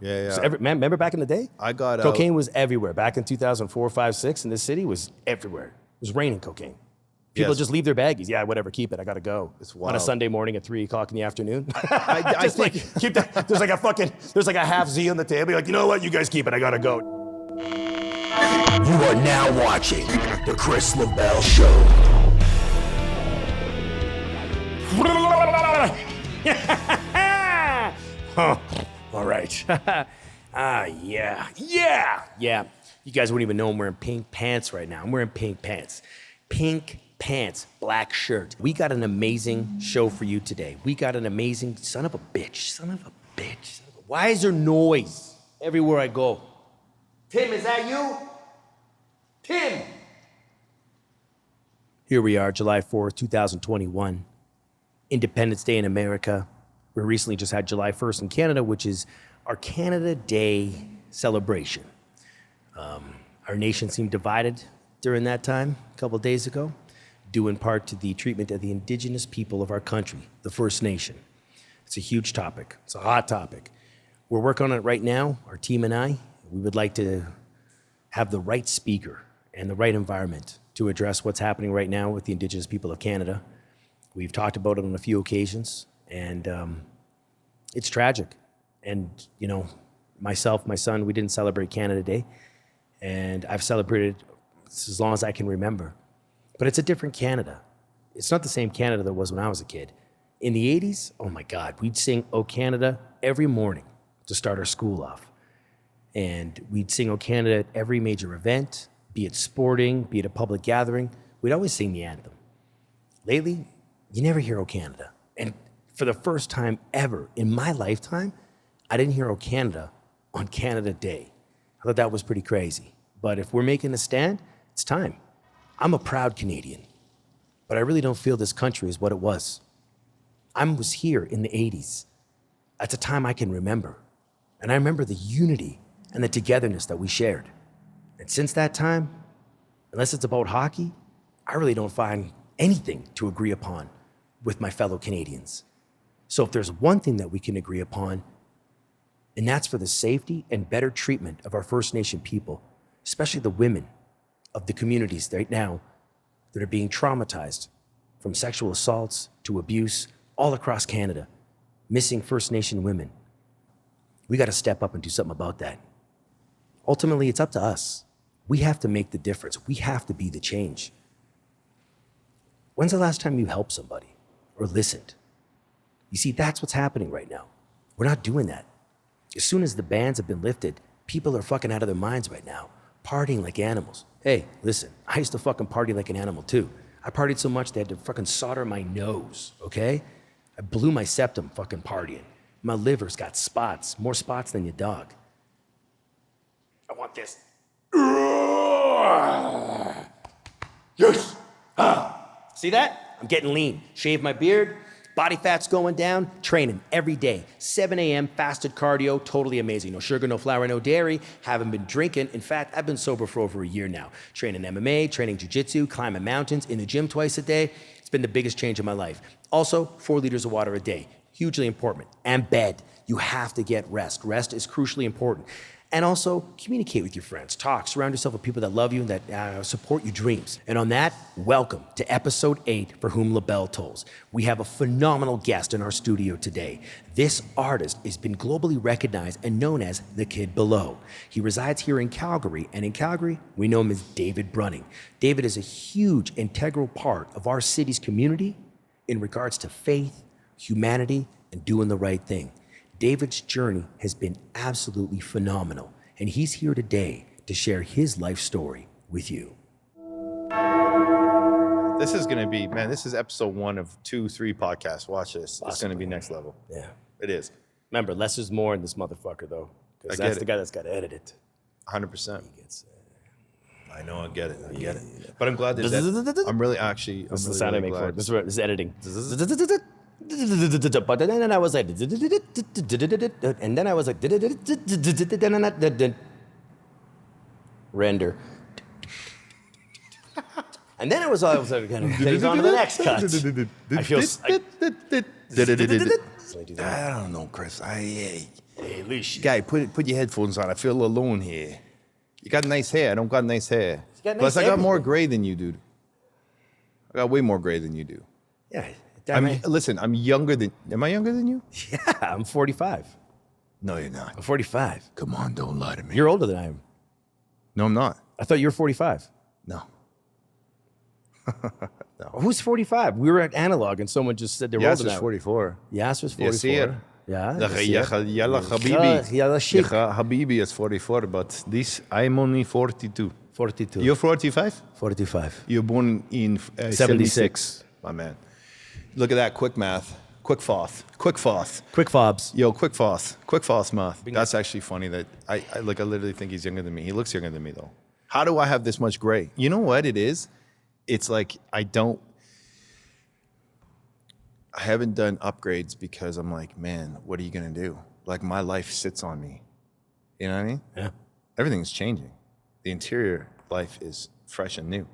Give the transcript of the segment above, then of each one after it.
Yeah, yeah. So man, remember back in the day? I got cocaine was everywhere. Back in 2004, 5, 6 in this city was everywhere. It was raining cocaine. People just leave their baggies. Yeah, whatever, keep it. I gotta go. It's wild. On a Sunday morning at 3 o'clock in the afternoon. I think keep that. There's like a half Z on the table. You're like, you know what? You guys keep it. I gotta go. You are now watching The Chris LaBelle Show. All right. Yeah. You guys wouldn't even know I'm wearing pink pants right now. I'm wearing pink pants. Pink pants, black shirt. We got an amazing show for you today. We got an amazing son of a bitch. Why is there noise everywhere I go? Tim, is that you? Tim! Here we are, July 4th, 2021. Independence Day in America. We recently just had July 1st in Canada, which is our Canada Day celebration. Our nation seemed divided during that time, a couple of days ago, due in part to the treatment of the indigenous people of our country, the First Nation. It's a huge topic. It's a hot topic. We're working on it right now, our team and I. We would like to have the right speaker and the right environment to address what's happening right now with the indigenous people of Canada. We've talked about it on a few occasions, and it's tragic. And, you know, myself, my son, we didn't celebrate Canada Day, and I've celebrated as long as I can remember. But it's a different Canada. It's not the same Canada that was when I was a kid. In the 80s, oh my God, we'd sing O Canada every morning to start our school off. And we'd sing O Canada at every major event, be it sporting, be it a public gathering. We'd always sing the anthem. Lately, you never hear O Canada. And for the first time ever in my lifetime, I didn't hear O Canada on Canada Day. I thought that was pretty crazy. But if we're making a stand, it's time. I'm a proud Canadian, but I really don't feel this country is what it was. I was here in the 80s. That's a time I can remember. And I remember the unity and the togetherness that we shared. And since that time, unless it's about hockey, I really don't find anything to agree upon with my fellow Canadians. So if there's one thing that we can agree upon, and that's for the safety and better treatment of our First Nation people, especially the women of the communities right now that are being traumatized from sexual assaults to abuse all across Canada, missing First Nation women. We got to step up and do something about that. Ultimately, it's up to us. We have to make the difference. We have to be the change. When's the last time you helped somebody or listened? You see, that's what's happening right now. We're not doing that. As soon as the bans have been lifted, people are fucking out of their minds right now, partying like animals. Hey, listen, I used to fucking party like an animal too. I partied so much they had to fucking solder my nose, okay? I blew my septum fucking partying. My liver's got spots, more spots than your dog. I want this. Yes! See that? I'm getting lean. Shave my beard, body fat's going down, training every day. 7 a.m., fasted cardio, totally amazing. No sugar, no flour, no dairy. Haven't been drinking. In fact, I've been sober for over a year now. Training MMA, training jiu-jitsu, climbing mountains, in the gym twice a day. It's been the biggest change in my life. Also, 4 liters of water a day. Hugely important. And bed. You have to get rest. Rest is crucially important. And also, communicate with your friends. Talk. Surround yourself with people that love you and that support your dreams. And on that, welcome to episode 8 For Whom LaBelle Tolls. We have a phenomenal guest in our studio today. This artist has been globally recognized and known as the Kid Belo. He resides here in Calgary, and in Calgary, we know him as David Brunning. David is a huge, integral part of our city's community in regards to faith, humanity, and doing the right thing. David's journey has been absolutely phenomenal, and he's here today to share his life story with you. This is going to be, man, this is episode 1 of 2, 3 podcasts. Watch this. It's going to be next level. Yeah. It is. Remember, less is more in this motherfucker, though, because that's the guy that's got to edit it. 100%. He gets, I know, I get it. But I'm glad there's I'm really actually, This is the I'm sound really, I make really for it. glad. This is editing. But then I was like, and then I was like, render. And then it was all kind of phase on to the next cut. I feel. I don't know, Chris. Hey, Leash. Guy, put your headphones on. I feel alone here. You got nice hair. I don't got nice hair. got Plus, nice I got more everything. gray than you, dude. I got way more gray than you do. Yeah. Listen, I'm younger than. Am I younger than you? Yeah, I'm 45. No, you're not. I'm 45. Come on, don't lie to me. You're older than I am. No, I'm not. I thought you were 45. No. Who's 45? We were at Analog and someone just said they were older Yasser's than 44. Yasser's 44. You see it? Yeah. Yalla Habibi. Yalla Sheikh. Habibi is 44, but I'm only 42. 42. You're 45? 45. You're born in 76. My man. Look at that quick math. Quick foth. Quick fobs. Yo, quick foth math. That's actually funny that I literally think he's younger than me. He looks younger than me though. How do I have this much gray? You know what it is? It's like I haven't done upgrades because I'm like, man, what are you gonna do? Like my life sits on me. You know what I mean? Yeah. Everything's changing. The interior life is fresh and new.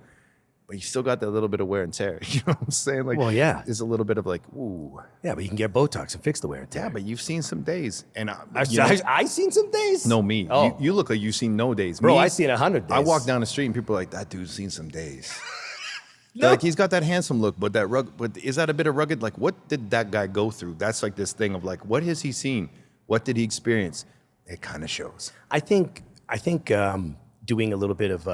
But you still got that little bit of wear and tear. You know what I'm saying? Like, Well, yeah. There's a little bit of like, ooh. Yeah, but you can get Botox and fix the wear and tear. Yeah, but you've seen some days. And I've seen some days. no, me. Oh. You look like you've seen no days. Bro, Me, I've seen 100 days. I walk down the street and people are like, that dude's seen some days. Like he's got that handsome look, but but is that a bit of rugged? Like, what did that guy go through? That's like this thing of like, what has he seen? What did he experience? It kind of shows. I think doing a little bit of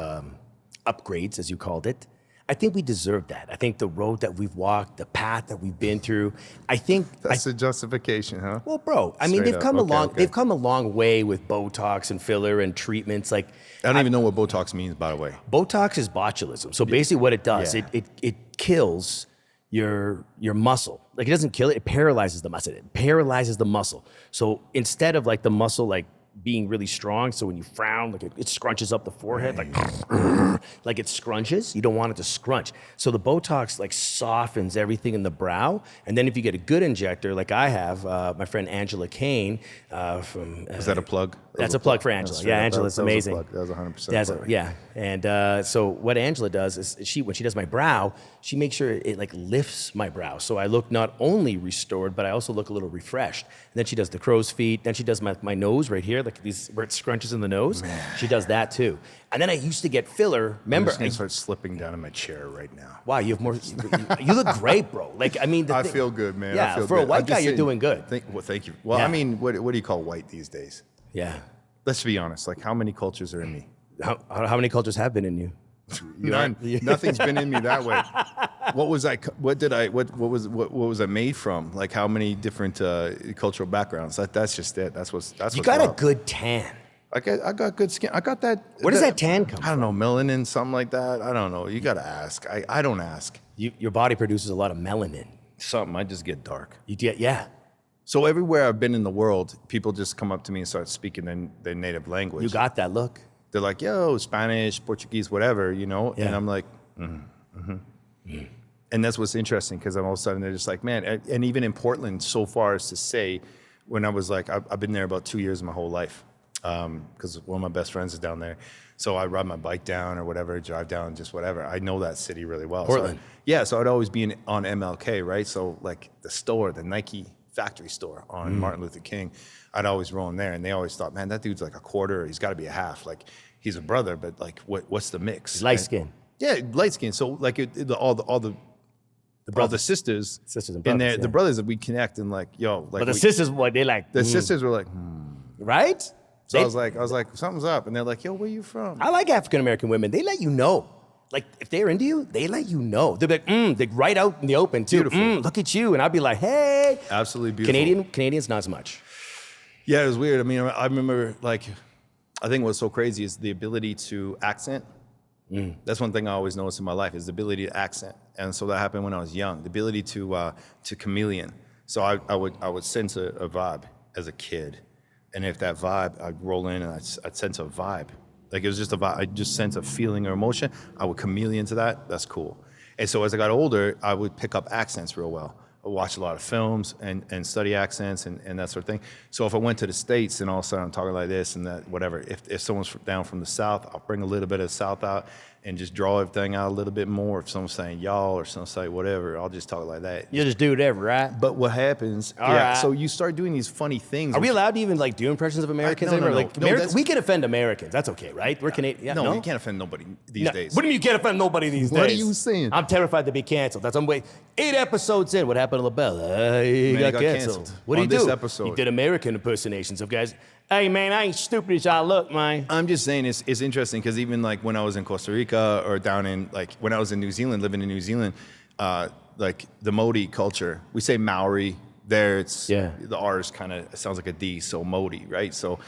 upgrades, as you called it, I think we deserve that. I think the road that we've walked, the path that we've been through, I think That's the justification, huh? well, bro, I mean, Straight they've up. come Okay, along. okay. They've come a long way with Botox and filler and treatments. Like I don't even know what Botox means, by the way. Botox is botulism. So basically, what it does, Yeah. it kills your muscle. Like it doesn't kill it; it paralyzes the muscle. It paralyzes the muscle. So instead of like the muscle like being really strong, so when you frown, like it scrunches up the forehead, like it scrunches. You don't want it to scrunch. So the Botox like softens everything in the brow, and then if you get a good injector, like I have, my friend Angela Kane from. Is that a plug? That's a plug for Angela. Yeah, Angela's amazing. That was 100%. That's plug. yeah. And so what Angela does is when she does my brow, she makes sure it like lifts my brow. So I look not only restored, but I also look a little refreshed. And then she does the crow's feet. Then she does my nose right here, like these where it scrunches in the nose. Man. She does that too. And then I used to get filler. I'm Remember, just gonna start slipping down in my chair right now. wow, you have more. You look great, bro. Like I mean, I feel good, man. Yeah, I feel for a good. white I'm just guy, you're saying- doing good. Thank you. Well, Yeah. I mean, what do you call white these days? Yeah. Let's be honest. Like, how many cultures are in me? How many cultures have been in you? None. Nothing's been in me that way. What was I? What did I? What was I made from? Like, how many different cultural backgrounds? That's just it. That's what's. You got a good tan. I got good skin. I got that. Where does that tan come I don't know, melanin, something like that. I don't know. You got to ask. I don't ask. Your body produces a lot of melanin. Something. I just get dark. You get yeah. So everywhere I've been in the world, people just come up to me and start speaking their native language. You got that look. They're like, yo, Spanish, Portuguese, whatever, you know? Yeah. And I'm like, And that's what's interesting because all of a sudden they're just like, man, and even in Portland, so far as to say, when I was like, I've been there about 2 years of my whole life because one of my best friends is down there. So I ride my bike down or whatever, drive down, just whatever. I know that city really well. Portland. So I'd always be on MLK, right? So like the store, the Nike factory store on Martin Luther King, I'd always roll in there and they always thought, man, that dude's like a quarter, he's got to be a half. Like he's a brother, but like what's the mix? Light skin. Yeah, light skin. So like all the sisters Sisters and in brothers, there, yeah. the brothers that we connect and like, yo, like But the sisters, what they like. the sisters were like, right? So I was like, something's up, and they're like, yo, where you from? I like African American women. They let you know. Like if they're into you, they let you know. They're like, they're right out in the open too. Beautiful. Look at you, and I'd be like, hey. Absolutely beautiful. Canadians, not as much. Yeah, it was weird. I mean, I remember like, I think what's so crazy is the ability to accent. That's one thing I always noticed in my life is the ability to accent, and so that happened when I was young. The ability to chameleon. So I would sense a vibe as a kid, and if that vibe, I'd roll in and I'd sense a vibe. Like it was just a vibe. I just sense a feeling or emotion. I would chameleon to that. That's cool. And so as I got older, I would pick up accents real well. watch a lot of films and study accents and that sort of thing. So if I went to the States and all of a sudden I'm talking like this and that, whatever, if someone's down from the South, I'll bring a little bit of the South out and just draw everything out a little bit more. If someone's saying y'all or someone's saying whatever, I'll just talk like that. You just do whatever, right? But what happens, right. so you start doing these funny things. Are we allowed to even like do impressions of Americans no, anymore? no. Like No, we can offend Americans. That's okay, right? We're Canadian. Yeah, no, you can't offend nobody these days. What do you mean you can't offend nobody these days? What are you saying? I'm terrified to be canceled. That's I'm waiting. 8 episodes in. What happened to LaBelle? He got canceled. What on do you do? this episode. He did American impersonations of guys. Hey man, I ain't stupid as I look, man. I'm just saying it's interesting because even like when I was in Costa Rica or down in like when I was in New Zealand, living in New Zealand, like the Māori culture, we say Maori. There it's the R's kind of sounds like a D, so Māori, right? So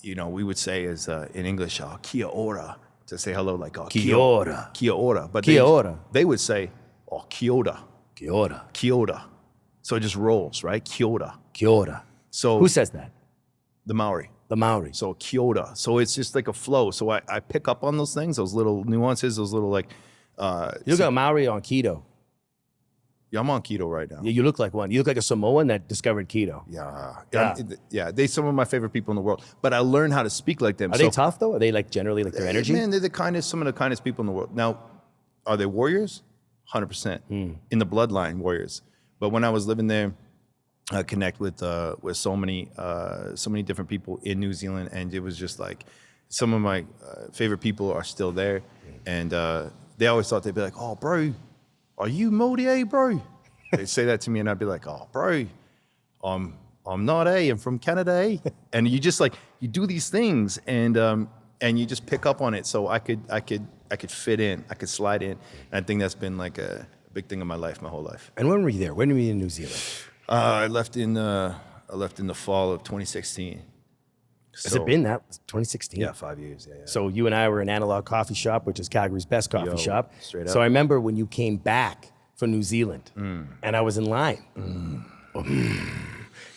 we would say as in English, kia ora to say hello, like Kia ora. Kia ora. But Kia ora. They would say kia ora. Kia ora. Kia ora. So it just rolls, right? Kia ora. Kia ora. So who says that? The Maori. The Maori. So kia ora. So it's just like a flow. So I pick up on those things, those little nuances, those little like. You got Maori on keto. Yeah, I'm on keto right now. Yeah, you look like one. You look like a Samoan that discovered keto. Yeah. They some of my favorite people in the world. But I learned how to speak like them. Are they tough though? Are they like generally like their energy? Man, they're some of the kindest people in the world. Now, are they warriors? 100%. In the bloodline, warriors. But when I was living there, I connect with so many different people in New Zealand, and it was just like some of my favorite people are still there, and they always thought they'd be like, "Oh, bro, are you Māori, bro?" They'd say that to me, and I'd be like, "Oh, bro, I'm not, I'm from Canada, and you just like you do these things, and you just pick up on it. So I could fit in, I could slide in, and I think that's been like a big thing in my life, my whole life. And when were you there? When were you in New Zealand? I left in the fall of 2016. Has it been that 2016? Yeah, 5 years. Yeah. So you and I were in Analog Coffee Shop, which is Calgary's best coffee shop. Straight up. So I remember when you came back from New Zealand, and I was in line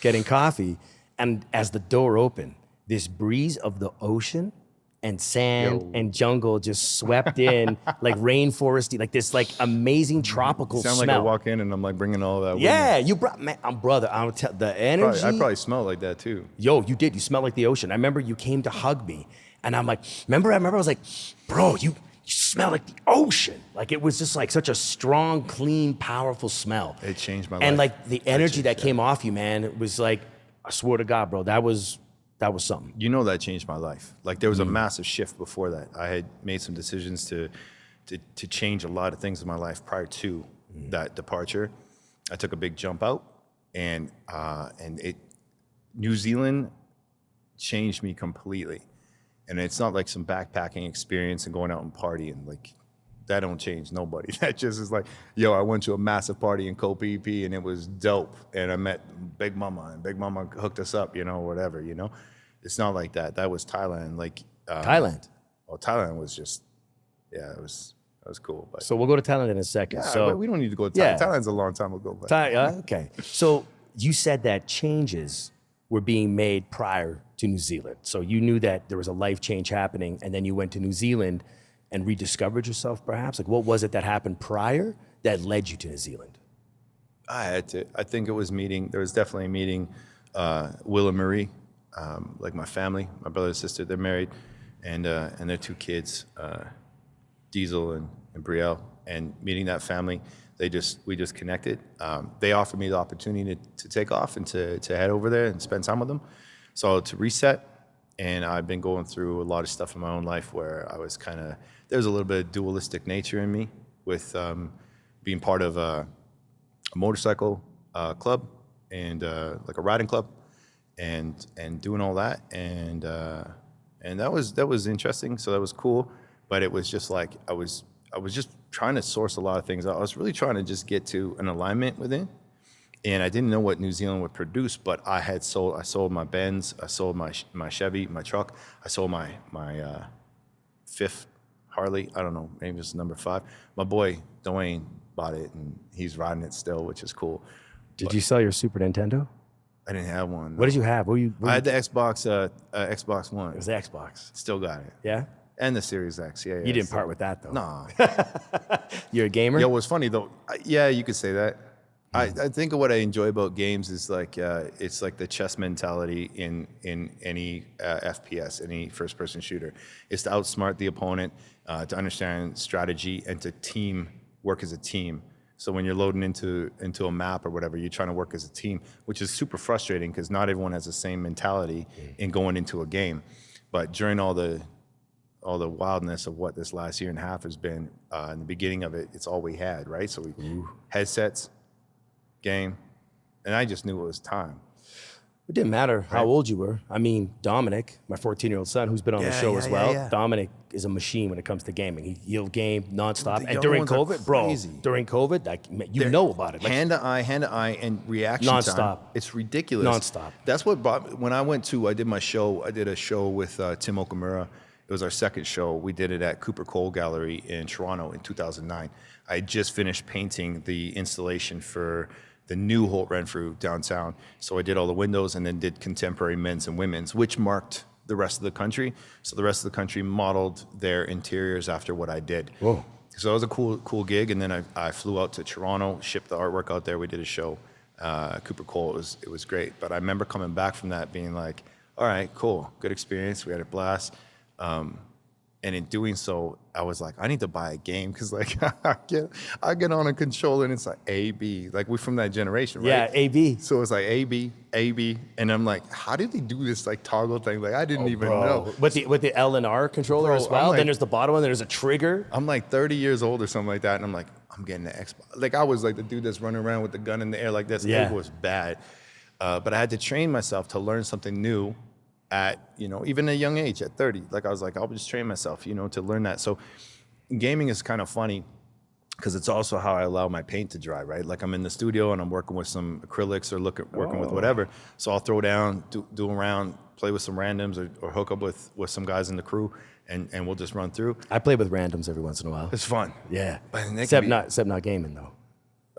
getting coffee, and as the door opened, this breeze of the ocean and sand and jungle just swept in like rainforesty, like this like amazing tropical Sound smell. like I walk in and I'm like bringing all that. Yeah, you brought, man, brother, I'll tell the energy. I probably smell like that too. Yo, you did. You smell like the ocean. I remember you came to hug me, and I'm like, I remember I was like, bro, you smell like the ocean. Like it was just like such a strong, clean, powerful smell. It changed my life. And like the energy that came off you, man, it was like, I swear to God, bro, that was something. You know that changed my life. Like there was a massive shift before that. I had made some decisions to change a lot of things in my life prior to that departure. I took a big jump out, and New Zealand changed me completely. And it's not like some backpacking experience and going out and partying. Like that don't change nobody. That just is like, yo, I went to a massive party in Kopipi and it was dope. And I met Big Mama, and Big Mama hooked us up, whatever, It's not like that. That was Thailand. Like Thailand. Oh, Thailand was just, that was cool. But So we'll go to Thailand in a second. So we don't need to go to Thailand. Thailand's a long time ago. But okay. So you said that changes were being made prior to New Zealand. So you knew that there was a life change happening, and then you went to New Zealand and rediscovered yourself, perhaps? Like, what was it that happened prior that led you to New Zealand? I had to. I think it was there was definitely meeting Will and Marie, like my family, my brother and sister. They're married, and their 2 kids, Diesel and Brielle. And meeting that family, we just connected. They offered me the opportunity to take off and to head over there and spend time with them. So to reset, and I've been going through a lot of stuff in my own life where I was there was a little bit of dualistic nature in me with being part of a motorcycle club and like a riding club and doing all that. And that was interesting. So that was cool. But it was just like, I was just trying to source a lot of things out. I was really trying to just get to an alignment within. And I didn't know what New Zealand would produce, but I sold my Benz, I sold my Chevy, my truck, I sold my 5th Harley, I don't know, maybe it's number 5. My boy, Dwayne, bought it, and he's riding it still, which is cool. Did you sell your Super Nintendo? I didn't have one. What did you have? I had the Xbox One. It was the Xbox. Still got it. Yeah? And the Series X, yeah. You didn't part with that, though. Nah. You're a gamer? Yo, what's funny, though, yeah, you could say that. I think of what I enjoy about games is like it's like the chess mentality in any FPS, any first-person shooter. It's to outsmart the opponent, to understand strategy, and to work as a team. So when you're loading into a map or whatever, you're trying to work as a team, which is super frustrating because not everyone has the same mentality in going into a game. But during all the wildness of what this last year and a half has been, in the beginning of it, it's all we had, right? So headsets, game, and I just knew it was time. It didn't matter how old you were. I mean, Dominic, my 14-year-old son, who's been on the show as well. Yeah. Dominic is a machine when it comes to gaming. He'll game nonstop. The And young during ones are COVID, bro, crazy. during COVID, like, you know about it. Like, Hand to eye, and reaction Nonstop. time. It's ridiculous. Nonstop. That's what brought, when I did my show, I did a show with Tim Okamura. It was our second show. We did it at Cooper Cole Gallery in Toronto in 2009. I had just finished painting the installation for the new Holt Renfrew downtown. So I did all the windows and then did contemporary men's and women's, which marked the rest of the country. So the rest of the country modeled their interiors after what I did. Whoa. So it was a cool gig. And then I flew out to Toronto, shipped the artwork out there. We did a show, Cooper Cole. It was great. But I remember coming back from that being like, all right, cool, good experience. We had a blast. And in doing so, I was like, I need to buy a game because like I get on a controller and it's like A, B. Like we're from that generation, right? Yeah, A-B. So it's like A, B, and I'm like, how did they do this like toggle thing? Like I didn't even know. With the L and R controller Bro, as well. I'm like- Then there's the bottom one. There's a trigger. I'm like 30 years old or something like that, and I'm like, I'm getting the Xbox. Like I was like the dude that's running around with the gun in the air like this. Yeah. It was bad. But I had to train myself to learn something new at, even a young age, at 30. Like I was like, I'll just train myself, to learn that. So gaming is kind of funny because it's also how I allow my paint to dry, right? Like I'm in the studio and I'm working with some acrylics or working with whatever. So I'll throw down, do a round, play with some randoms or hook up with some guys in the crew and we'll just run through. I play with randoms every once in a while. It's fun. Yeah. But they Except can not gaming though.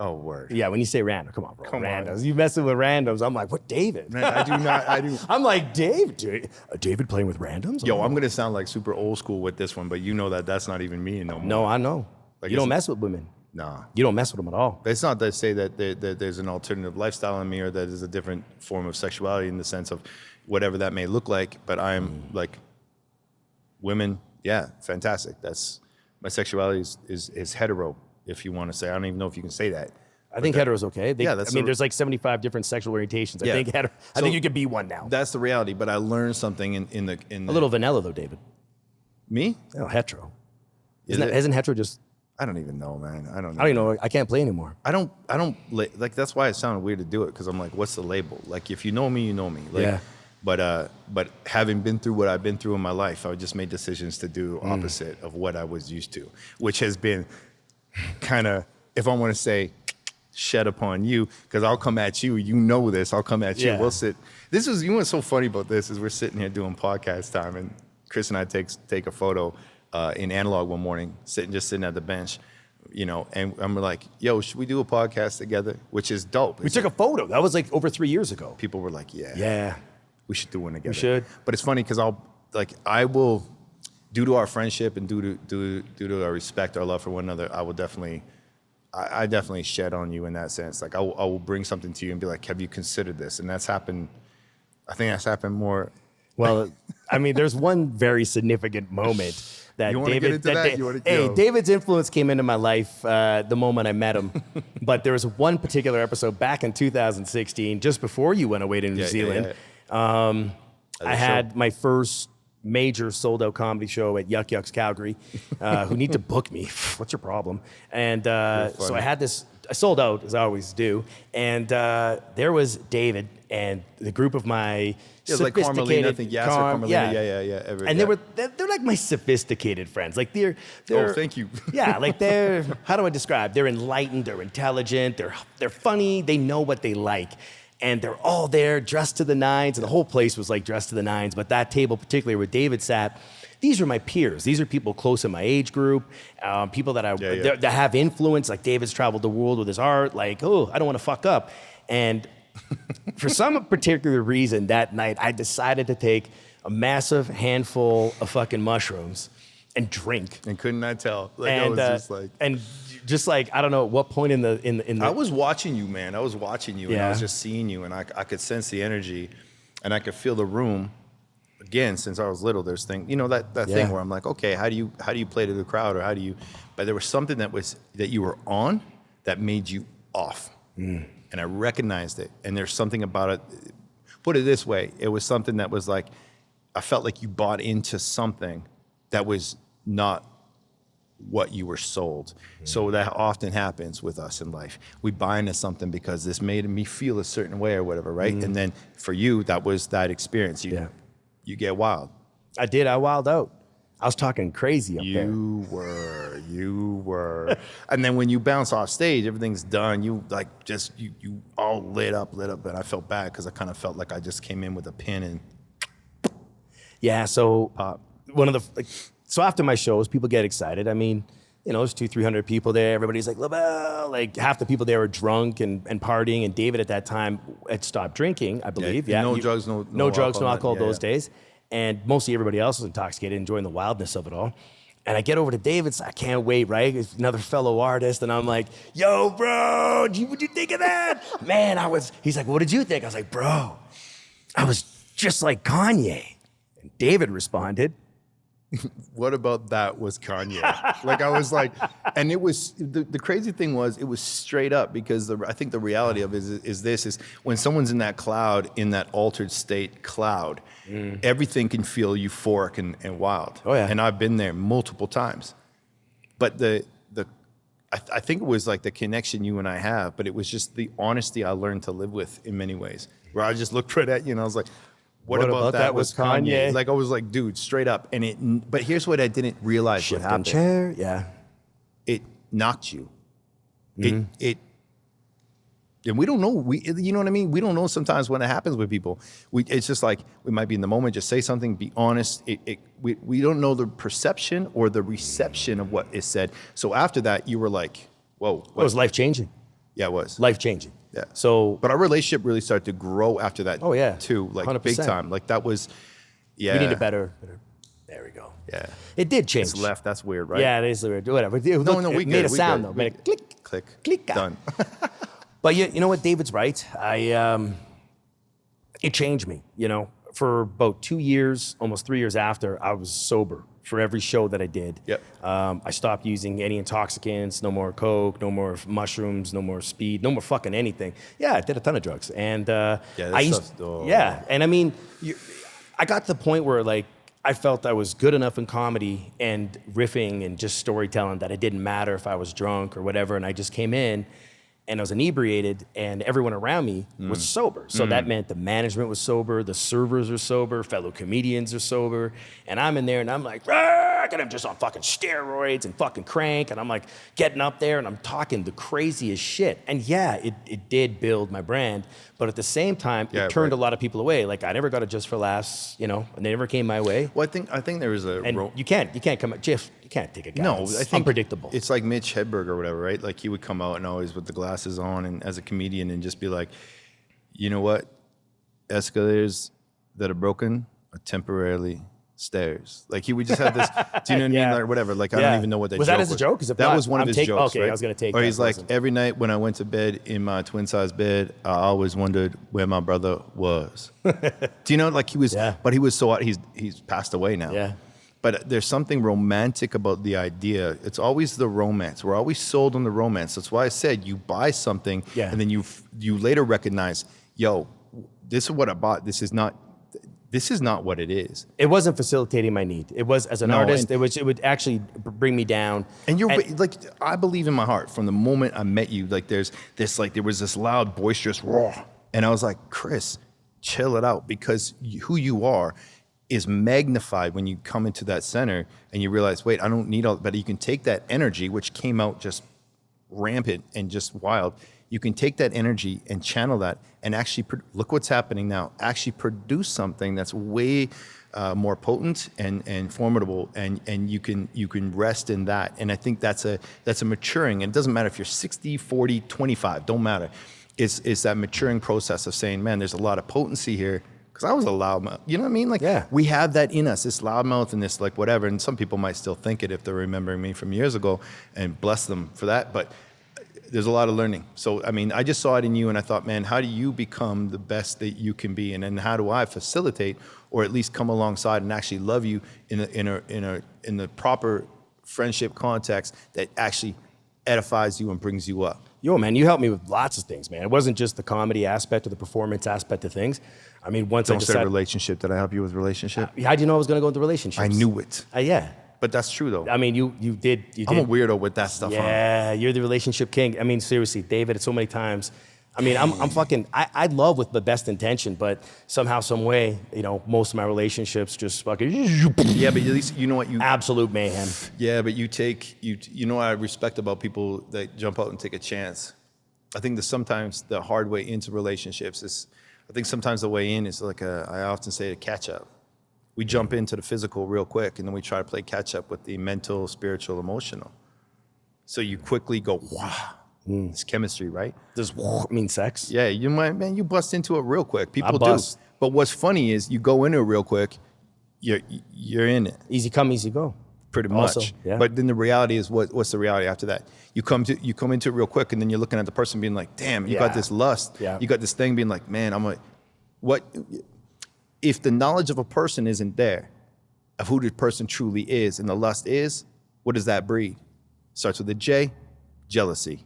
Oh, word. Yeah, when you say random, come on, bro. Come on. randoms. You messing with randoms. I'm like, what, David? Man, I do. I'm like, David playing with randoms? Yo, I'm going to sound like super old school with this one, but you know that's not even me no more. No, I know. Like, You don't it's- mess with women. Nah. You don't mess with them at all. It's not to say that there's an alternative lifestyle in me or that there's a different form of sexuality in the sense of whatever that may look like, but I'm like, women, yeah, fantastic. My sexuality is hetero, if you want to say. I don't even know if you can say that. I think hetero's okay. Yeah, that's there's like 75 different sexual orientations. Yeah. I think you could be one now. That's the reality, but I learned something in the A little vanilla though, David. Me? Oh, hetero. Is it? Isn't hetero just? I don't even know, man. I don't know. I don't even know. I can't play anymore. I don't like that's why it sounded weird to do it because I'm like, what's the label? Like if you know me, you know me. Like, Yeah. But having been through what I've been through in my life, I just made decisions to do opposite of what I was used to, which has been kind of, if I want to say, shed upon you, because I'll come at you. You know this. I'll come at you. Yeah. We'll sit. You know what's so funny about this is we're sitting here doing podcast time, and Chris and I take a photo in analog one morning, sitting at the bench, and I'm like, yo, should we do a podcast together? Which is dope. We took a photo. That was like over 3 years ago. People were like, yeah. Yeah. We should do one together. should. But it's funny because I will, due to our friendship and due to our respect, our love for one another, I will definitely, I definitely shed on you in that sense. Like I will bring something to you and be like, have you considered this? And that's happened. I think that's happened more. Well, I mean, there's one very significant moment that You wanna get David. into that? You wanna- yo. David's influence came into my life the moment I met him. But there was one particular episode back in 2016, just before you went away to New Yeah, Zealand. yeah. I had my first major sold-out comedy show at Yuck Yucks Calgary. Who need to book me? What's your problem? And so I had this. I sold out, as I always do. And there was David and the group of my It's like Carmelina, I think. Yes, or Carmelina. Yeah. And they're like my sophisticated friends. Like they're Oh, thank you. yeah, like they're, how do I describe? They're enlightened, they're intelligent, they're funny, they know what they like. And they're all there dressed to the nines, and the whole place was like dressed to the nines. But that table, particularly where David sat, these are my peers. These are people close in my age group, people that that have influence. Like David's traveled the world with his art. Like, oh, I don't want to fuck up. And for some particular reason, that night I decided to take a massive handful of fucking mushrooms and drink. And couldn't I tell? Like I was just like I don't know at what point in the I was watching you, man. I was watching you, and I Yeah. was just seeing you, and I could sense the energy, and I could feel the room. Again, since I was little, there's thing, that Yeah. thing where I'm like, okay, how do you play to the crowd, or how do you? But there was something that you were on that made you off, and I recognized it. And there's something about it. Put it this way, it was something that was like, I felt like you bought into something that was not what you were sold. So that often happens with us in life. We buy into something because this made me feel a certain way or whatever, right? And then for you, that was that experience. You get wild. I did. I wild out. I was talking crazy up there. You were. And then when you bounce off stage, everything's done. You like you all lit up. And I felt bad because I kind of felt like I just came in with a pin and Yeah. So so after my shows, people get excited. I mean, there's 200-300 people there. Everybody's like, LaBelle. Like half the people there were drunk and partying. And David at that time had stopped drinking, I believe. Yeah, no drugs, no drugs, no alcohol yeah, those days. And mostly everybody else was intoxicated, enjoying the wildness of it all. And I get over to David's. I can't wait, right? It's another fellow artist. And I'm like, yo, bro, what'd you think of that? Man, he's like, what did you think? I was like, bro, I was just like Kanye. And David responded, what about that was Kanye? Like I was like, and it was the crazy thing was it was straight up because I think the reality of it is when someone's in that cloud, in that altered state cloud, everything can feel euphoric and wild. Oh yeah. And I've been there multiple times. But I think it was like the connection you and I have, but it was just the honesty I learned to live with in many ways. Where I just looked right at you and I was like, what about that was Kanye? Like I was like, dude, straight up. But here's what I didn't realize shift what happened. chair, yeah. It knocked you. And we don't know. You know what I mean? We don't know sometimes when it happens with people. It's just like we might be in the moment, just say something, be honest. We don't know the perception or the reception of what is said. So after that, you were like, whoa. It was life-changing. Yeah, it was. Life-changing. Yeah. So, but our relationship really started to grow after that. Oh, yeah. Too, like 100%. big time. Like that was, yeah. we need a better. There we go. Yeah. It did change. It's left. That's weird, right? Yeah, it is weird. Whatever. We made good. a sound good. though. Made a click, click, click. done. But you know what? David's right. It changed me. For about 2 years, almost 3 years after, I was sober for every show that I did. Yep. I stopped using any intoxicants, no more coke, no more mushrooms, no more speed, no more fucking anything. Yeah, I did a ton of drugs, and and I mean, I got to the point where like I felt I was good enough in comedy and riffing and just storytelling that it didn't matter if I was drunk or whatever, and I just came in. And I was inebriated, and everyone around me was sober. So that meant the management was sober, the servers were sober, fellow comedians are sober, and I'm in there, and I'm like, and I'm just on fucking steroids and fucking crank, and I'm like getting up there, and I'm talking the craziest shit. And yeah, it did build my brand, but at the same time, it turned a lot of people away. Like I never got a Just for Laughs, and they never came my way. Well, I think there was a. And you can't come at Jeff. You can't take a guy. No, It's I think unpredictable. It's like Mitch Hedberg or whatever, right? Like he would come out and always with the glasses on, and as a comedian, and just be like, you know what, escalators that are broken are temporarily stairs. Like he would just have this. Do you know what I mean? Like whatever. Like I don't even know what that was. Joke That as a joke? 'Cause if that not, was one of his jokes. Okay, right? I was gonna take. Or that, he's like, wasn't. every night when I went to bed in my twin size bed, I always wondered where my brother was. Do you know? Like he was, but he was so he's passed away now. Yeah. But there's something romantic about the idea. It's always the romance. We're always sold on the romance. That's why I said you buy something, and then you later recognize, yo, this is what I bought. This is not what it is. It wasn't facilitating my need. It was as an artist. It would actually bring me down. And like I believe in my heart from the moment I met you. Like there was this loud, boisterous roar, and I was like, Chris, chill it out, because who you are is magnified when you come into that center and you realize, wait, I don't need all, but you can take that energy, which came out just rampant and just wild. You can take that energy and channel that and actually look what's happening now. Actually produce something that's way more potent and formidable, and you can rest in that. And I think that's a maturing. And it doesn't matter if you're 60, 40, 25. Don't matter. It's that maturing process of saying, man, there's a lot of potency here. Because I was a loudmouth. You know what I mean? Like, Yeah. we have that in us, this loudmouth and this, like, whatever. And some people might still think it if they're remembering me from years ago, and bless them for that. But there's a lot of learning. So, I mean, I just saw it in you, and I thought, man, how do you become the best that you can be? And then how do I facilitate, or at least come alongside and actually love you in the proper friendship context that actually edifies you and brings you up? Yo, man, you helped me with lots of things, man. It wasn't just the comedy aspect or the performance aspect of things. I mean, once I Don't say decided, relationship. Did I help you with relationship? how do you know I was going to go into relationships? I knew it. Yeah. But that's true, though. I mean, you did. I'm a weirdo with that stuff. Yeah, you're the relationship king. I mean, seriously, David, it's so many times. I mean, I'm fucking, I love with the best intention, but somehow, some way, you know, most of my relationships just fucking. Yeah, but at least you know what you. Absolute mayhem. Yeah, but you know what I respect about people that jump out and take a chance. I think that sometimes the hard way into relationships is, I think sometimes the way in is like I often say, a catch up. We jump into the physical real quick, and then we try to play catch up with the mental, spiritual, emotional. So you quickly go, wow, it's chemistry, right? Does mean sex? Yeah, you bust into it real quick. People I do. bust. But what's funny is you go into it real quick, you're in it. Easy come, easy go. Pretty Also, much. yeah. But then the reality is, what's the reality after that? You come into it real quick, and then you're looking at the person being like, damn, you got Yeah. this lust. Yeah. You got this thing being like, man, what if the knowledge of a person isn't there, of who the person truly is, and the lust is, what does that breed? Starts with a J, jealousy.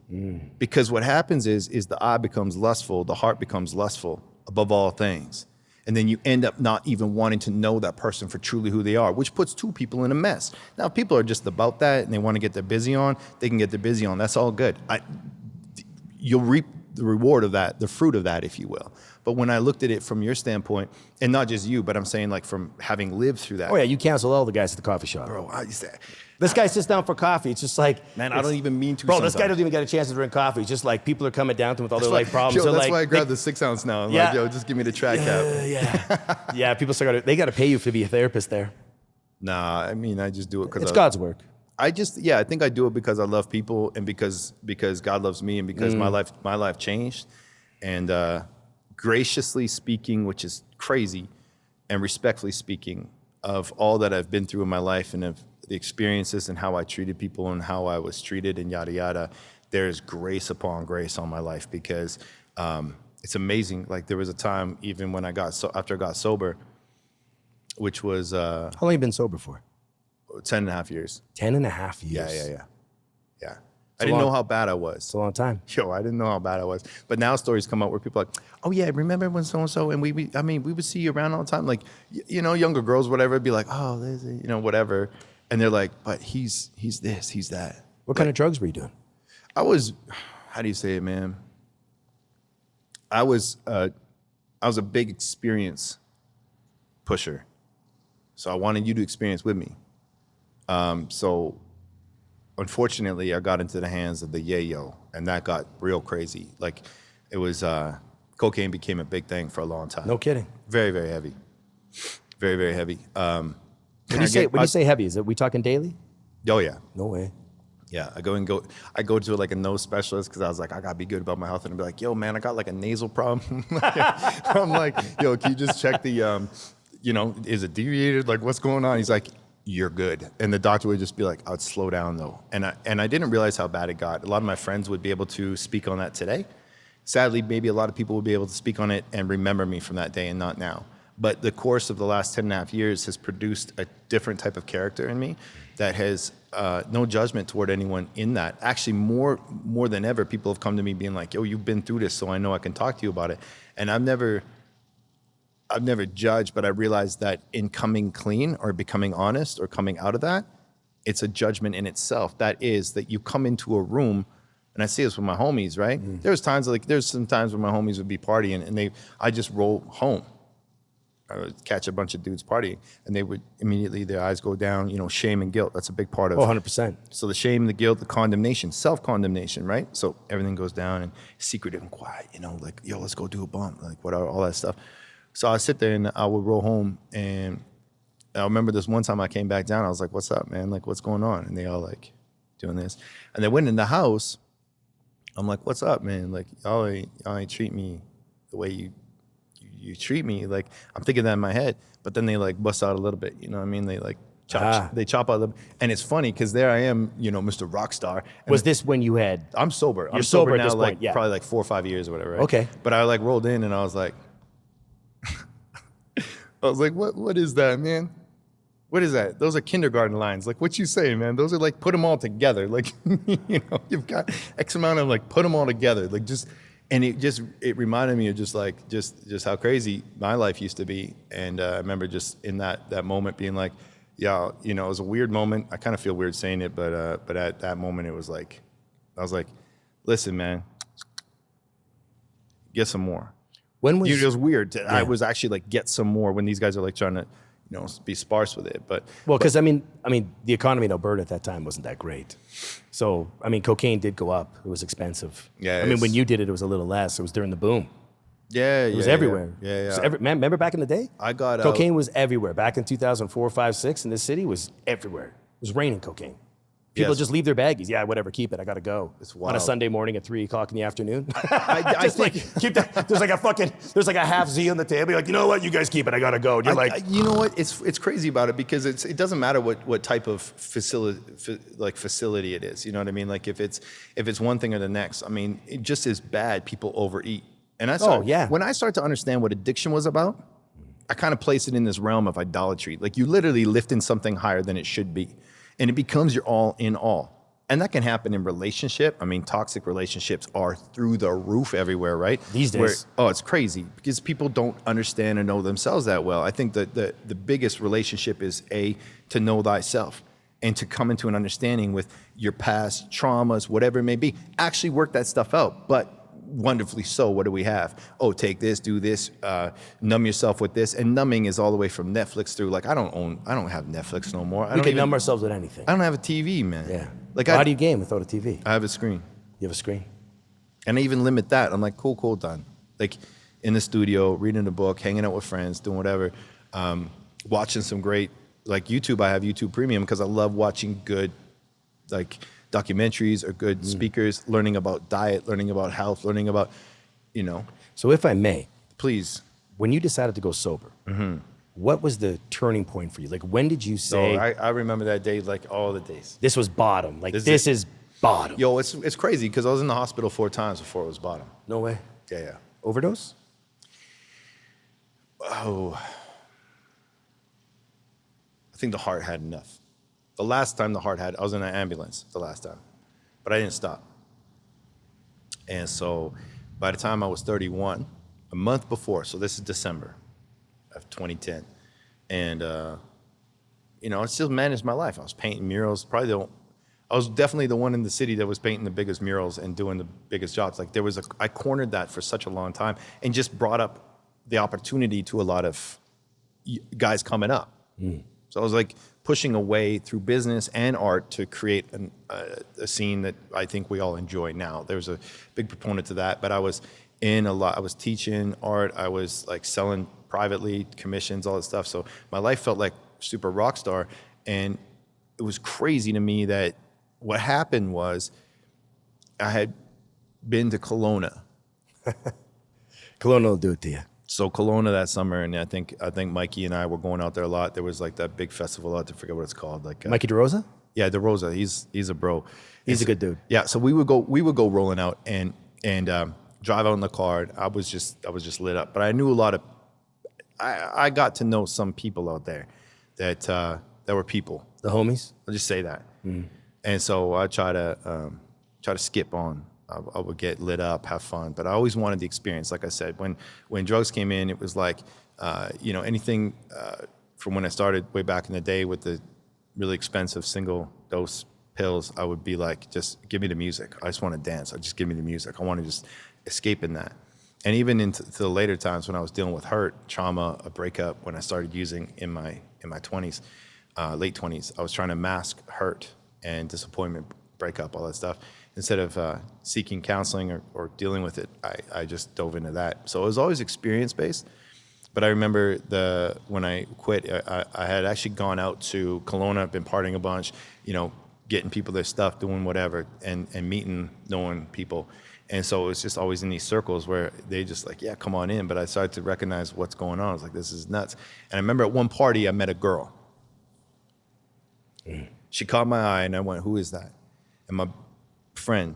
Because what happens is the eye becomes lustful, the heart becomes lustful above all things. And then you end up not even wanting to know that person for truly who they are, which puts two people in a mess. Now, if people are just about that and they want to get their busy on, they can get their busy on. That's all good. You'll reap the reward of that, the fruit of that, if you will. But when I looked at it from your standpoint, and not just you, but I'm saying like from having lived through that. Oh yeah, you cancel all the guys at the coffee shop. Bro, I used to, This guy sits down for coffee. It's just like, man, I don't even mean to. Bro, this guy sometimes. doesn't even get a chance to drink coffee. It's just like people are coming down to him with all their life problems. Yo, They're that's like, why I grabbed the 6 ounce now. I'm Yeah. like, yo, just give me the track cap. Yeah, people they got to pay you to be a therapist there. Nah, I mean, I just do it because It's God's work. I think I do it because I love people, and because God loves me, and because my life changed. And graciously speaking, which is crazy, and respectfully speaking, of all that I've been through in my life and of the experiences and how I treated people and how I was treated and yada yada, there's grace upon grace on my life, because it's amazing. Like, there was a time even when after I got sober, which was How long you been sober for? 10 and a half years. 10 and a half years. Yeah. I didn't long- know how bad I was. It's a long time. Yo, I didn't know how bad I was. But now stories come out where people are like, oh yeah, remember when so-and-so, and we would see you around all the time. Like, younger girls, whatever, be like, oh, there's whatever. And they're like, but he's this, he's that. What kind of drugs were you doing? I was, how do you say it, man? I was a big experience pusher. So I wanted you to experience with me. So unfortunately, I got into the hands of the yayo, and that got real crazy. Like, it was, cocaine became a big thing for a long time. No kidding. Very, very heavy. Very, very heavy. When you say heavy, is it we talking daily? Oh yeah. No way. Yeah, I go to like a nose specialist because I was like, I gotta be good about my health, and I'd be like, yo, man, I got like a nasal problem. I'm like, yo, can you just check the, is it deviated? Like, what's going on? He's like, you're good. And the doctor would just be like, I'd slow down though. And I didn't realize how bad it got. A lot of my friends would be able to speak on that today. Sadly, maybe a lot of people would be able to speak on it and remember me from that day and not now. But the course of the last 10 and a half years has produced a different type of character in me that has no judgment toward anyone in that. Actually, more than ever, people have come to me being like, yo, you've been through this, so I know I can talk to you about it. And I've never judged, but I realized that in coming clean or becoming honest or coming out of that, it's a judgment in itself. That is that you come into a room, and I see this with my homies, right? There's some times when my homies would be partying, and I just roll home. I would catch a bunch of dudes partying, and they would immediately, their eyes go down, shame and guilt. That's a big part of 100%. So the shame, the guilt, the condemnation, self-condemnation, right? So everything goes down and secretive and quiet, like, yo, let's go do a bump, like whatever, all that stuff. So I sit there and I would roll home, and I remember this one time I came back down. I was like, what's up, man? Like, what's going on? And they all like doing this. And they went in the house. I'm like, what's up, man? Like, y'all ain't treat me the way you you treat me like, I'm thinking that in my head, but then they like bust out a little bit, you know what I mean? They like they chop out and it's funny because there I am, you know, Mr. Rockstar. Was this when you had? I'm sober. I'm sober sober at now, this like point, yeah. probably like 4 or 5 years or whatever. Right? Okay. But I like rolled in and I was like, what is that, man? What is that? Those are kindergarten lines. Like, what you say, man? Those are like, put them all together. Like, you know, you've got X amount of like, put them all together. Like and it reminded me of just how crazy my life used to be. And I remember just in that moment being like, yeah, you know, it was a weird moment. I kind of feel weird saying it, but at that moment it was like, I was like, listen, man, get some more. When was It was weird. I was actually like, get some more when these guys are like trying to, you know, be sparse with it. But because I mean, the economy in Alberta at that time wasn't that great. So I mean, cocaine did go up. It was expensive. Yeah, I mean, when you did it, it was a little less. It was during the boom. Yeah, It was everywhere. Yeah. So man, remember back in the day? I got cocaine was everywhere. Back in 2004, 5, 6 in this city was everywhere. It was raining cocaine. People Yes. just leave their baggies. Yeah, whatever, keep it. I gotta go. It's On wild. a Sunday morning at 3 o'clock in the afternoon. I Just think, like keep that. There's like a half Z on the table. You're like, you know what? You guys keep it. I gotta go. And you're like, you know what? It's crazy about it because it doesn't matter what type of facility it is. You know what I mean? Like if it's one thing or the next. I mean, it just is bad. People overeat, and when I start to understand what addiction was about, I kind of place it in this realm of idolatry. Like you literally lifting something higher than it should be, and it becomes your all in all. And that can happen in relationship. I mean, toxic relationships are through the roof everywhere, right? These days. It's crazy because people don't understand and know themselves that well. I think that the biggest relationship is to know thyself and to come into an understanding with your past traumas, whatever it may be. Actually work that stuff out. But wonderfully so, what do we have? Oh, take this, do this, numb yourself with this. And numbing is all the way from Netflix through, like, I don't have Netflix no more. we can numb ourselves with anything. I don't have a TV, man. Yeah. Like, How do you game without a TV? I have a screen. You have a screen. And I even limit that. I'm like, cool, done. Like in the studio, reading a book, hanging out with friends, doing whatever, watching some great, like YouTube. I have YouTube Premium because I love watching good, like documentaries or good speakers, learning about diet, learning about health, learning about, you know. So if I may, Please. when you decided to go sober, what was the turning point for you? Like, when did you say, So I remember that day like all the days. this was bottom? Like, This this is- is bottom. Yo, it's crazy because I was in the hospital 4 times before it was bottom. No way. Yeah. Overdose? Oh. I think the heart had enough. The last time I was in an ambulance the last time, but I didn't stop. And so by the time I was 31, a month before, so this is December of 2010, and, you know, I still managed my life. I was painting murals, I was definitely the one in the city that was painting the biggest murals and doing the biggest jobs. Like I cornered that for such a long time and just brought up the opportunity to a lot of guys coming up. So I was like pushing away through business and art to create a scene that I think we all enjoy now. There was a big proponent to that, but I was in a lot. I was teaching art. I was like selling privately, commissions, all that stuff. So my life felt like super rock star. And it was crazy to me that what happened was I had been to Kelowna. Kelowna will do it to you. So Kelowna that summer, and I think Mikey and I were going out there a lot. There was like that big festival out there, I forget what it's called. Like Mikey DeRosa? Yeah, DeRosa. He's a bro. He's a good dude. Yeah, so we would go rolling out and drive out in the car. I was just lit up. But I knew a lot of I got to know some people out there that were people. The homies? I'll just say that. And so I try to skip on. I would get lit up, have fun, but I always wanted the experience. Like I said, when drugs came in, it was like, you know, anything from when I started way back in the day with the really expensive single dose pills, I would be like, just give me the music. I just want to dance. Just give me the music. I want to just escape in that. And even into the later times when I was dealing with hurt, trauma, a breakup, when I started using in my 20s, late 20s, I was trying to mask hurt and disappointment, breakup, all that stuff. Instead of seeking counseling or dealing with it, I just dove into that. So it was always experience-based. But I remember when I quit, I had actually gone out to Kelowna, been partying a bunch, you know, getting people their stuff, doing whatever, and meeting, knowing people. And so it was just always in these circles where they just like, yeah, come on in. But I started to recognize what's going on. I was like, this is nuts. And I remember at one party, I met a girl. She caught my eye and I went, who is that? And my friend,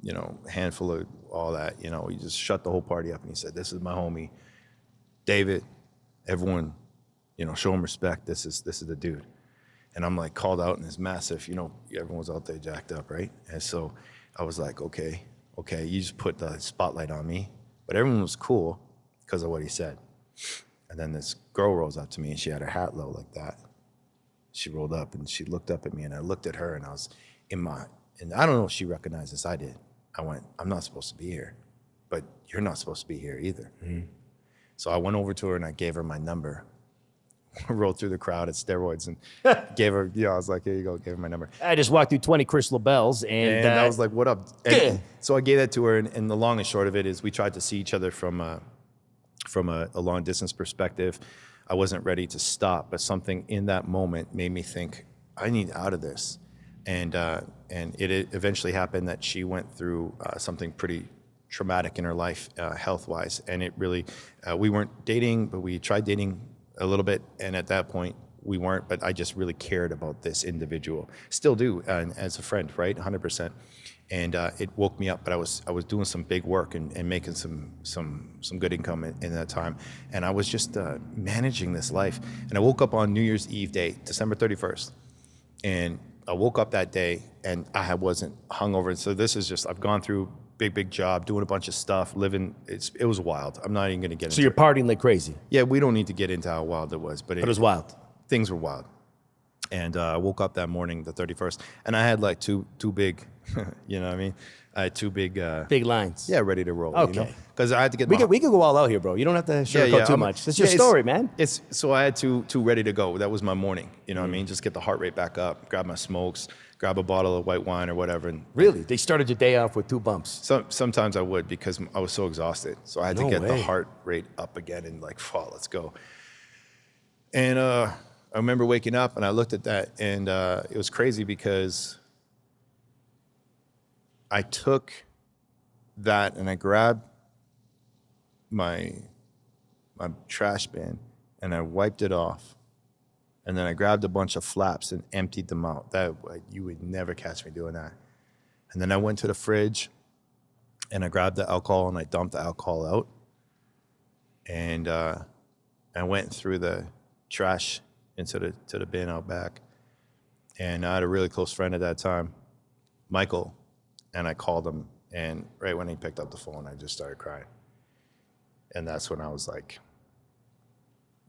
you know, handful of all that, you know, he just shut the whole party up and he said, this is my homie, David. Everyone, you know, show him respect. This is the dude. And I'm like called out in this massive, you know, everyone's out there jacked up, right? And so I was like, okay, you just put the spotlight on me. But everyone was cool because of what he said. And then this girl rolls up to me and she had her hat low like that. She rolled up and she looked up at me and I looked at her and I was and I don't know if she recognized this, I did. I went, I'm not supposed to be here, but you're not supposed to be here either. Mm-hmm. So I went over to her and I gave her my number. Rolled through the crowd at steroids and gave her, I was like, here you go, gave her my number. I just walked through 20 Chris LaBelles and I was like, what up? And so I gave that to her and the long and short of it is we tried to see each other from a long distance perspective. I wasn't ready to stop, but something in that moment made me think, I need out of this. And it eventually happened that she went through something pretty traumatic in her life, health-wise. And it really, we weren't dating, but we tried dating a little bit. And at that point, we weren't, but I just really cared about this individual. Still do, as a friend, right? 100%. And it woke me up, but I was doing some big work and making some good income in that time. And I was just managing this life. And I woke up on New Year's Eve day, December 31st. And I woke up that day and I wasn't hungover. So this is just, I've gone through big job, doing a bunch of stuff, living, it was wild. I'm not even gonna get into it. So you're partying like crazy? Yeah, we don't need to get into how wild it was. But it was wild. Things were wild. And I woke up that morning, the 31st, and I had like two big, you know what I mean? I had two big lines. Yeah, ready to roll. Okay. Because I had to get we could go all out here, bro. You don't have to sugarcoat too much. It's your story, man. So I had two ready to go. That was my morning. You know what I mean? Just get the heart rate back up, grab my smokes, grab a bottle of white wine or whatever. And really? They started your day off with 2 bumps? Sometimes I would because I was so exhausted. So I had to get the heart rate up again and like, let's go. And I remember waking up and I looked at that and it was crazy because I took that and I grabbed my trash bin and I wiped it off. And then I grabbed a bunch of flaps and emptied them out. You would never catch me doing that. And then I went to the fridge and I grabbed the alcohol and I dumped the alcohol out. And I went through the trash into the bin out back. And I had a really close friend at that time, Michael, and I called him. And right when he picked up the phone, I just started crying. And that's when I was like,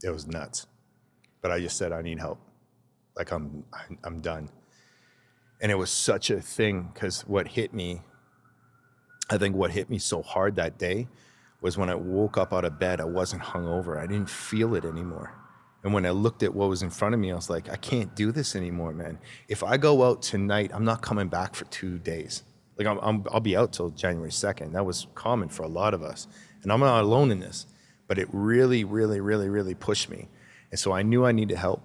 it was nuts. But I just said, I need help. Like I'm done. And it was such a thing because what hit me so hard that day was when I woke up out of bed, I wasn't hungover. I didn't feel it anymore. And when I looked at what was in front of me, I was like, I can't do this anymore, man. If I go out tonight, I'm not coming back for 2 days. Like I'll be out till January 2nd. That was common for a lot of us. And I'm not alone in this, but it really, really, really, really pushed me. And so I knew I needed help.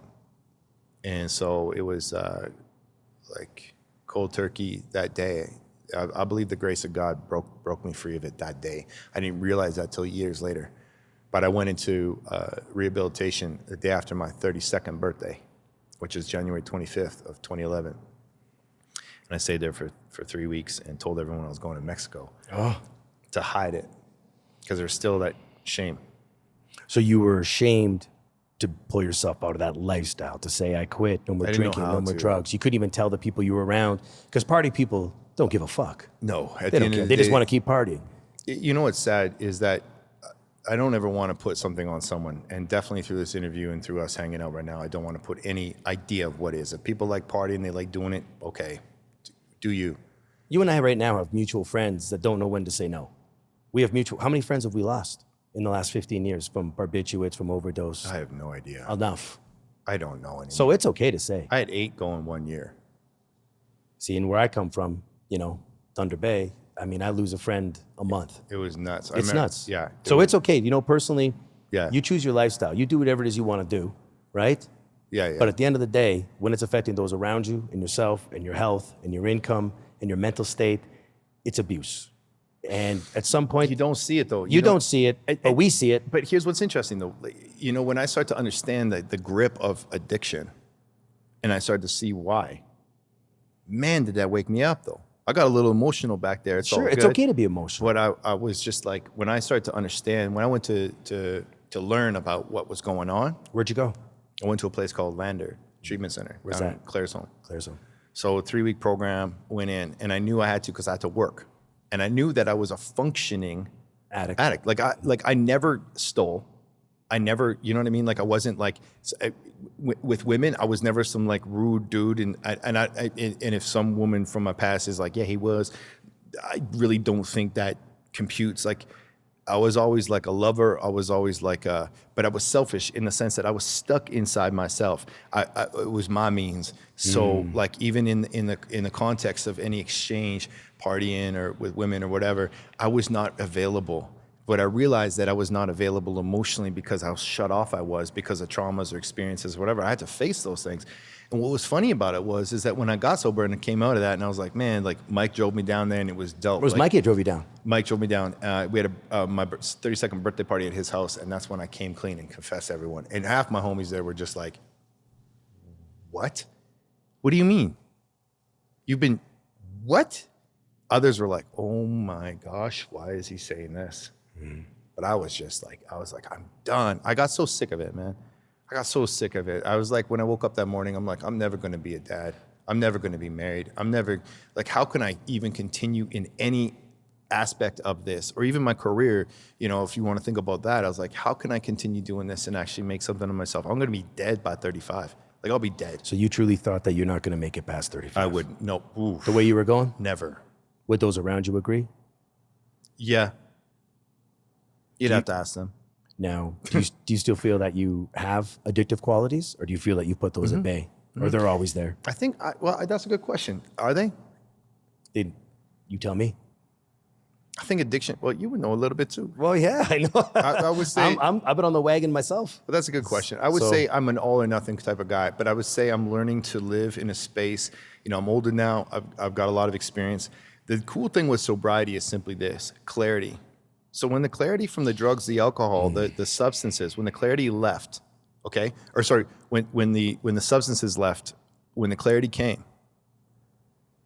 And so it was like cold turkey that day. I believe the grace of God broke me free of it that day. I didn't realize that till years later. But I went into rehabilitation the day after my 32nd birthday, which is January 25th of 2011. And I stayed there for 3 weeks and told everyone I was going to Mexico to hide it because there's still that shame. So you were ashamed to pull yourself out of that lifestyle, to say, I quit, no more drinking, no more drugs. You couldn't even tell the people you were around because party people don't give a fuck. No. They don't care. They just want to keep partying. You know what's sad is that I don't ever want to put something on someone, and definitely through this interview and through us hanging out right now, I don't want to put any idea of what it is. If people like partying, they like doing it, okay, do you. You and I right now have mutual friends that don't know when to say no. We have how many friends have we lost in the last 15 years from barbiturates, from overdose? I have no idea. Enough. I don't know anymore. So it's okay to say. I had 8 go in 1 year. See, and where I come from, Thunder Bay, I mean, I lose a friend a month. It was nuts. It's nuts. Yeah. So it's okay. Personally, yeah. You choose your lifestyle. You do whatever it is you want to do, right? Yeah. But at the end of the day, when it's affecting those around you and yourself and your health and your income and your mental state, it's abuse. And at some point, You don't see it though. you don't see it, but we see it. But here's what's interesting though. You know, when I start to understand the grip of addiction, and I started to see why, man, did that wake me up though. I got a little emotional back there. It's all Sure, it's good. okay to be emotional. But I was just like, when I started to understand, when I went to learn about what was going on, Where'd you go? I went to a place called Lander Treatment Center. Where's down that? in Claire's home. Claire's home. So a 3-week program, went in, and I knew I had to because I had to work. And I knew that I was a functioning Addict. Like I never stole. I never, you know what I mean? Like I wasn't like with women. I was never some like rude dude. And if some woman from my past is like, yeah, he was. I really don't think that computes. Like I was always like a lover. I was always like but I was selfish in the sense that I was stuck inside myself. It was my means. So like even in the context of any exchange, partying or with women or whatever, I was not available. But I realized that I was not available emotionally because how shut off I was because of traumas or experiences or whatever. I had to face those things. And what was funny about it is that when I got sober and I came out of that, and I was like, man, like Mike drove me down there and it was dope. It was like, Mikey that drove you down. Mike drove me down. We had my 32nd birthday party at his house, and that's when I came clean and confessed to everyone. And half my homies there were just like, what? What do you mean? You've been, what? Others were like, oh my gosh, why is he saying this? But I was like, I'm done. I got so sick of it, man. I got so sick of it. I was like, when I woke up that morning, I'm like, I'm never going to be a dad. I'm never going to be married. I'm never, like, how can I even continue in any aspect of this? Or even my career, you know, if you want to think about that, I was like, how can I continue doing this and actually make something of myself? I'm going to be dead by 35. Like, I'll be dead. So you truly thought that you're not going to make it past 35? I would, no, oof, The way you were going? never. Would those around you agree? Yeah. You'd have to ask them. Now, do you still feel that you have addictive qualities, or do you feel that you put those at bay, or they're always there? I think, that's a good question. Are they? You tell me. I think addiction, well, you would know a little bit too. Well, yeah, I know. I would say, I've been on the wagon myself. but that's a good question. I would say I'm an all or nothing type of guy, but I would say I'm learning to live in a space. You know, I'm older now. I've got a lot of experience. The cool thing with sobriety is simply this: clarity. So when the clarity from the drugs, the alcohol, the substances, when the clarity left, okay, or sorry, when the substances left, when the clarity came.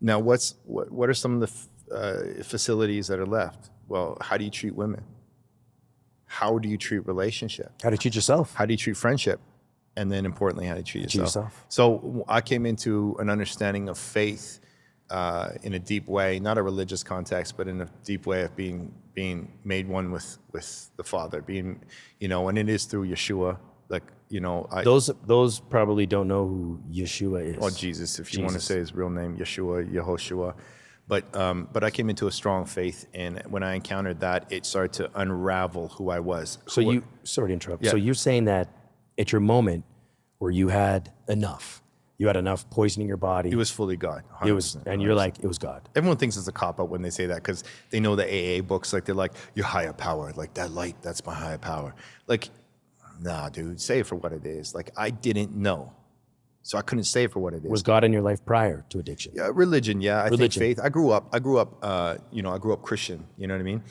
Now, what are some of the facilities that are left? Well, how do you treat women? How do you treat relationship? How to treat yourself? How do you treat friendship? And then importantly, how do you treat yourself? So I came into an understanding of faith in a deep way, not a religious context, but in a deep way of being made one with the Father, being, you know, and it is through Yeshua. Like, you know, Those probably don't know who Yeshua is. or Jesus, if you want to say his real name, Yeshua, Yehoshua. But I came into a strong faith, and when I encountered that, it started to unravel who I was. So sorry to interrupt. Yeah. So you're saying that at your moment where you had enough poisoning your body. It was fully God. It was, 100%. and you're like, it was God. Everyone thinks it's a cop-out when they say that because they know the AA books. Like, they're like, your higher power. Like, that light, that's my higher power. Like, nah, dude, say it for what it is. Like, I didn't know. So I couldn't say it for what it is. Was God in your life prior to addiction? Yeah, religion, yeah. I think Religion. faith. I grew up Christian, you know what I mean?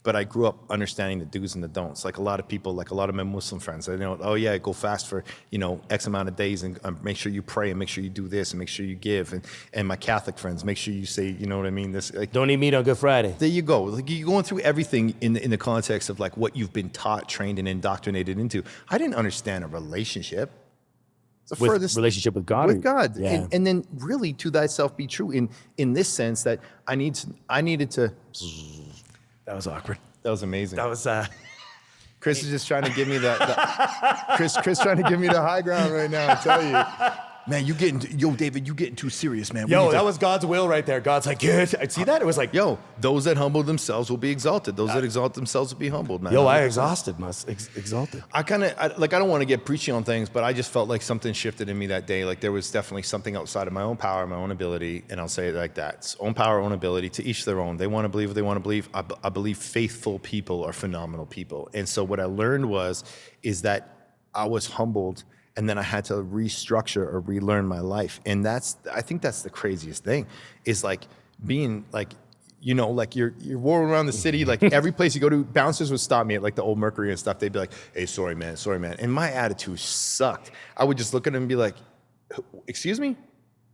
But I grew up understanding the do's and the don'ts. Like a lot of people, like a lot of my Muslim friends, they know, oh yeah, go fast for, you know, X amount of days and make sure you pray and make sure you do this and make sure you give. And my Catholic friends, make sure you say, you know what I mean? This, like, Don't eat meat on Good Friday. there you go. Like, you're going through everything in the context of like what you've been taught, trained, and indoctrinated into. I didn't understand a relationship. It's the With furthest relationship with God? with God. Yeah. And then really to thyself be true in this sense that I needed to. That was awkward. That was amazing. That was, Chris is just trying to give me Chris trying to give me the high ground right now, I tell you. Man, David, you getting too serious, man. that was God's will right there. God's like, good. I see that. It was like, Those that humble themselves will be exalted. Those that exalt themselves will be humbled, man. I exhausted, exalted. I don't want to get preachy on things, but I just felt like something shifted in me that day. Like there was definitely something outside of my own power, my own ability, and I'll say it like that. It's own power, own ability, to each their own. They want to believe what they want to believe. I believe faithful people are phenomenal people. And so what I learned is that I was humbled, and then I had to restructure or relearn my life. And I think that's the craziest thing, is like being like, you know, like you're rolling around the city, like every place you go to, bouncers would stop me at like the old Mercury and stuff. They'd be like, hey, sorry, man. And my attitude sucked. I would just look at them and be like, excuse me?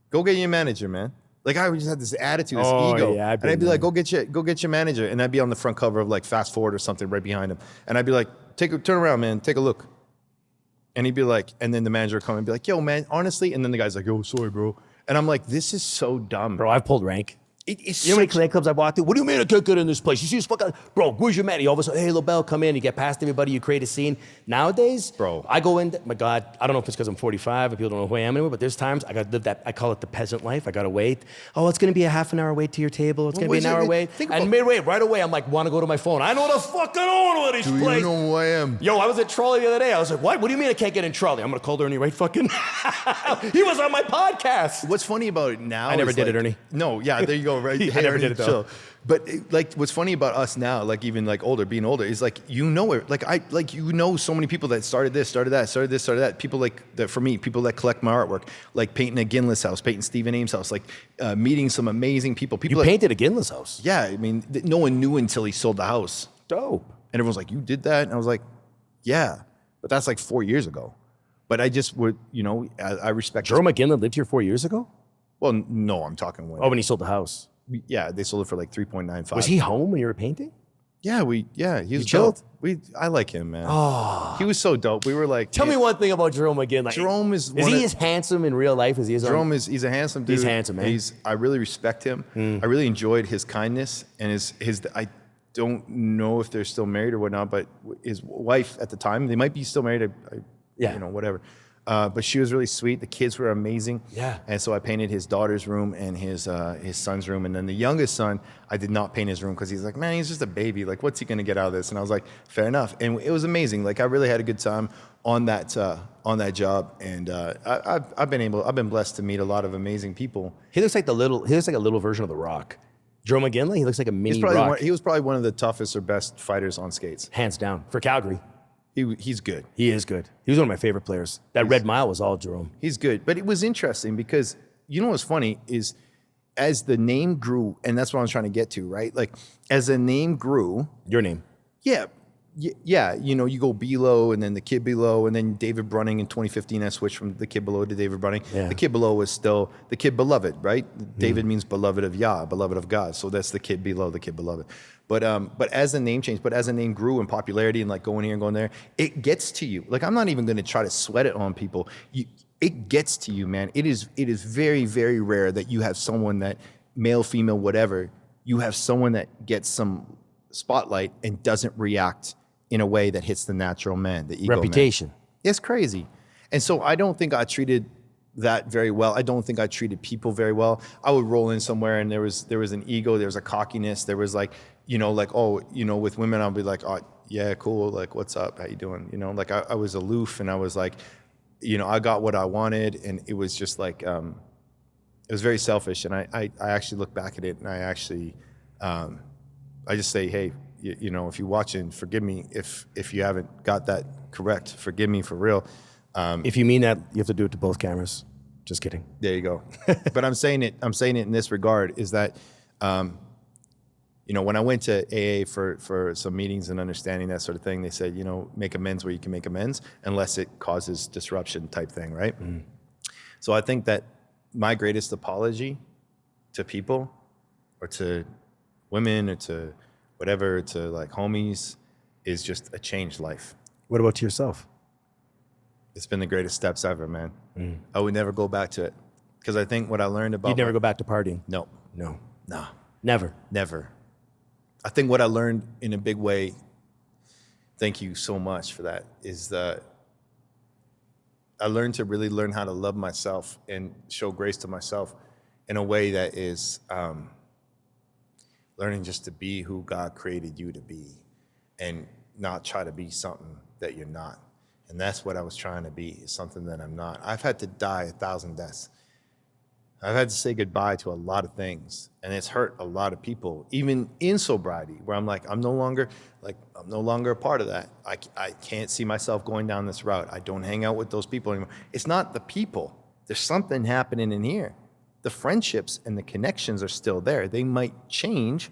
Go get your manager, man. Like I just had this attitude, this ego. Yeah, and I'd be like, go get your manager. And I'd be on the front cover of like Fast Forward or something right behind him. And I'd be like, turn around, man, take a look. And he'd be like, and then the manager would come and be like, yo, man, honestly. And then the guy's like, yo, sorry, bro. And I'm like, this is so dumb. Bro, I've pulled rank. It's You know how many nightclubs I walked through? What do you mean I can't get in this place? You see this fucking... Bro, where's your man? All of a sudden, hey, LaBelle, come in. You get past everybody. You create a scene. Nowadays, Bro. I go in... My God, I don't know if it's because I'm 45 and people don't know who I am anymore, but there's times I got to live that... I call it the peasant life. I got to wait. Oh, it's going to be a half an hour wait to your table. It's going to be an hour wait. And midway, right away, I'm like, want to go to my phone. I know the fucking owner of this place. Do you know who I am? Yo, I was at Trolley the other day. I was like, what? What do you mean I can't get in Trolley? I'm going to call Ernie right fucking... He was on my podcast. What's funny about it now? I never did like, it, Ernie. No, yeah, there you go. Right, I never did it though. But like, what's funny about us now, like even like being older, is like you know it. Like you know so many people that started this, started that, started this, started that. People like that for me, people that collect my artwork, like painting a Ginless house, painting Stephen Ames' house, like meeting some amazing people. People You painted a Ginless house. Yeah, I mean, no one knew until he sold the house, Dope. and everyone's like, "You did that?" And I was like, "Yeah," but that's like 4 years ago. But I just would, you know, I respect. Jerome McGinley lived here 4 years ago? Well, no, I'm talking when. Oh, when he sold the house. Yeah, they sold it for like 3.95. Was he home when you were painting? Yeah, he was chilled? dope. I like him, man. Oh. He was so dope. We were like, Tell me one thing about Jerome again. Like, Jerome is he as handsome in real life as he is on? he's a handsome dude. He's handsome, man. I really respect him. I really enjoyed his kindness and his I don't know if they're still married or whatnot, but his wife at the time, they might be still married. Yeah. You know, whatever. But she was really sweet. The kids were amazing. Yeah. And so I painted his daughter's room and his son's room. And then the youngest son, I did not paint his room because he's like, man, he's just a baby. Like, what's he going to get out of this? And I was like, fair enough. And it was amazing. Like, I really had a good time on that job. And I've been blessed to meet a lot of amazing people. He looks like a little version of The Rock. Jerome McGinley, he looks like a mini Rock. He was probably one of the toughest or best fighters on skates. Hands down. For Calgary. He's good. He is good. He was one of my favorite players. That Red Mile was all Jerome. He's good. But it was interesting because you know what's funny is as the name grew, and that's what I'm trying to get to, right? Like as the name grew. Your name. Yeah. You know, you go Belo and then the Kid Belo and then David Brunning in 2015. I switched from the Kid Belo to David Brunning. Yeah. The Kid Belo was still the Kid Beloved, right? David means beloved of Yah, beloved of God. So that's the Kid Belo, the Kid Beloved. But as the name changed, as the name grew in popularity and like going here and going there, it gets to you. Like I'm not even going to try to sweat it on people. It gets to you, man. It is very, very rare that you have someone that male, female, whatever. You have someone that gets some spotlight and doesn't react in a way that hits the natural man, the ego Reputation. Man. It's crazy. And so I don't think I treated that very well. I don't think I treated people very well. I would roll in somewhere and there was an ego, there was a cockiness, there was like, you know, like, oh, you know, with women, I'll be like, oh, yeah, cool. Like, what's up? How you doing? You know, like I was aloof and I was like, you know, I got what I wanted. And it was just like, it was very selfish. And I actually look back at it and I actually, I just say, hey, you know, if you're watching, forgive me if you haven't got that correct. Forgive me for real. If you mean that, you have to do it to both cameras. Just kidding. There you go. But I'm saying it in this regard is that, you know, when I went to AA for some meetings and understanding that sort of thing, they said, you know, make amends where you can make amends unless it causes disruption type thing, right? So I think that my greatest apology to people or to women or to whatever, to like homies, is just a changed life. What about to yourself? It's been the greatest steps ever, man. I would never go back to it. Because I think what I learned about... You'd never go back to partying? No. No. No. Never? Never. I think what I learned in a big way, thank you so much for that, is that I learned to really learn how to love myself and show grace to myself in a way that is learning just to be who God created you to be and not try to be something that you're not. And that's what I was trying to be, is something that I'm not. I've had to die 1,000 deaths. I've had to say goodbye to a lot of things, and it's hurt a lot of people, even in sobriety, where I'm like, I'm no longer a part of that. I can't see myself going down this route. I don't hang out with those people anymore. It's not the people. There's something happening in here. the friendships and the connections are still there. They might change.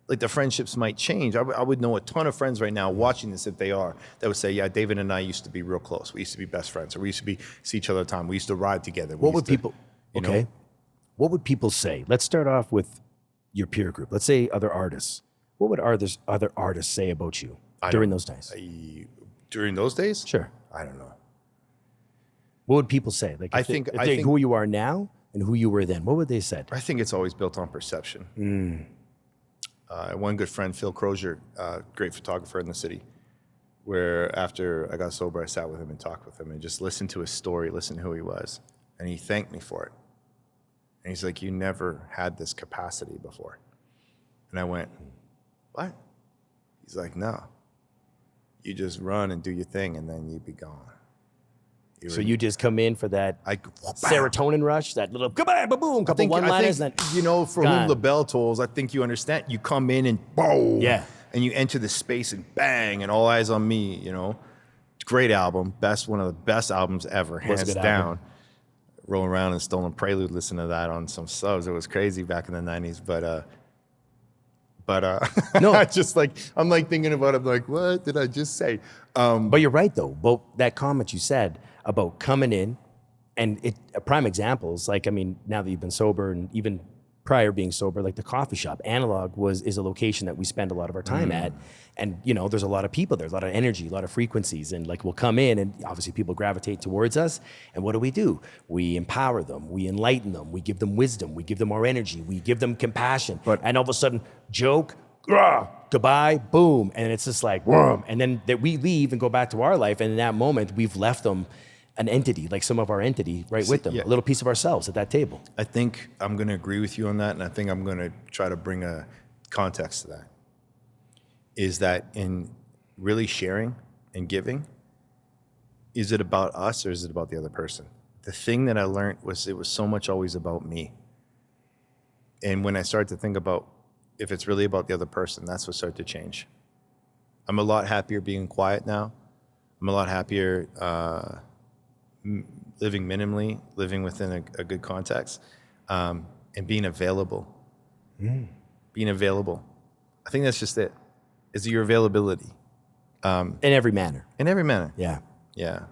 Like the friendships might change. I would know a ton of friends right now watching this, if they are, that would say, yeah, David and I used to be real close. We used to be best friends, or we used to see each other all the time. We used to ride together. What would people, okay. What would people say? Let's start off with your peer group. Let's say other artists. What would other artists say about you during those days? During those days? Sure. I don't know. What would people say? Like, I think who you are now and who you were then, what would they say? I think it's always built on perception. One good friend, Phil Crozier, great photographer in the city, where after I got sober, I sat with him and talked with him and just listened to his story, listened to who he was. And he thanked me for it. And he's like, you never had this capacity before. And I went, what? He's like, no. You just run and do your thing, and then you be gone. So you just come in for that serotonin rush, that little boom, couple one-liners. For whom LaBelle Tolls, I think you understand. You come in and boom, and you enter the space and bang, and all eyes on me. Great album, one of the best albums ever, hands down. Rolling around in Stolen Prelude, listen to that on some subs. It was crazy back in the '90s, but no, I'm like thinking about it. I'm like, what did I just say? But you're right though. But that comment you said about coming in, and a prime example is like, I mean, now that you've been sober and even prior being sober, like the coffee shop, Analog is a location that we spend a lot of our time at. And, there's a lot of people, there's a lot of energy, a lot of frequencies. And like, we'll come in and obviously people gravitate towards us. And what do? We empower them, we enlighten them, we give them wisdom, we give them our energy, we give them compassion. And all of a sudden, joke, goodbye, boom. And it's just like, and then we leave and go back to our life. And in that moment, we've left them an entity, like some of our entity with them, a little piece of ourselves at that table. I think I'm going to agree with you on that, and I think I'm going to try to bring a context to that. Is that in really sharing and giving, is it about us or is it about the other person? The thing that I learned was it was so much always about me. And when I started to think about if it's really about the other person, that's what started to change. I'm a lot happier being quiet now. I'm a lot happier living minimally, living within a good context, and being available. Being available. I think that's just it. Is your availability. In every manner. In every manner. Yeah. Yeah.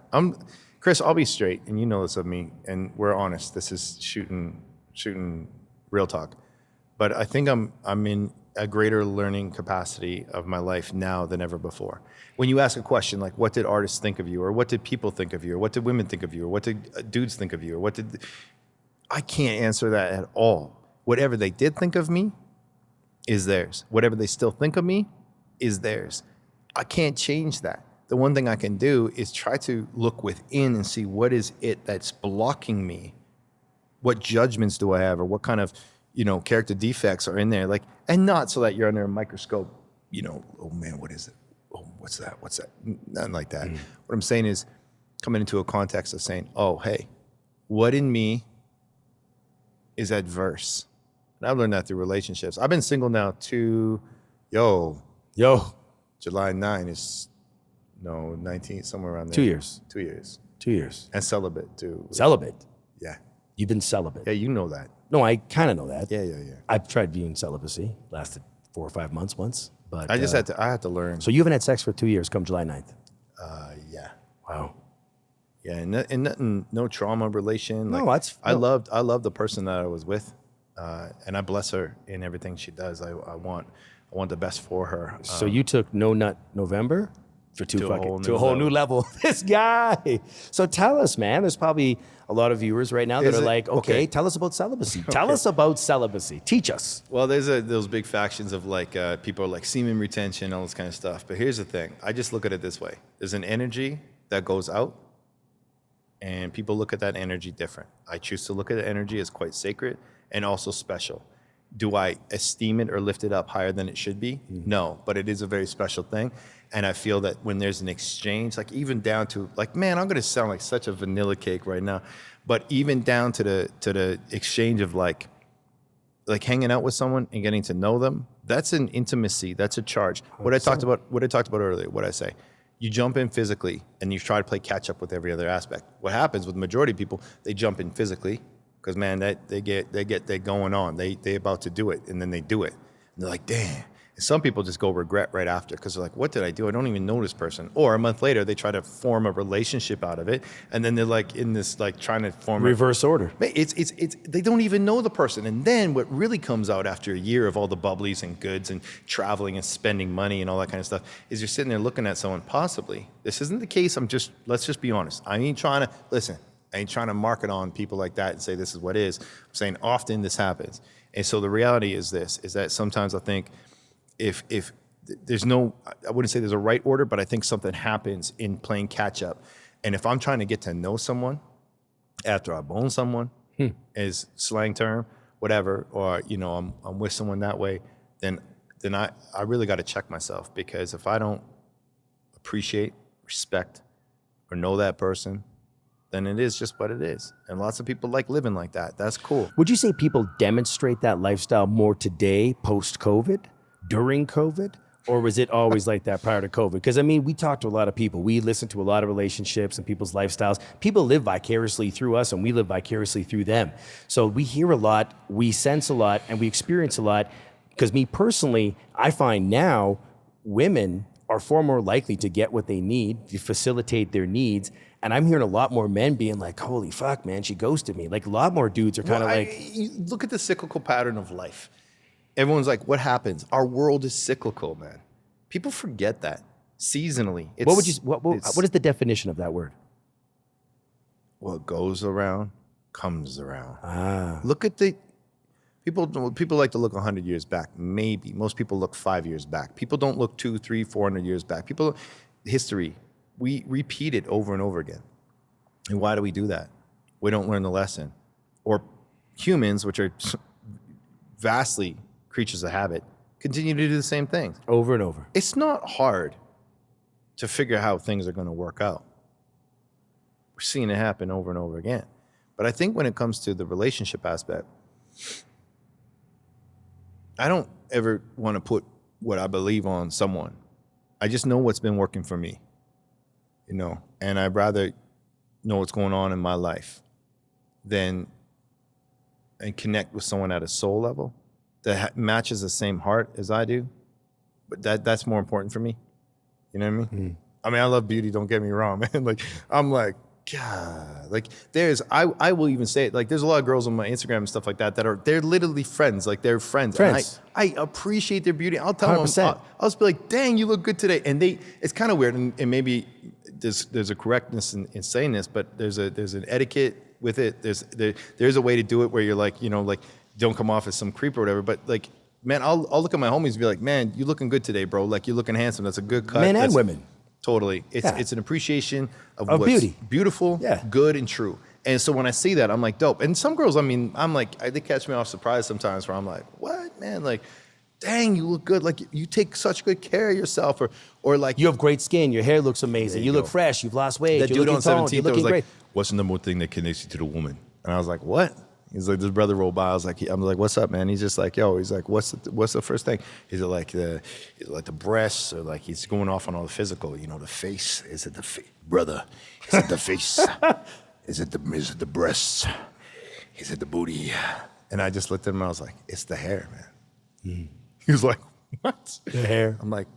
Chris, I'll be straight, and you know this of me, and we're honest. This is shooting real talk. But I think I'm in a greater learning capacity of my life now than ever before. When you ask a question like, what did artists think of you? Or what did people think of you? Or what did women think of you? Or what did dudes think of you? Or I can't answer that at all. Whatever they did think of me is theirs. Whatever they still think of me is theirs. I can't change that. The one thing I can do is try to look within and see what is it that's blocking me. What judgments do I have, or what kind of character defects are in there, like, and not so that you're under a microscope, oh man, what is it? Oh, what's that? Nothing like that. What I'm saying is coming into a context of saying, oh, hey, what in me is adverse? And I've learned that through relationships. I've been single now July 9 is, 19, somewhere around there. 2 years. 2 years. 2 years. And celibate too. Celibate? Yeah. You've been celibate? Yeah, you know that. No, I kind of know that. Yeah. I've tried viewing celibacy. Lasted 4 or 5 months once. But I had to learn. So you haven't had sex for 2 years come July 9th? Yeah. Wow. Yeah, and nothing, no trauma relation. No, I loved the person that I was with, and I bless her in everything she does. I want the best for her. So you took No Nut November to a whole new level. This guy. So tell us, man. There's probably a lot of viewers right now that are like, okay, tell us about celibacy. Tell us about celibacy. Teach us. Well, there's those big factions of like people are like semen retention, all this kind of stuff. But here's the thing. I just look at it this way. There's an energy that goes out, and people look at that energy different. I choose to look at the energy as quite sacred and also special. Do I esteem it or lift it up higher than it should be? No, but it is a very special thing. And I feel that when there's an exchange, like even down to like, man, I'm gonna sound like such a vanilla cake right now, but even down to the exchange of like hanging out with someone and getting to know them, that's an intimacy, that's a charge. What I talked about earlier, what I say, you jump in physically and you try to play catch up with every other aspect. What happens with the majority of people, they jump in physically because man, that they get going on. They about to do it, and then they do it. And they're like, damn. And some people just go regret right after because they're like, what did I do? I don't even know this person. Or a month later, they try to form a relationship out of it, and then they're like in this like trying to form Reverse order. It's they don't even know the person. And then what really comes out after a year of all the bubblies and goods and traveling and spending money and all that kind of stuff is you're sitting there looking at someone. Possibly this isn't the case. Let's just be honest. I ain't trying to market on people like that and say this is what is. I'm saying often this happens. And so the reality is that sometimes I think if there's no, I wouldn't say there's a right order, but I think something happens in playing catch up. And if I'm trying to get to know someone after I bone someone, is slang term, whatever, or I'm with someone that way, then I really got to check myself, because if I don't appreciate, respect, or know that person, then it is just what it is. And lots of people like living like that. That's cool. Would you say people demonstrate that lifestyle more today, post-COVID, during COVID? Or was it always like that prior to COVID? Because, I mean, we talk to a lot of people. We listen to a lot of relationships and people's lifestyles. People live vicariously through us, and we live vicariously through them. So we hear a lot, we sense a lot, and we experience a lot. Because me personally, I find now women are far more likely to get what they need, to facilitate their needs. And I'm hearing a lot more men being like, holy fuck, man, she ghosted me. Like, a lot more dudes are kind of you look at the cyclical pattern of life. Everyone's like, what happens? Our world is cyclical, man. People forget that seasonally. What is the definition of that word? What goes around comes around. Ah. Look at people like to look 100 years back. Maybe most people look 5 years back. People don't look 200, 300, 400 years back. History, we repeat it over and over again. And why do we do that? We don't learn the lesson. Or humans, which are vastly creatures of habit, continue to do the same thing over and over. It's not hard to figure how things are going to work out. We're seeing it happen over and over again. But I think when it comes to the relationship aspect, I don't ever want to put what I believe on someone. I just know what's been working for me, and I'd rather know what's going on in my life and connect with someone at a soul level that matches the same heart as I do. But that's more important for me. You know what I mean? I mean, I love beauty, don't get me wrong, man. Like, I'm like, God, like I will even say it, like there's a lot of girls on my Instagram and stuff like that they're literally friends, like they're friends. And I appreciate their beauty. I'll tell 100%. them, I'll just be like, dang, you look good today. And it's kind of weird, and maybe there's a correctness in saying this, but there's an etiquette with it. There's a way to do it where you're like, like don't come off as some creep or whatever. But like, man, I'll look at my homies and be like, man, you looking good today, bro. Like, you're looking handsome. That's a good cut. Men and women. Totally. It's an appreciation of what's beauty. Beautiful, good, and true. And so when I see that, I'm like, dope. And some girls, I mean, I'm like, they catch me off surprise sometimes where I'm like, what, man? Like, dang, you look good. Like, you take such good care of yourself. Or like, you have great skin. Your hair looks amazing. You look fresh. You've lost weight. That you're dude looking on toned. 17th You're was looking like, great. what's the number one thing that connects you to the woman? And I was like, what? He's like, this brother rolled by. I'm like, what's up, man? He's just like, yo. He's like, what's the first thing? Is it like the breasts, or like he's going off on all the physical? The face. Is it the face, brother? Is it the face? Is it the breasts? Is it the booty? And I just looked at him and I was like, it's the hair, man. He was like, what? The hair. I'm like,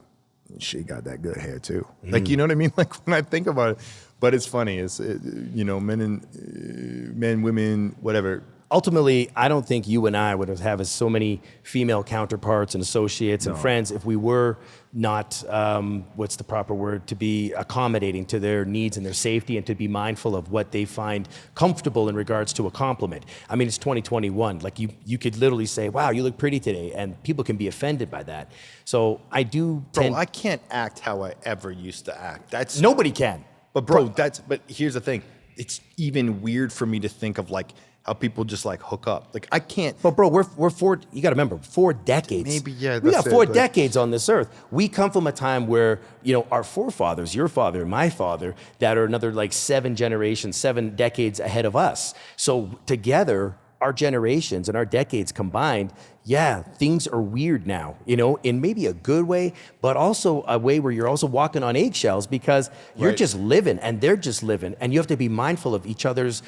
she got that good hair too. Like, you know what I mean? Like, when I think about it, but it's funny. It's men, women, whatever. Ultimately, I don't think you and I would have so many female counterparts and associates and friends if we were not, what's the proper word, to be accommodating to their needs and their safety, and to be mindful of what they find comfortable in regards to a compliment. I mean, it's 2021. Like, you could literally say, wow, you look pretty today, and people can be offended by that. So I do Bro, I can't act how I ever used to act. Nobody can. But but here's the thing. It's even weird for me to think of like how people just like hook up. Like, I can't. But bro, we're you got to remember, 4 decades. Maybe, yeah. We got 4 decades on this earth. We come from a time where, our forefathers, your father, my father, that are another like 7 generations, 7 decades ahead of us. So together, our generations and our decades combined, things are weird now, in maybe a good way, but also a way where you're also walking on eggshells, because you're just living and they're just living, and you have to be mindful of each other's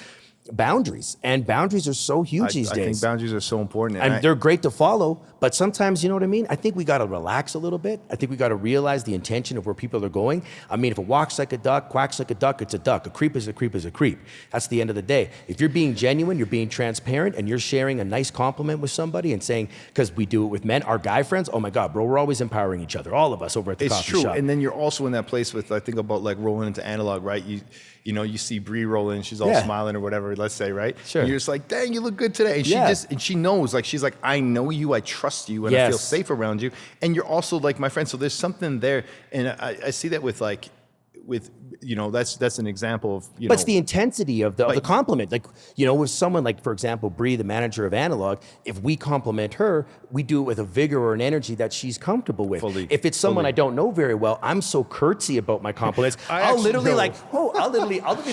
boundaries. And boundaries are so huge these I days. think boundaries are so important. And they're great to follow, but sometimes, you know what I mean? I think we got to relax a little bit. I think we got to realize the intention of where people are going. I mean, if it walks like a duck, quacks like a duck, it's a duck. A creep is a creep is a creep. That's the end of the day. If you're being genuine, you're being transparent, and you're sharing a nice compliment with somebody and saying, because we do it with men, our guy friends, oh my God, bro, we're always empowering each other, all of us over at the coffee shop. And then you're also in that place with, I think about like rolling into analog, right? You know, you see Bree rolling, she's all smiling or whatever, let's say, right? Sure. And you're just like, dang, you look good today. And she knows, like, she's like, I know you, I trust you, and I feel safe around you. And you're also like my friend. So there's something there. And I see that with like, you know, that's an example of, But it's the intensity of the compliment. Like, you know, with someone like, for example, Bree, the manager of Analog, if we compliment her, we do it with a vigor or an energy that she's comfortable with. If it's someone I don't know very well, I'm so curtsy about my compliments. I'll literally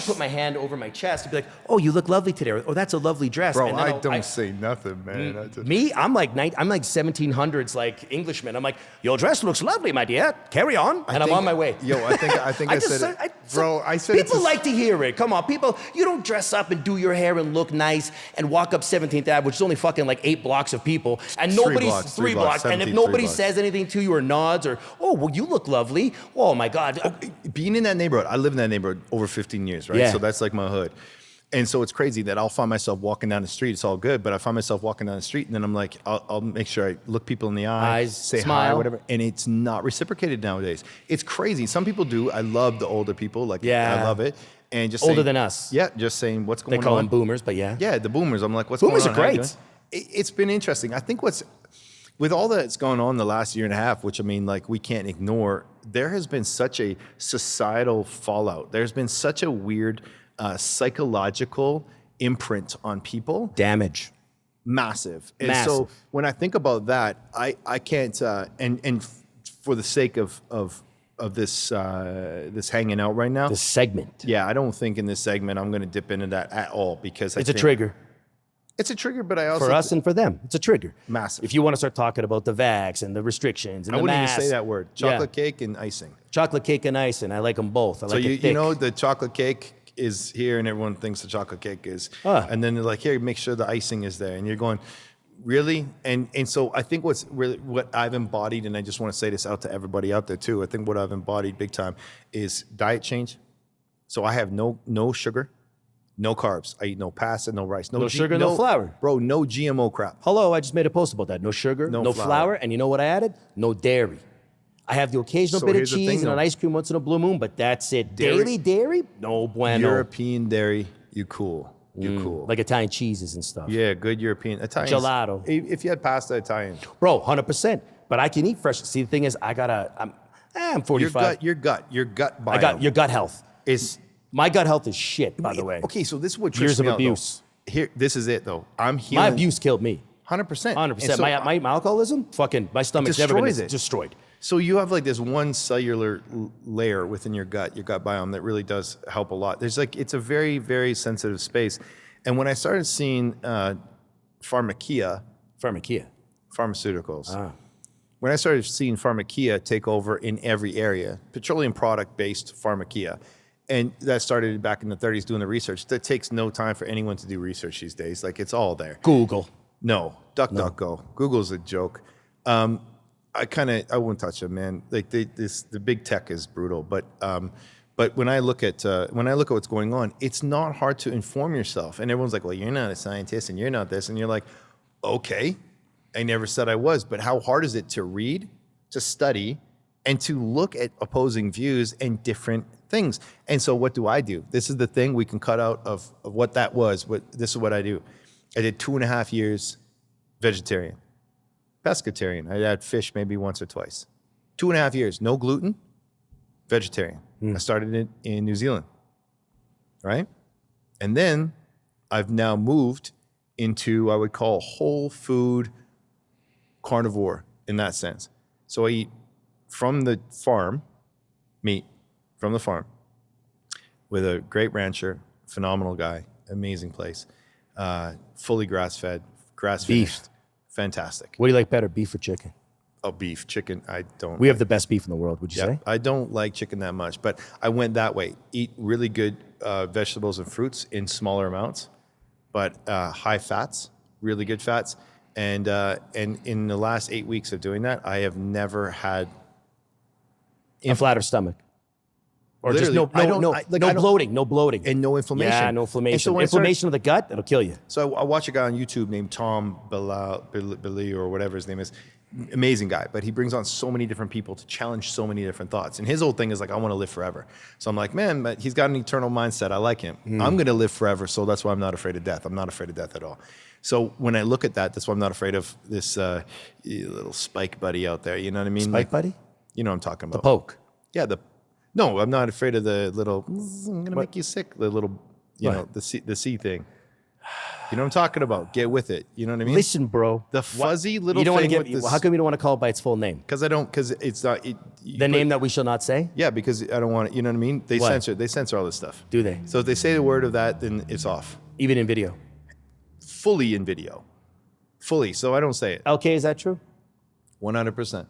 put my hand over my chest and be like, oh, you look lovely today. Or, oh, that's a lovely dress. Bro, and then I don't say nothing, man. I'm like 1700s like Englishman. I'm like, your dress looks lovely, my dear. Carry on. And I'm on my way. Yo, I think I said it. Bro, I said people like to hear it. Come on, people. You don't dress up and do your hair and look nice and walk up 17th Ave, which is only fucking like 8 blocks of people, and nobody's 3 blocks. And if nobody says anything to you or nods or, oh, well, you look lovely. Oh my God. Being in that neighborhood, I lived in that neighborhood over 15 years, right? Yeah. So that's like my hood. And so it's crazy that I'll find myself walking down the street. It's all good, but I find myself walking down the street, and then I'm like, I'll make sure I look people in the eyes, say smile. hi, whatever. And it's not reciprocated nowadays. It's crazy. Some people do. I love the older people. Like, I love it. And just older saying, than us. Yeah, just saying what's going on. They call them boomers, but yeah. Yeah, the boomers. I'm like, what's boomers going on? Boomers are great. It's been interesting. I think with all that's gone on the last year and a half, which I mean, like, we can't ignore, there has been such a societal fallout. There's been such a weird psychological imprint on people. Damage. Massive. And so when I think about that, I can't, and for the sake of this this hanging out right now. This segment. Yeah, I don't think in this segment I'm going to dip into that at all, because it's a trigger. It's a trigger, but I also... For us and for them, it's a trigger. Massive. If you want to start talking about the vax and the restrictions and I the wouldn't masks, even say that word. Chocolate cake and icing. Chocolate cake and icing. I like them both. I like it thick. You know, the chocolate cake is here and everyone thinks the chocolate cake is. And then they're like, here, make sure the icing is there. And you're going, really? And so I think what I've embodied, and I just want to say this out to everybody out there too, I think what I've embodied big time is diet change. So I have no sugar, no carbs. I eat no pasta, no rice. No sugar, no flour. Bro, no GMO crap. Hello, I just made a post about that. No sugar, no flour. And you know what I added? No dairy. I have the occasional bit of cheese and an ice cream once in a blue moon, but that's it. Daily dairy? No bueno. European dairy, you cool. You're cool. Like Italian cheeses and stuff. Yeah, good European. Italian. Gelato. If you had pasta, Italian. Bro, 100%. But I can eat fresh. See, the thing is, I'm 45. Your gut biome. Your gut health. My gut health is shit, by the way. Okay, so this is what years trips me of out, abuse. Though. This is it though. I'm healing. My abuse killed me. 100%. 100%. So my alcoholism, fucking, my stomach's never been destroyed. So you have like this one cellular layer within your gut biome that really does help a lot. It's a very, very sensitive space. And when I started seeing pharmaceuticals, when I started seeing pharmacia take over in every area, petroleum product-based pharmacia, and that started back in the 30s doing the research. That takes no time for anyone to do research these days. Like, it's all there. Google. No, DuckDuckGo. Google's a joke. I won't touch them, man. Like the big tech is brutal, but when I look at what's going on, it's not hard to inform yourself. And everyone's like, well, you're not a scientist and you're not this, and you're like, okay, I never said I was, but how hard is it to read, to study, and to look at opposing views and different things? And so what do? This is the thing we can cut out of what that was. This is what I do. I did 2.5 years vegetarian. Pescatarian. I had fish maybe once or twice. 2.5 years, no gluten, vegetarian. I started it in New Zealand, right? And then I've now moved into, I would call, whole food carnivore in that sense. So I eat from the farm, meat from the farm, with a great rancher, phenomenal guy, amazing place, fully grass-fed, grass-finished. Fantastic. What do you like better, beef or chicken? Oh, beef. Chicken, I don't. We have the best beef in the world, would you say? I don't like chicken that much, but I went that way. Eat really good vegetables and fruits in smaller amounts. but high fats, really good fats. And in the last 8 weeks of doing that, I have never had A flatter stomach. Or just Literally, no bloating, no bloating. and no inflammation. Yeah, no inflammation. And so when Inflammation of the gut, that'll kill you. So I watch a guy on YouTube named Tom Belo or whatever his name is. Amazing guy, but he brings on so many different people to challenge so many different thoughts. And his whole thing is like, I want to live forever. So I'm like, man, but he's got an eternal mindset. I like him. I'm going to live forever, so that's why I'm not afraid of death. I'm not afraid of death at all. So when I look at that, that's why I'm not afraid of this little spike buddy out there. You know what I mean? Spike buddy? You know what I'm talking about. The poke. Yeah, no, I'm not afraid of the little, I'm going to make you sick, the little, the C thing. You know what I'm talking about? Get with it. You know what I mean? Listen, bro. The fuzzy little you don't thing want to with this. How come you don't want to call it by its full name? Because it's not. The name that we shall not say? Yeah, because I don't want it. You know what I mean? They What? censor all this stuff. Do they? So if they say the word of that, then it's off. Even in video. Fully in video. Fully. So I don't say it. LK, is that true? 100%.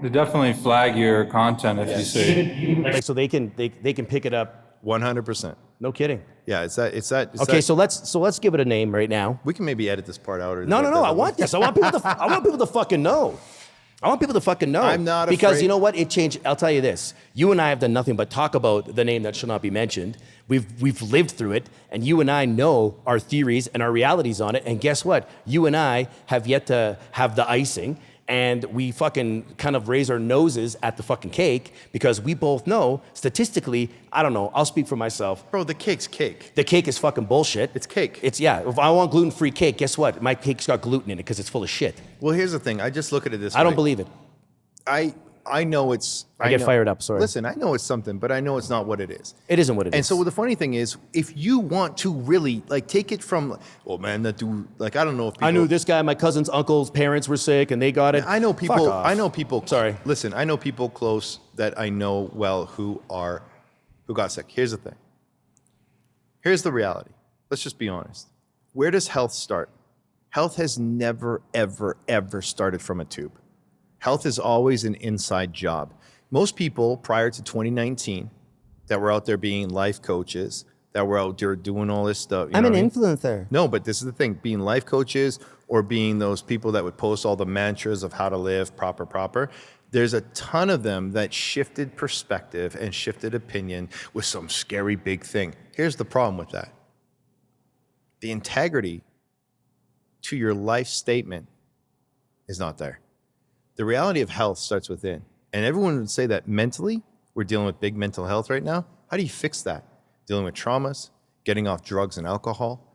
They definitely flag your content if you say. Like, so they can pick it up. 100%. No kidding. Yeah, it's that. Okay, so let's give it a name right now. we can maybe edit this part out. Or No. I want this. I want people to fucking know. I want people to fucking know. I'm not because afraid. you know what? It changed. I'll tell you this. You and I have done nothing but talk about the name that shall not be mentioned. We've lived through it, and you and I know our theories and our realities on it. And guess what? You and I have yet to have the icing. And we fucking kind of raise our noses at the fucking cake because we both know statistically, I don't know, I'll speak for myself. Bro, the cake's cake. The cake is fucking bullshit. It's cake. If I want gluten-free cake, guess what? My cake's got gluten in it because it's full of shit. Well, here's the thing. I just look at it this way. I don't believe it. I know it's. I get know- fired up, sorry. Listen, I know it's something, but I know it's not what it is. It isn't what it is. And so the funny thing is, if you want to really take it from, oh man, that dude, I don't know if people, I knew this guy, my cousin's uncle's parents were sick and they got it. I know people. Fuck off. I know people. Sorry. Listen, I know people close that I know well who got sick. Here's the thing. Here's the reality. Let's just be honest. Where does health start? Health has never, ever, ever started from a tube. Health is always an inside job. Most people prior to 2019 that were out there being life coaches, that were out there doing all this stuff. I'm an influencer. No, but this is the thing, being life coaches or being those people that would post all the mantras of how to live proper. There's a ton of them that shifted perspective and shifted opinion with some scary big thing. Here's the problem with that. The integrity to your life statement is not there. The reality of health starts within. And everyone would say that mentally, we're dealing with big mental health right now. How do you fix that? Dealing with traumas, getting off drugs and alcohol,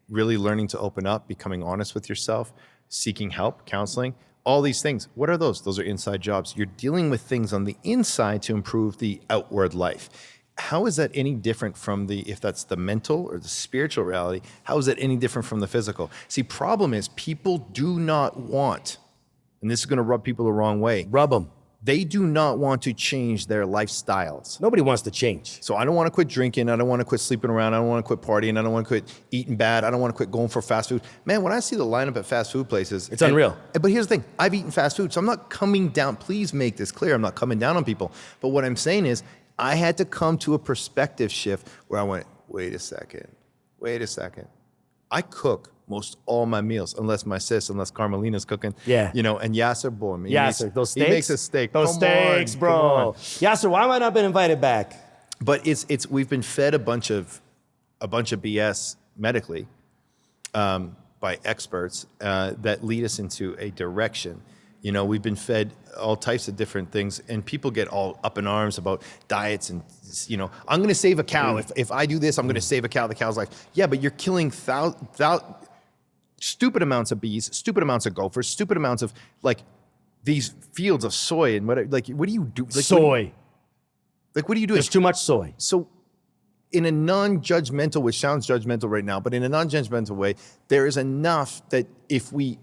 really learning to open up, becoming honest with yourself, seeking help, counseling, all these things. What are those? Those are inside jobs. You're dealing with things on the inside to improve the outward life. How is that any different from if that's the mental or the spiritual reality, how is that any different from the physical? See, problem is people do not want, and this is going to rub people the wrong way. Rub them. They do not want to change their lifestyles. Nobody wants to change. So I don't want to quit drinking. I don't want to quit sleeping around. I don't want to quit partying. I don't want to quit eating bad. I don't want to quit going for fast food. Man, when I see the lineup at fast food places, It's unreal. But here's the thing. I've eaten fast food, so I'm not coming down. Please make this clear. I'm not coming down on people. But what I'm saying is I had to come to a perspective shift where I went, wait a second. I cook most all my meals, unless Carmelina's cooking. Yeah. And Yasser, boy, man. Yasser, those steaks? He makes a steak. Those Come steaks, on, bro. come on. Yasser, why am I not been invited back? But we've been fed a bunch of BS medically by experts that lead us into a direction. We've been fed all types of different things, and people get all up in arms about diets and, I'm going to save a cow. If I do this, I'm going to save a cow. The cow's like, yeah, but you're killing stupid amounts of bees, stupid amounts of gophers, stupid amounts of these fields of soy and whatever. What do you do? Soy. What do you do? There's too much soy. So in a non-judgmental, which sounds judgmental right now, but in a non-judgmental way, there is enough that if we,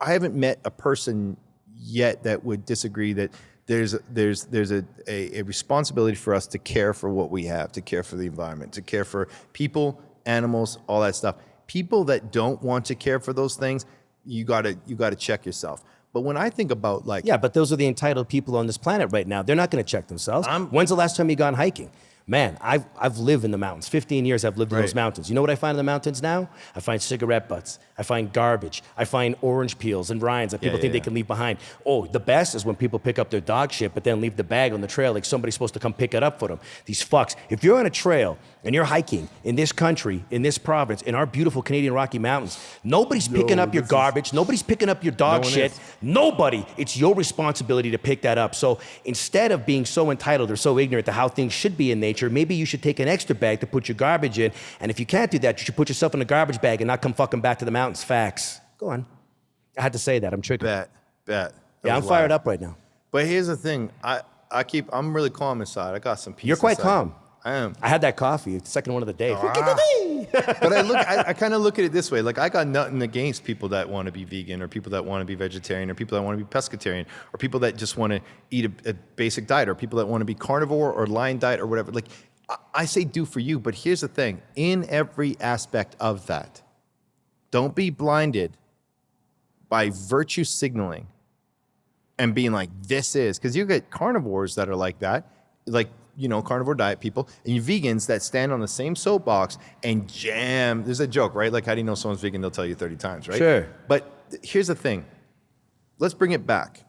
I haven't met a person yet that would disagree that there's a responsibility for us to care for what we have, to care for the environment, to care for people, animals, all that stuff. People that don't want to care for those things, you gotta check yourself. But when I think about Yeah, but those are the entitled people on this planet right now. They're not going to check themselves. When's the last time you gone hiking? Man, I've lived in the mountains. 15 years I've lived in those Right. mountains. You know what I find in the mountains now? I find cigarette butts. I find garbage. I find orange peels and rinds that people think they can leave behind. Oh, the best is when people pick up their dog shit but then leave the bag on the trail like somebody's supposed to come pick it up for them. These fucks. If you're on a trail and you're hiking in this country, in this province, in our beautiful Canadian Rocky Mountains, nobody's picking up your garbage. Nobody's picking up your dog one shit. is. Nobody. It's your responsibility to pick that up. So instead of being so entitled or so ignorant to how things should be in nature, maybe you should take an extra bag to put your garbage in. And if you can't do that, you should put yourself in a garbage bag and not come fucking back to the mountains. Facts. Go on. I had to say that. I'm triggered. Bet. That Yeah, I'm was fired wild. up right now. But here's the thing. I'm really calm inside. I got some peace. You're quite inside. calm. I am. I had that coffee, the second one of the day. But I kind of look at it this way. Like, I got nothing against people that want to be vegan, or people that want to be vegetarian, or people that want to be pescatarian, or people that just want to eat a basic diet, or people that want to be carnivore or lion diet or whatever. Like, I say do for you, but here's the thing. In every aspect of that, don't be blinded by virtue signaling and being like, this is, because you get carnivores that are like that, like, you know, carnivore diet people, and you vegans that stand on the same soapbox and jam. There's a joke, right? Like, how do you know someone's vegan? They'll tell you 30 times, right? Sure. But here's the thing. Let's bring it back,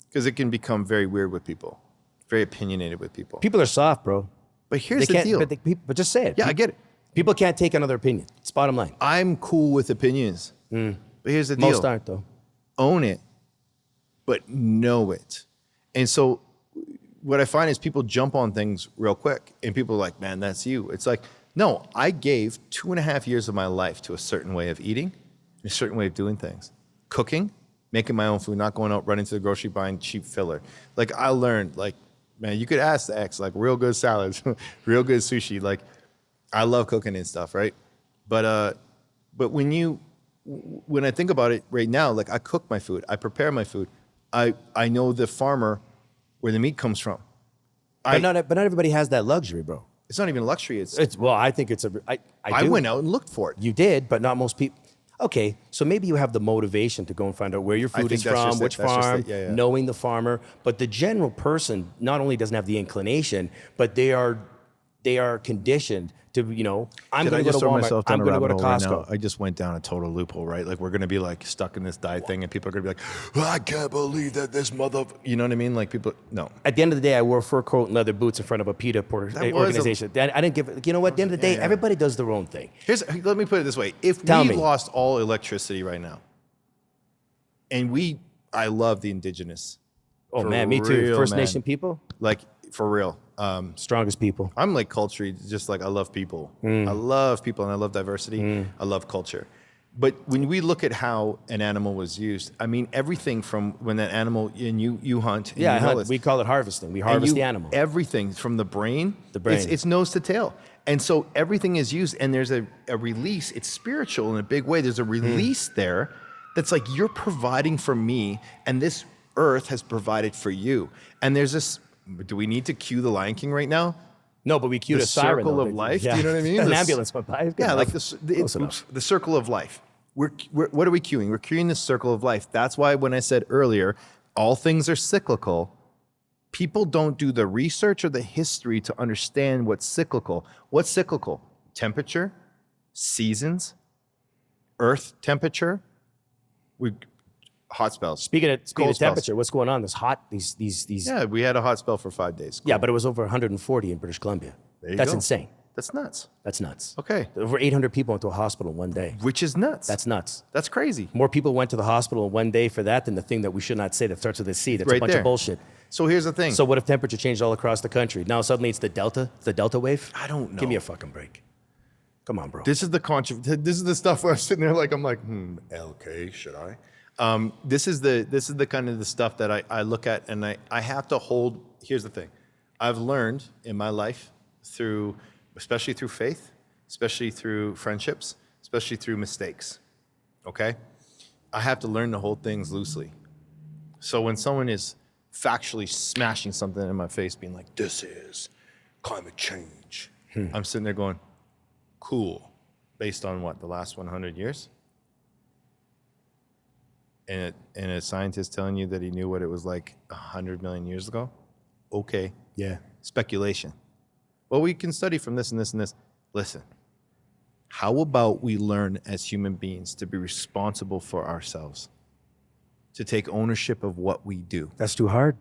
because it can become very weird with people, very opinionated with people. People are soft, bro. But here's They the can't, deal. but just say it. Yeah, I get it. People can't take another opinion. It's bottom line. I'm cool with opinions. But here's the deal. Most aren't, though. Own it, but know it. And so what I find is people jump on things real quick, and people are like, man, that's you. It's like, no, I gave 2.5 years of my life to a certain way of eating, a certain way of doing things. Cooking, making my own food, not going out running to the grocery buying cheap filler. Like, I learned, like, man, you could ask the ex, like, real good salads, real good sushi. Like, I love cooking and stuff, right? But when I think about it right now, like, I cook my food, I prepare my food. I know the farmer where the meat comes from. But not everybody has that luxury, bro. It's not even a luxury. It's well, I think it's a. I do. went out and looked for it. You did, but not most people. Okay, so maybe you have the motivation to go and find out where your food think is that's from, just it. which That's just farm, it. Yeah. knowing the farmer. But the general person not only doesn't have the inclination, but they are conditioned to, you know, I'm going to go to Walmart, I'm going to go to Costco. I just went down a total loophole, right? Like, we're going to be like stuck in this diet thing, and people are going to be like, I can't believe that this mother, you know what I mean? Like, people, no. At the end of the day, I wore a fur coat and leather boots in front of a PETA organization. I didn't give. You know what? At the end of the day, everybody does their own thing. Let me put it this way. If Tell we me. lost all electricity right now, and I love the indigenous. Oh For man, me too. real, First man. Nation people, Like, for real. strongest people. I'm like culture, just like I love people. I love people and I love diversity. I love culture. But when we look at how an animal was used, I mean, everything from when that animal, and you hunt. And Yeah, I you know hunt. this, We call it harvesting. We and harvest you- the animal. Everything from the brain. The brain. It's nose to tail. And so everything is used, and there's a release. It's spiritual in a big way. There's a release there that's like, you're providing for me, and this earth has provided for you. And there's this, do we need to cue the Lion King right now? No, but we cued The a siren. circle though. of life, Yeah. do you know what I mean? An This- ambulance went by. Good Yeah, enough. like Close enough. the circle of life. We're what are we cueing? We're cueing the circle of life. That's why when I said earlier, all things are cyclical, people don't do the research or the history to understand what's cyclical. What's cyclical? Temperature, seasons, earth temperature, hot spells. Speaking of Cold spells. temperature, what's going on? There's hot. These. Yeah, we had a hot spell for 5 days. Yeah, but it was over 140 in British Columbia. you That's go. insane. That's nuts. That's nuts. Okay. Over 800 people went to a hospital in one day. Which is nuts. That's nuts. That's crazy. More people went to the hospital in one day for that than the thing that we should not say that starts with a C. That's a Right bunch there. of bullshit. So here's the thing. So what if temperature changed all across the country? Now suddenly it's the Delta wave? I don't know. Give me a fucking break. Come on, bro. This is the stuff where I'm sitting there like, I'm like, LK, should I? This is the kind of the stuff that I look at, and I have to hold. Here's the thing. I've learned in my life especially through faith, especially through friendships, especially through mistakes. Okay? I have to learn to hold things loosely. So when someone is factually smashing something in my face, being like, this is climate change, I'm sitting there going, cool. Based on what, the last 100 years? And a scientist telling you that he knew what it was like 100 million years ago? Okay. Yeah. Speculation. well, we can study from this and this and this. Listen, how about we learn as human beings to be responsible for ourselves, to take ownership of what we do? That's too hard.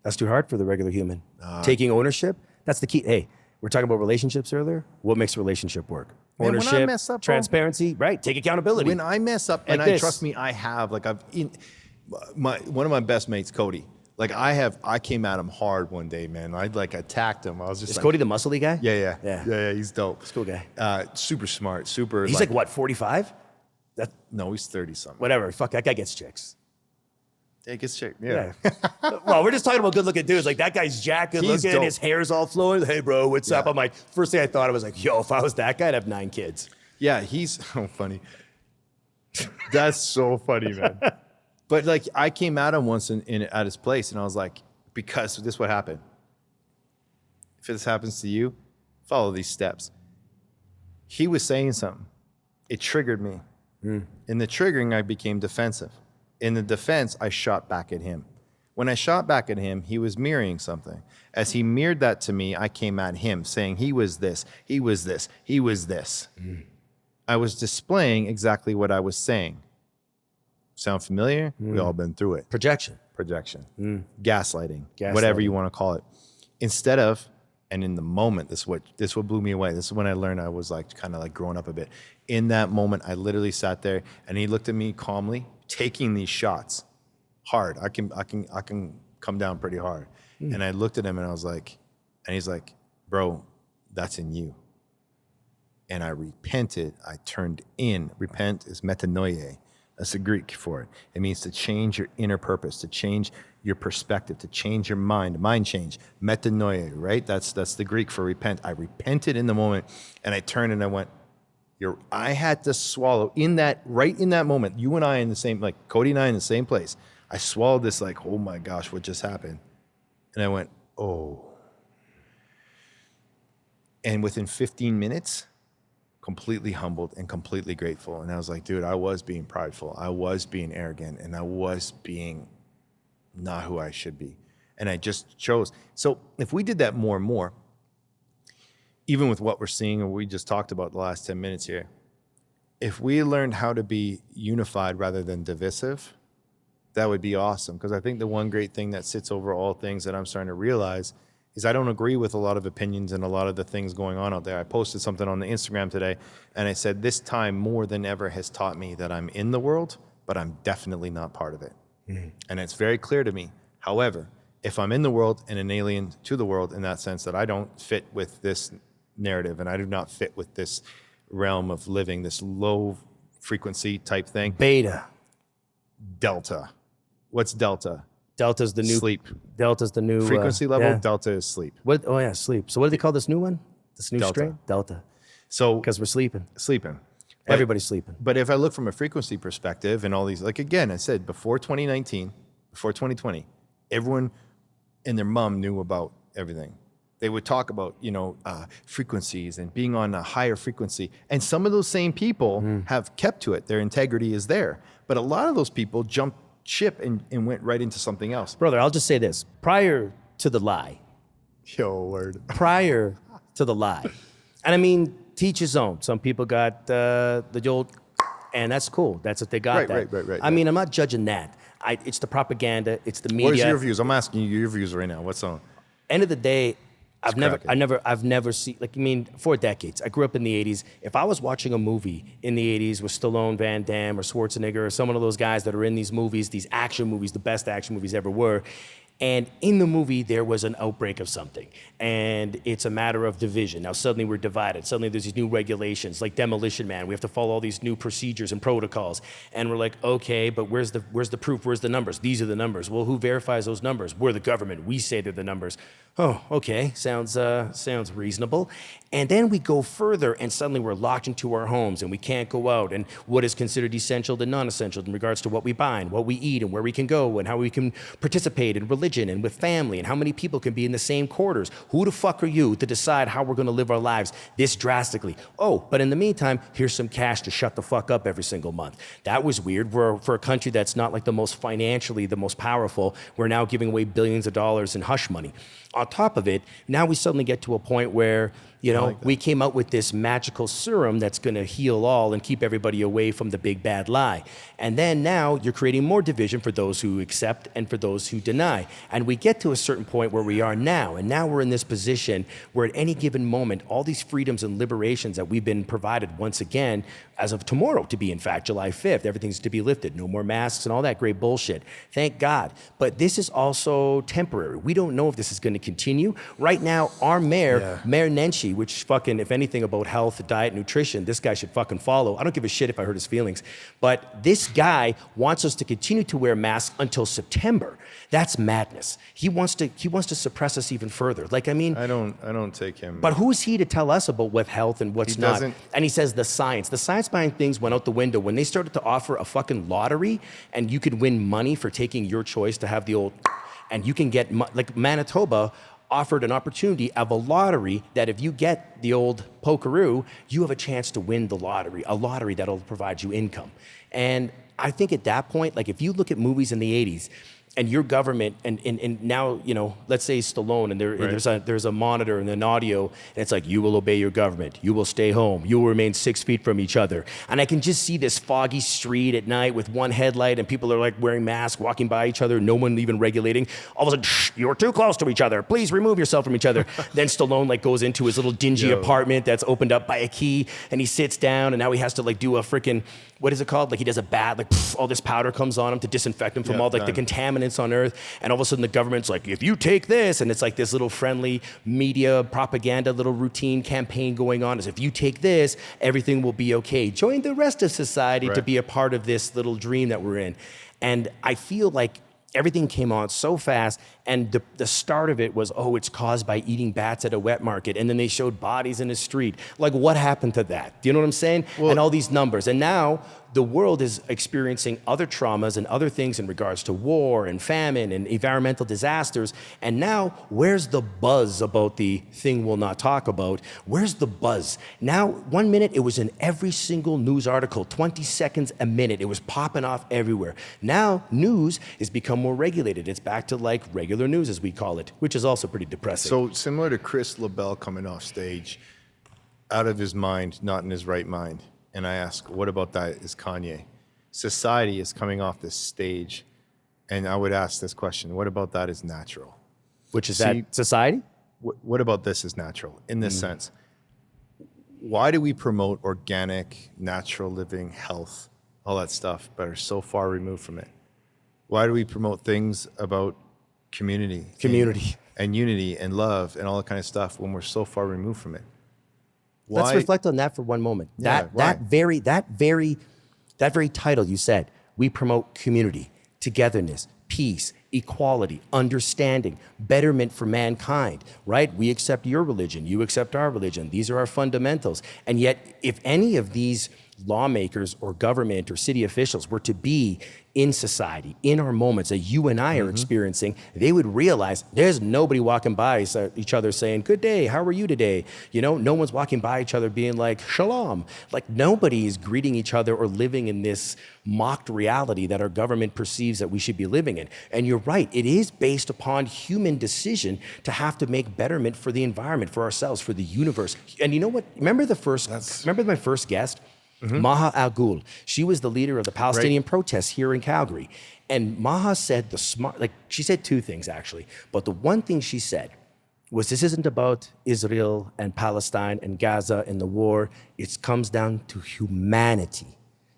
That's too hard for the regular human. Taking ownership, that's the key. Hey, we're talking about relationships earlier. What makes a relationship work? Man, when I Ownership, mess up, bro, transparency, right? Take accountability. When I mess up, Like and this. trust me, I have, like one of my best mates, Cody, like I came at him hard one day, man. I like attacked him. I was just Is like, Cody the muscly guy? yeah, he's dope. He's a cool guy. Super smart, super. He's like what, 45? No, he's 30 something. Whatever. Fuck, that guy gets chicks. Take his chick. Yeah. Well, we're just talking about good looking dudes. Like that guy's jacked, good He's looking, dope. his hair's all flowing. Hey, bro, what's up? Yeah. I'm like, first thing I thought, I was like, yo, if I was that guy, I'd have 9 kids. Yeah, he's so funny. That's so funny, man. But like, I came at him once at his place, and I was like, because this is what happened. If this happens to you, follow these steps. He was saying something. It triggered me. In the triggering, I became defensive. In the defense, I shot back at him. When I shot back at him, he was mirroring something. As he mirrored that to me, I came at him saying he was this, he was this, he was this. I was displaying exactly what I was saying. Sound familiar? We all been through it. Projection. Projection, gaslighting, whatever you want to call it. Instead of, and in the moment, this is what blew me away. This is when I learned I was like kind of like growing up a bit. In that moment, I literally sat there, and he looked at me calmly, taking these shots hard. I can come down pretty hard. And I looked at him, and I was like, and he's like, bro, that's in you. And I repented. I turned in. Repent is metanoia. That's the Greek for it. It means to change your inner purpose, to change your perspective, to change your mind change. Metanoia, right? That's the Greek for repent. I repented in the moment, and I turned and I went, I had to swallow right in that moment, you and I in the same, like Cody and I in the same place. I swallowed this like, oh my gosh, what just happened? And I went, oh. And within 15 minutes, completely humbled and completely grateful. And I was like, dude, I was being prideful. I was being arrogant, and I was being not who I should be. And I just chose. So if we did that more and more, even with what we're seeing and we just talked about the last 10 minutes here, if we learned how to be unified rather than divisive, that would be awesome. Because I think the one great thing that sits over all things that I'm starting to realize is I don't agree with a lot of opinions and a lot of the things going on out there. I posted something on the Instagram today, and I said, this time more than ever has taught me that I'm in the world, but I'm definitely not part of it. And it's very clear to me. However, if I'm in the world and an alien to the world in that sense that I don't fit with this narrative and I do not fit with this realm of living, this low frequency type thing. Beta. Delta. What's delta? Delta's the new Sleep. Delta's the new Frequency level, yeah. delta is sleep. What? Oh yeah, sleep. So what do they call this new one? This new Delta. strain? Delta. So Because we're sleeping. sleeping. Everybody's sleeping. But if I look from a frequency perspective and all these, like again, I said before 2019, before 2020, everyone and their mom knew about everything. They would talk about, frequencies and being on a higher frequency. And some of those same people have kept to it. Their integrity is there. But a lot of those people jumped ship and went right into something else. Brother, I'll just say this. Prior to the lie, prior to the lie, and I mean, teach his own. Some people got the old, and that's cool. That's what they got. Right. I mean, I'm not judging that. It's the propaganda. It's the media. What is your views? I'm asking you your views right now. What's on? End of the day, I've never seen, for decades. I grew up in the 80s. If I was watching a movie in the 80s with Stallone, Van Damme, or Schwarzenegger, or some of those guys that are in these movies, these action movies, the best action movies ever were, and in the movie, there was an outbreak of something. And it's a matter of division. Now, suddenly we're divided. Suddenly there's these new regulations, like Demolition Man. We have to follow all these new procedures and protocols. And we're like, okay, but where's the proof? Where's the numbers? These are the numbers. Well, who verifies those numbers? We're the government. We say they're the numbers. Oh, okay. Sounds reasonable. And then we go further and suddenly we're locked into our homes and we can't go out, and what is considered essential and non-essential in regards to what we buy and what we eat and where we can go and how we can participate in religion and with family and how many people can be in the same quarters. Who the fuck are you to decide how we're going to live our lives this drastically? Oh, but in the meantime, here's some cash to shut the fuck up every single month. That was weird. For a country that's not like the most financially, the most powerful, we're now giving away billions of dollars in hush money. On top of it, now we suddenly get to a point where, you know, we came out with this magical serum that's going to heal all and keep everybody away from the big bad lie. And then now you're creating more division for those who accept and for those who deny. And we get to a certain point where we are now. And now we're in this position where at any given moment, all these freedoms and liberations that we've been provided once again, as of tomorrow, to be in fact, July 5th, everything's to be lifted. No more masks and all that great bullshit. Thank God. But this is also temporary. We don't know if this is going to continue. Right now, our mayor, Mayor Nenshi, which fucking, if anything about health, diet, nutrition, this guy should fucking follow. I don't give a shit if I hurt his feelings. But this guy wants us to continue to wear masks until September. That's madness. He wants to suppress us even further. Like, I mean, I don't take him. But who is he to tell us about what health and what's not? And he says the science behind things went out the window when they started to offer a fucking lottery and you could win money for taking your choice to have the old, and you can get, like Manitoba offered an opportunity of a lottery that if you get the old pokeroo, you have a chance to win the lottery, a lottery that'll provide you income. And I think at that point, like if you look at movies in the 80s, and your government, and now, you know, let's say Stallone, and there's a monitor and an audio, and it's like, you will obey your government, you will stay home, you will remain 6 feet from each other. And I can just see this foggy street at night with one headlight, and people are like wearing masks, walking by each other, no one even regulating. All of a sudden, you're too close to each other, please remove yourself from each other. Then Stallone like goes into his little dingy apartment that's opened up by a key, and he sits down, and now he has to like do a freaking, what is it called? Like he does a bath, like all this powder comes on him to disinfect him from all like the contaminants on earth. And all of a sudden the government's like, if you take this, and it's like this little friendly media propaganda, little routine campaign going on, as if you take this, everything will be okay. Join the rest of society to be a part of this little dream that we're in. And I feel like everything came on so fast, and the start of it was, oh, it's caused by eating bats at a wet market, and then they showed bodies in the street. Like, what happened to that? Do you know what I'm saying? Well, and all these numbers. And now the world is experiencing other traumas and other things in regards to war and famine and environmental disasters. And now, where's the buzz about the thing we'll not talk about? Where's the buzz? Now, 1 minute, it was in every single news article, 20 seconds a minute. It was popping off everywhere. Now, news has become more regulated. It's back to like regular news, as we call it, which is also pretty depressing. So similar to Chris LaBelle coming off stage, out of his mind, not in his right mind. And I ask, what about that is Kanye? Society is coming off this stage, and I would ask this question, what about that is natural? Which is that society? What about this is natural in this sense? Why do we promote organic, natural living, health, all that stuff, but are so far removed from it? Why do we promote things about community and unity and love and all that kind of stuff when we're so far removed from it? Why? Let's reflect on that for one moment. Yeah, that very title you said, we promote community, togetherness, peace, equality, understanding, betterment for mankind, right? We accept your religion, you accept our religion. These are our fundamentals. And yet, if any of these lawmakers or government or city officials were to be in society, in our moments that you and I are experiencing, they would realize there's nobody walking by each other saying, good day, how are you today? You know, no one's walking by each other being like, shalom. Like nobody is greeting each other or living in this mocked reality that our government perceives that we should be living in. And you're right, it is based upon human decision to have to make betterment for the environment, for ourselves, for the universe. And you know what? Remember my first guest? Maha Al-Ghul. She was the leader of the Palestinian protests here in Calgary. And Maha said she said two things actually, but the one thing she said was this isn't about Israel and Palestine and Gaza and the war. It comes down to humanity.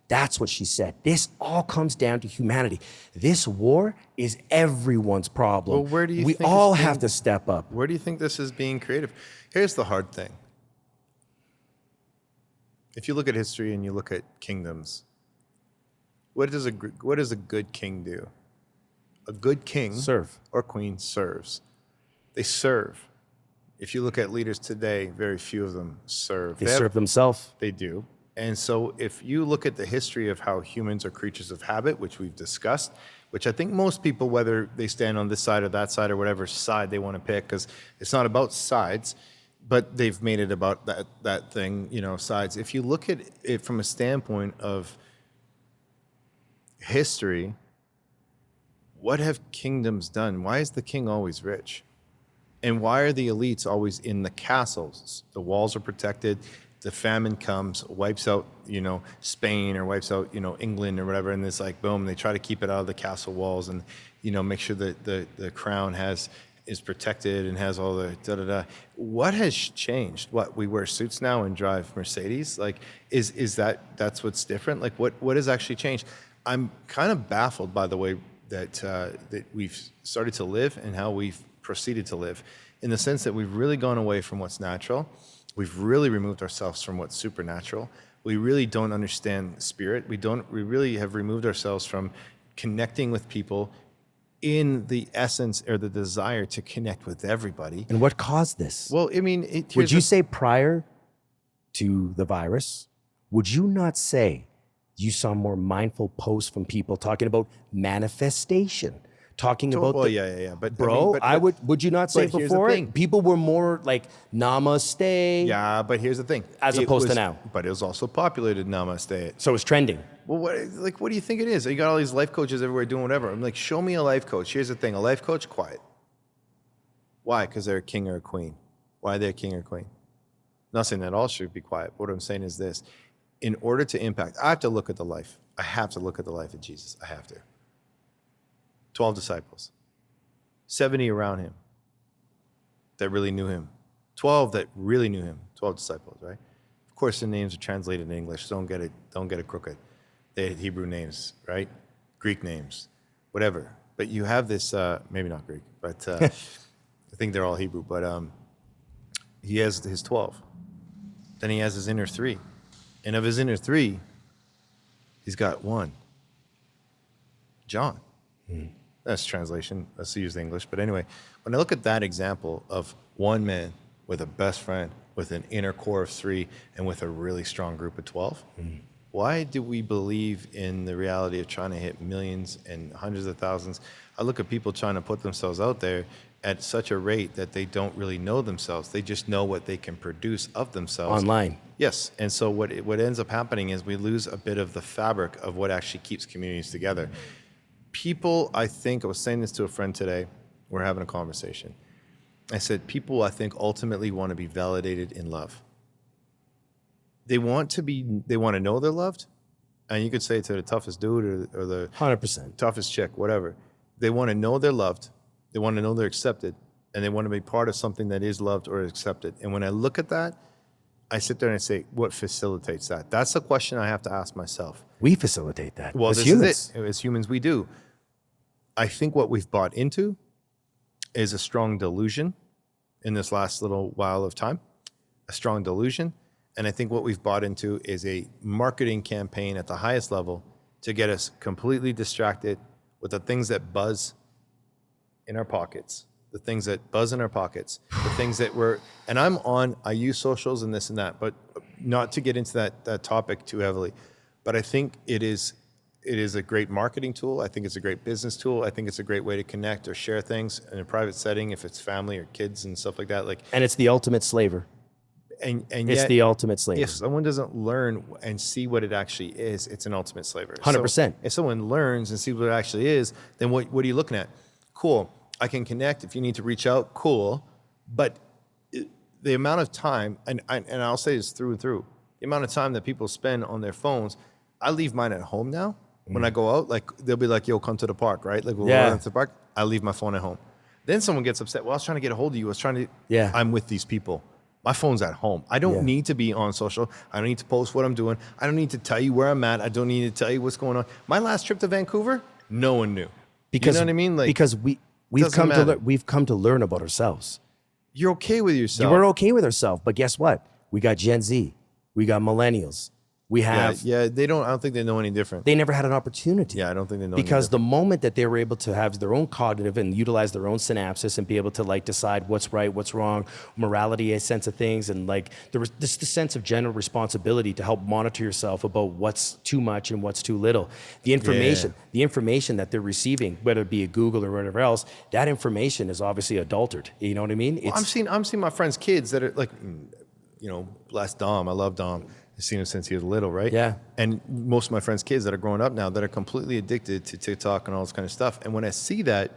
That's what she said. This all comes down to humanity. This war is everyone's problem. Well, where do you we think all have to step up. Where do you think this is being creative? Here's the hard thing. If you look at history and you look at kingdoms, what does a good king do? A good king serve or queen serves. They serve. If you look at leaders today, very few of them serve. They serve themselves. They do. And so if you look at the history of how humans are creatures of habit, which we've discussed, which I think most people, whether they stand on this side or that side or whatever side they want to pick, because it's not about sides, but they've made it about that thing, sides. If you look at it from a standpoint of history, what have kingdoms done? Why is the king always rich? And why are the elites always in the castles? The walls are protected. The famine comes, wipes out, Spain or wipes out, England or whatever. And it's like, boom, they try to keep it out of the castle walls and, make sure that the crown is protected and has all the da-da-da. What has changed? What, we wear suits now and drive Mercedes? Like, is that's what's different? Like, what has actually changed? I'm kind of baffled by the way that we've started to live and how we've proceeded to live, in the sense that we've really gone away from what's natural. We've really removed ourselves from what's supernatural. We really don't understand spirit. We really have removed ourselves from connecting with people in the essence or the desire to connect with everybody. And what caused this? Well, I mean, would you say prior to the virus, would you not say you saw more mindful posts from people talking about manifestation? Talking about yeah. But bro, would you not say but here's before the thing. People were more like namaste? Yeah, but here's the thing. As opposed to now. But it was also populated namaste. So it's trending. Well, what do you think it is? You got all these life coaches everywhere doing whatever. I'm like, show me a life coach. Here's the thing. A life coach, quiet. Why? Because they're a king or a queen. Why are they a king or queen? I'm not saying that all should be quiet. But what I'm saying is this. In order to impact, I have to look at the life. I have to look at the life of Jesus. I have to. 12 disciples, 70 around him that really knew him, 12 that really knew him, 12 disciples, right? Of course, the names are translated in English. Don't get it crooked. They had Hebrew names, right? Greek names, whatever. But you have this, maybe not Greek, but I think they're all Hebrew. But he has his 12. Then he has his inner 3. And of his inner 3, he's got one, John. That's translation. Let's use the English. But anyway, when I look at that example of one man with a best friend, with an inner core of 3, and with a really strong group of 12, why do we believe in the reality of trying to hit millions and hundreds of thousands? I look at people trying to put themselves out there at such a rate that they don't really know themselves. They just know what they can produce of themselves. Online. Yes. And so what ends up happening is we lose a bit of the fabric of what actually keeps communities together. People, I think, I was saying this to a friend today, we're having a conversation. I said, people, I think, ultimately want to be validated in love. They want to know they're loved. And you could say it to the toughest dude or the 100%. toughest chick, whatever. They want to know they're loved. They want to know they're accepted. And they want to be part of something that is loved or accepted. And when I look at that, I sit there and I say, what facilitates that? That's the question I have to ask myself. We facilitate that. Well, as this humans. is it. As humans, we do. I think what we've bought into is a strong delusion in this last little while of time, a strong delusion. And I think what we've bought into is a marketing campaign at the highest level to get us completely distracted with the things that buzz in our pockets, the things that buzz in our pockets, the things that I use socials and this and that, but not to get into that topic too heavily. But I think it is a great marketing tool. I think it's a great business tool. I think it's a great way to connect or share things in a private setting, if it's family or kids and stuff like that. And it's the ultimate slaver. And it's yet, the ultimate slaver. If someone doesn't learn and see what it actually is, it's an ultimate slaver. 100%. So if someone learns and sees what it actually is, then what are you looking at? Cool. I can connect. If you need to reach out, cool. But the amount of time, and I'll say this through and through, the amount of time that people spend on their phones, I leave mine at home now. When I go out, like they'll be like, yo, come to the park, right? Like we'll go to the park. I leave my phone at home. Then someone gets upset. Well, I was trying to get a hold of you. I'm with these people. My phone's at home. I don't need to be on social. I don't need to post what I'm doing. I don't need to tell you where I'm at. I don't need to tell you what's going on. My last trip to Vancouver, no one knew. Because, you know what I mean? Like, because we've come to learn about ourselves. You're okay with yourself. We're okay with ourselves, but guess what? We got Gen Z. We got millennials. We have. Yeah, they don't. I don't think they know any different. They never had an opportunity. Yeah, I don't think they know because any the moment that they were able to have their own cognitive and utilize their own synapses and be able to like decide what's right, what's wrong, morality, a sense of things, and like there was this the sense of general responsibility to help monitor yourself about what's too much and what's too little. The information that they're receiving, whether it be a Google or whatever else, that information is obviously adulterated. You know what I mean? Well, I'm seeing my friends' kids that are like, bless Dom. I love Dom. I've seen him since he was little, right? Yeah. And most of my friends' kids that are growing up now that are completely addicted to TikTok and all this kind of stuff. And when I see that,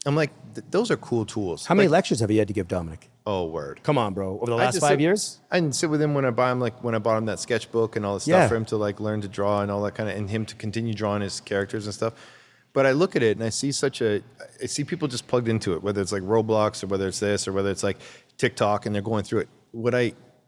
I'm like, those are cool tools. How many lectures have you had to give Dominic? Oh, word. Come on, bro. Over the last 5 years? I didn't sit with him when I bought him that sketchbook and all this stuff for him to like learn to draw and all that kind of, and him to continue drawing his characters and stuff. But I look at it and I see people just plugged into it, whether it's like Roblox or whether it's this or whether it's like TikTok, and they're going through it.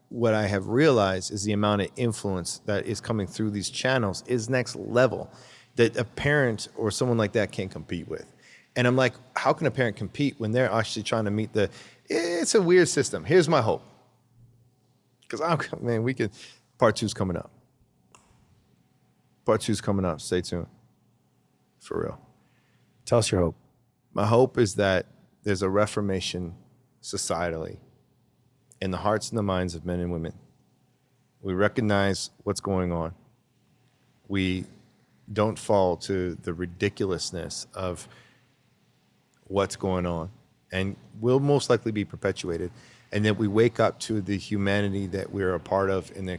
What I have realized is the amount of influence that is coming through these channels is next level that a parent or someone like that can't compete with. And I'm like, how can a parent compete when they're actually trying to meet it's a weird system. Here's my hope. Because part 2's coming up. Part 2's coming up. Stay tuned. For real. Tell us your hope. My hope is that there's a reformation societally in the hearts and the minds of men and women. We recognize what's going on. We don't fall to the ridiculousness of what's going on, and will most likely be perpetuated. And that we wake up to the humanity that we're a part of and the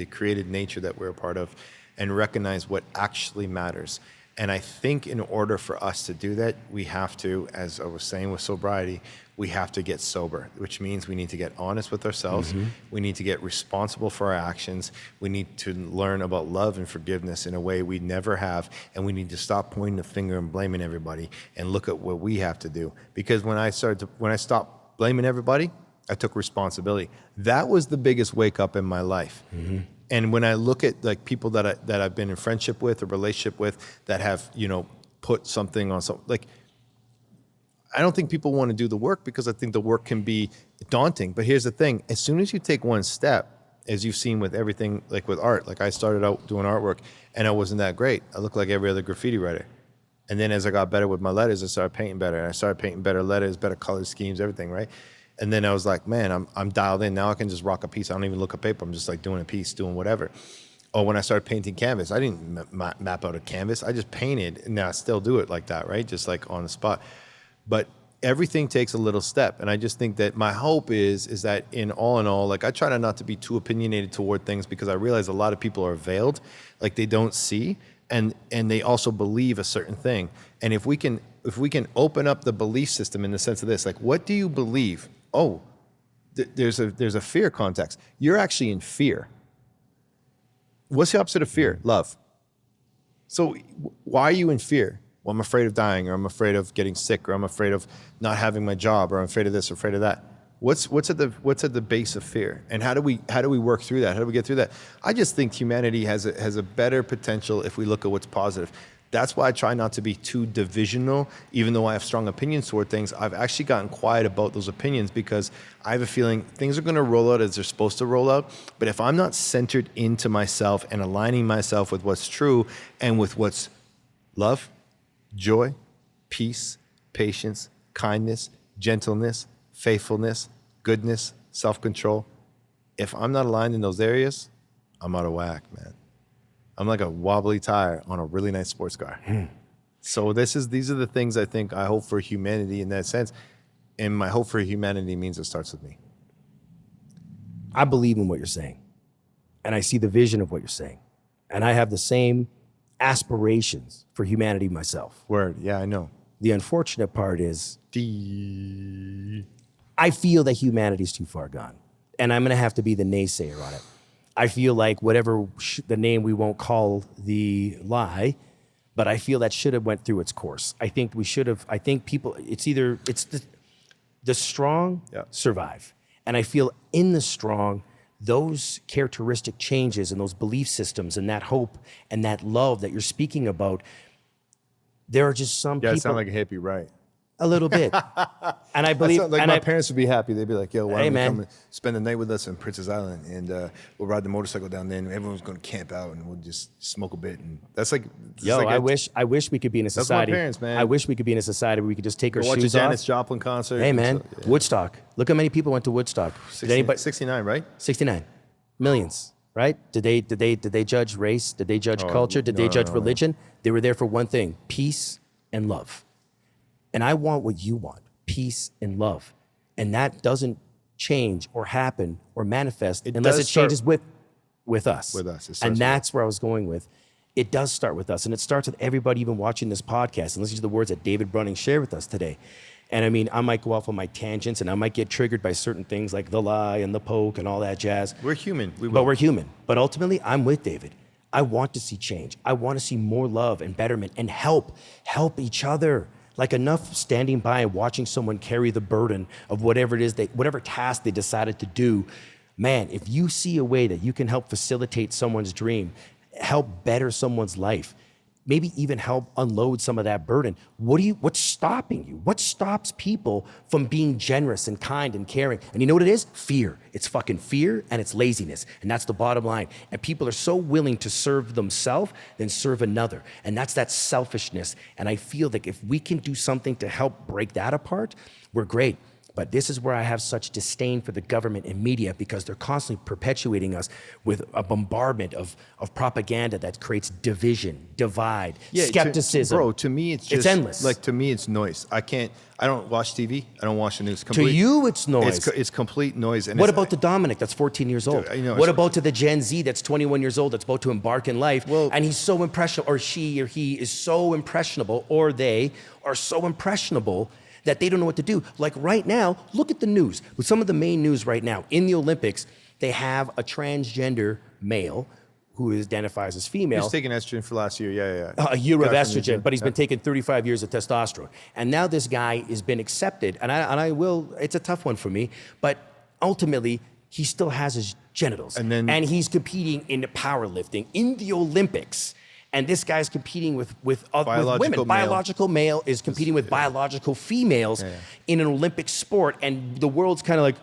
created nature that we're a part of, and recognize what actually matters. And I think in order for us to do that, we have to, as I was saying with sobriety, we have to get sober, which means we need to get honest with ourselves. Mm-hmm. We need to get responsible for our actions. We need to learn about love and forgiveness in a way we never have. And we need to stop pointing the finger and blaming everybody and look at what we have to do. Because when I stopped blaming everybody, I took responsibility. That was the biggest wake up in my life. Mm-hmm. And when I look at like people that I've been in friendship with or relationship with that have, put something on something, like, I don't think people want to do the work because I think the work can be daunting. But here's the thing. As soon as you take one step, as you've seen with everything, like with art, like I started out doing artwork and I wasn't that great. I looked like every other graffiti writer. And then as I got better with my letters, I started painting better. And I started painting better letters, better color schemes, everything, right? And then I was like, man, I'm dialed in. Now I can just rock a piece. I don't even look at paper. I'm just like doing a piece, doing whatever. Or when I started painting canvas, I didn't map out a canvas. I just painted, and now I still do it like that, right? Just like on the spot. But everything takes a little step. And I just think that my hope is that in all, like I try not to be too opinionated toward things because I realize a lot of people are veiled, like they don't see, and they also believe a certain thing. And if we can open up the belief system in the sense of this, like, what do you believe? Oh, there's a fear context. You're actually in fear. What's the opposite of fear? Love. So why are you in fear? Well, I'm afraid of dying, or I'm afraid of getting sick, or I'm afraid of not having my job, or I'm afraid of this, or afraid of that. What's at the base of fear? And how do we work through that? How do we get through that? I just think humanity has a better potential if we look at what's positive. That's why I try not to be too divisional, even though I have strong opinions toward things. I've actually gotten quiet about those opinions because I have a feeling things are going to roll out as they're supposed to roll out. But if I'm not centered into myself and aligning myself with what's true and with what's love, joy, peace, patience, kindness, gentleness, faithfulness, goodness, self-control, if I'm not aligned in those areas, I'm out of whack, man. I'm like a wobbly tire on a really nice sports car. So these are the things I hope for humanity in that sense. And my hope for humanity means it starts with me. I believe in what you're saying. And I see the vision of what you're saying. And I have the same aspirations for humanity myself. Word. Yeah, I know. The unfortunate part is I feel that humanity's too far gone. And I'm going to have to be the naysayer on it. I feel like whatever the name we won't call the lie, but I feel that should have went through its course. I think we should have. I think people. It's the strong survive, and I feel in the strong those characteristic changes and those belief systems and that hope and that love that you're speaking about. There are just some people. Yeah, I sound like a hippie, right? a little bit. And I believe, like and my I, parents would be happy. They'd be like, "Yo, why Hey, don't we man. come and spend the night with us in Princess Island, and we'll ride the motorcycle down there, and everyone's going to camp out, and we'll just smoke a bit." And that's like, it's yo, like I wish we could be in a my society. parents, man. I wish we could be in a society where we could just take our watch a shoes Janis off. Joplin concert. Hey, and man, so- yeah. Woodstock. Look how many people went to Woodstock. Did anybody? 69, right? 69 millions, right? Did they judge race? Did they judge culture? Did they judge religion? They were there for one thing: peace and love. And I want what you want: peace and love. And that doesn't change or happen or manifest unless it changes with us. With us. It starts And with that's where I was going with. It does start with us. And it starts with everybody even watching this podcast and listening to the words that David Brunning shared with us today. And I mean, I might go off on my tangents and I might get triggered by certain things like the lie and the poke and all that jazz. We're human. But we're human. But ultimately, I'm with David. I want to see change. I want to see more love and betterment and help each other. Like, enough standing by and watching someone carry the burden of whatever it is, whatever task they decided to do. Man, if you see a way that you can help facilitate someone's dream, help better someone's life, maybe even help unload some of that burden, what's stopping you? What stops people from being generous and kind and caring? And you know what it is? Fear. It's fucking fear and it's laziness. And that's the bottom line. And people are so willing to serve themselves than serve another. And that's that selfishness. And I feel like if we can do something to help break that apart, we're great. But this is where I have such disdain for the government and media, because they're constantly perpetuating us with a bombardment of propaganda that creates division, divide, skepticism. To me, it's just it's endless. Like, to me, it's noise. I don't watch TV. I don't watch the news. To you, it's noise. It's complete noise. And what about the Dominic that's 14 years old? What about to the Gen Z that's 21 years old that's about to embark in life, and he's so impressionable, or she or he is so impressionable, or they are so impressionable that they don't know what to do. Like right now, look at the news. With some of the main news right now, in the Olympics, they have a transgender male who identifies as female. He was taking estrogen for last year, yeah. A year of estrogen, but he's been taking 35 years of testosterone. And now this guy has been accepted, and I will, it's a tough one for me, but ultimately, he still has his genitals. And he's competing in powerlifting in the Olympics. And this guy's competing with women. Biological male is competing with biological females in an Olympic sport. And the world's kind of like,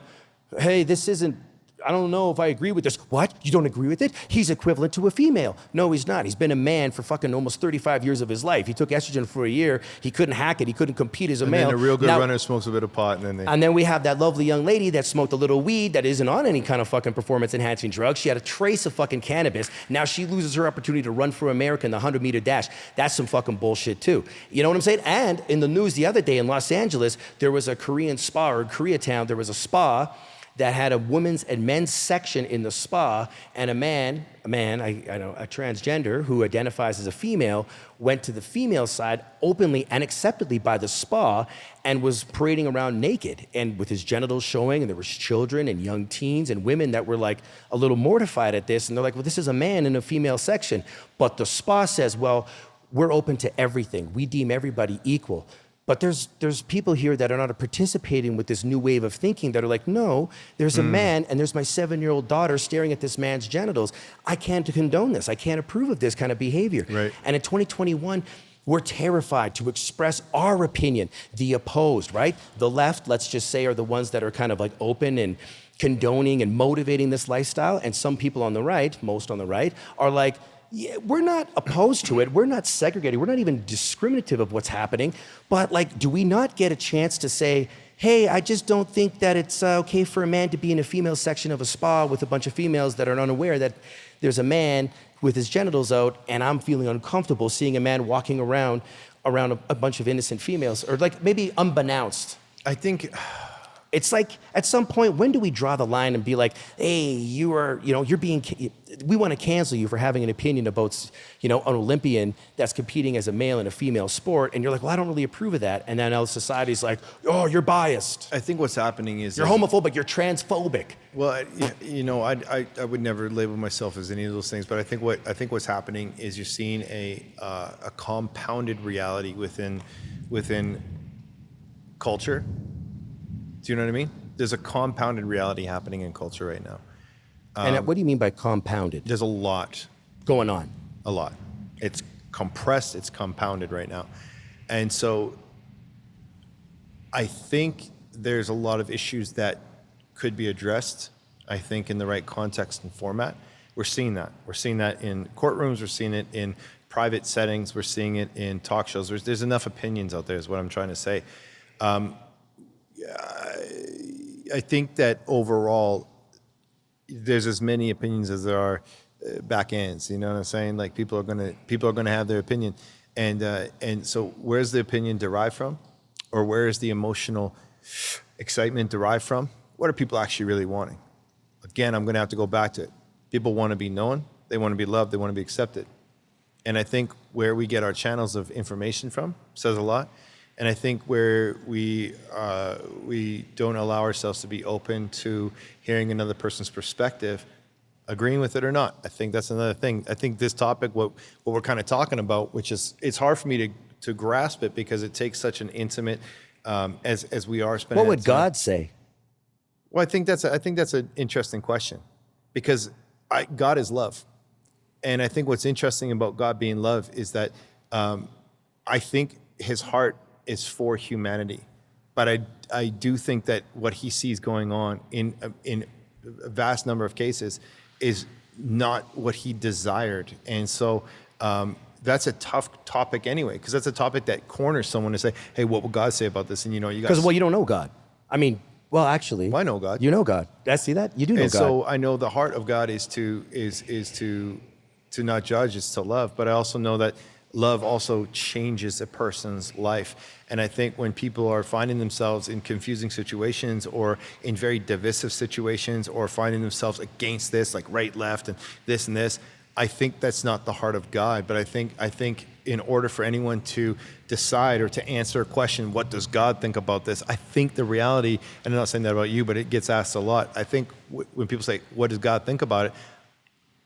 hey, this isn't, I don't know if I agree with this. What? You don't agree with it? He's equivalent to a female. No, he's not. He's been a man for fucking almost 35 years of his life. He took estrogen for a year. He couldn't hack it. He couldn't compete as a male. And then a real good runner smokes a bit of pot. And then we have that lovely young lady that smoked a little weed that isn't on any kind of fucking performance-enhancing drug. She had a trace of fucking cannabis. Now she loses her opportunity to run for America in the 100-meter dash. That's some fucking bullshit, too. You know what I'm saying? And in the news the other day in Los Angeles, there was a Korean spa, or Koreatown, there was a spa that had a women's and men's section in the spa, and a transgender who identifies as a female went to the female side openly and acceptedly by the spa and was parading around naked and with his genitals showing, and there was children and young teens and women that were like a little mortified at this, and they're like, well, this is a man in a female section. But the spa says, well, we're open to everything. We deem everybody equal. But there's people here that are not participating with this new wave of thinking that are like, no, there's a man and there's my 7-year-old daughter staring at this man's genitals. I can't condone this. I can't approve of this kind of behavior. Right. And in 2021, we're terrified to express our opinion, the opposed, right? The left, let's just say, are the ones that are kind of like open and condoning and motivating this lifestyle. And some people on the right, most on the right, are like, yeah, we're not opposed to it. We're not segregated. We're not even discriminative of what's happening. But like, do we not get a chance to say, hey, I just don't think that it's okay for a man to be in a female section of a spa with a bunch of females that are unaware that there's a man with his genitals out, and I'm feeling uncomfortable seeing a man walking around a bunch of innocent females, or like maybe unbeknownst. I think it's like, at some point, when do we draw the line and be like, hey, we want to cancel you for having an opinion about, an Olympian that's competing as a male in a female sport, and you're like, well, I don't really approve of that. And then now society's like, oh, you're biased. I think what's happening is you're homophobic, you're transphobic. Well, I would never label myself as any of those things, but I think what's happening is you're seeing a compounded reality within culture. Do you know what I mean? There's a compounded reality happening in culture right now. And what do you mean by compounded? There's a lot going on. A lot. It's compressed, it's compounded right now. And so I think there's a lot of issues that could be addressed, I think, in the right context and format. We're seeing that. We're seeing that in courtrooms. We're seeing it in private settings. We're seeing it in talk shows. There's enough opinions out there is what I'm trying to say. I think that overall, there's as many opinions as there are back ends. You know what I'm saying? Like people are gonna have their opinion, and so where's the opinion derived from, or where is the emotional excitement derived from? What are people actually really wanting? Again, I'm gonna have to go back to it. People want to be known. They want to be loved. They want to be accepted. And I think where we get our channels of information from says a lot. And I think where we don't allow ourselves to be open to hearing another person's perspective, agreeing with it or not. I think that's another thing. I think this topic, what we're kind of talking about, which is, it's hard for me to grasp it because it takes such an intimate, as we are spending. What would God say? Well, I think that's an interesting question, because God is love. And I think what's interesting about God being love is that I think his heart is for humanity. But I do think that what he sees going on in a vast number of cases is not what he desired. And so that's a tough topic anyway, because that's a topic that corners someone to say, hey, what will God say about this? And you guys... Because, well, you don't know God. I mean, well, actually... Well, I know God. You know God. I see that? You do know and God. So I know the heart of God is to not judge, is to love. But I also know that love also changes a person's life. And I think when people are finding themselves in confusing situations or in very divisive situations or finding themselves against this, like right, left, and this, I think that's not the heart of God. But I think in order for anyone to decide or to answer a question, what does God think about this? I think the reality, and I'm not saying that about you, but it gets asked a lot. I think when people say, what does God think about it?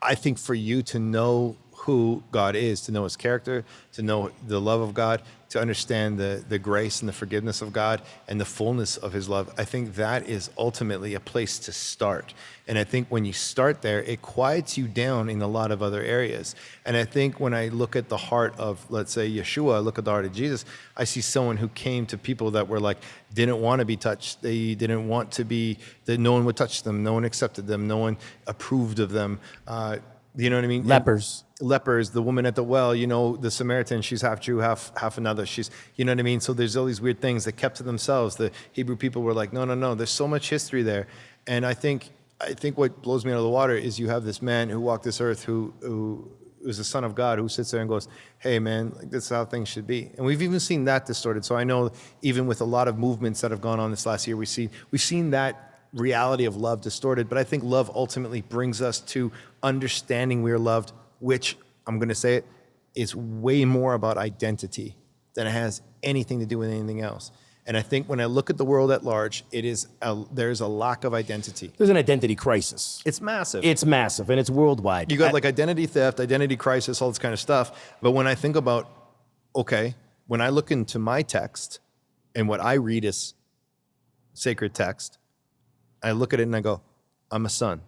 I think for you to know who God is, to know his character, to know the love of God, to understand the grace and the forgiveness of God and the fullness of his love, I think that is ultimately a place to start. And I think when you start there, it quiets you down in a lot of other areas. And I think when I look at the heart of, let's say, Yeshua, I look at the heart of Jesus, I see someone who came to people that were like, didn't want to be touched. They didn't want to be, that no one would touch them. No one accepted them. No one approved of them. You know what I mean? Lepers, the woman at the well, the Samaritan, she's half Jew, half another. She's, you know what I mean? So there's all these weird things that kept to themselves. The Hebrew people were like, no. There's so much history there. And I think what blows me out of the water is you have this man who walked this earth who was the Son of God, who sits there and goes, hey man, like, this is how things should be. And we've even seen that distorted. So I know even with a lot of movements that have gone on this last year, we've seen that reality of love distorted. But I think love ultimately brings us to understanding we are loved, which, I'm going to say it, is way more about identity than it has anything to do with anything else. And I think when I look at the world at large, there's a lack of identity. There's an identity crisis. It's massive. It's massive, and it's worldwide. You got like identity theft, identity crisis, all this kind of stuff. But when I think about, okay, when I look into my text and what I read as sacred text, I look at it and I go, I'm a son.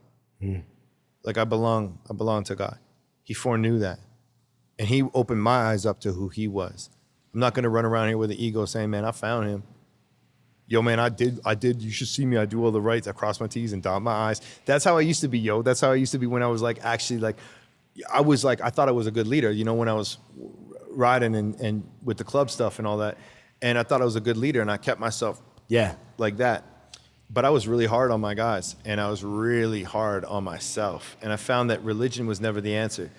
Like I belong to God. He foreknew that. And he opened my eyes up to who he was. I'm not going to run around here with an ego saying, man, I found him. Yo, man, I did. You should see me. I do all the rights. I cross my T's and dot my I's. That's how I used to be, yo. That's how I used to be when I was like, actually, like, I thought I was a good leader, when I was riding and with the club stuff and all that. And I thought I was a good leader and I kept myself like that. But I was really hard on my guys and I was really hard on myself. And I found that religion was never the answer.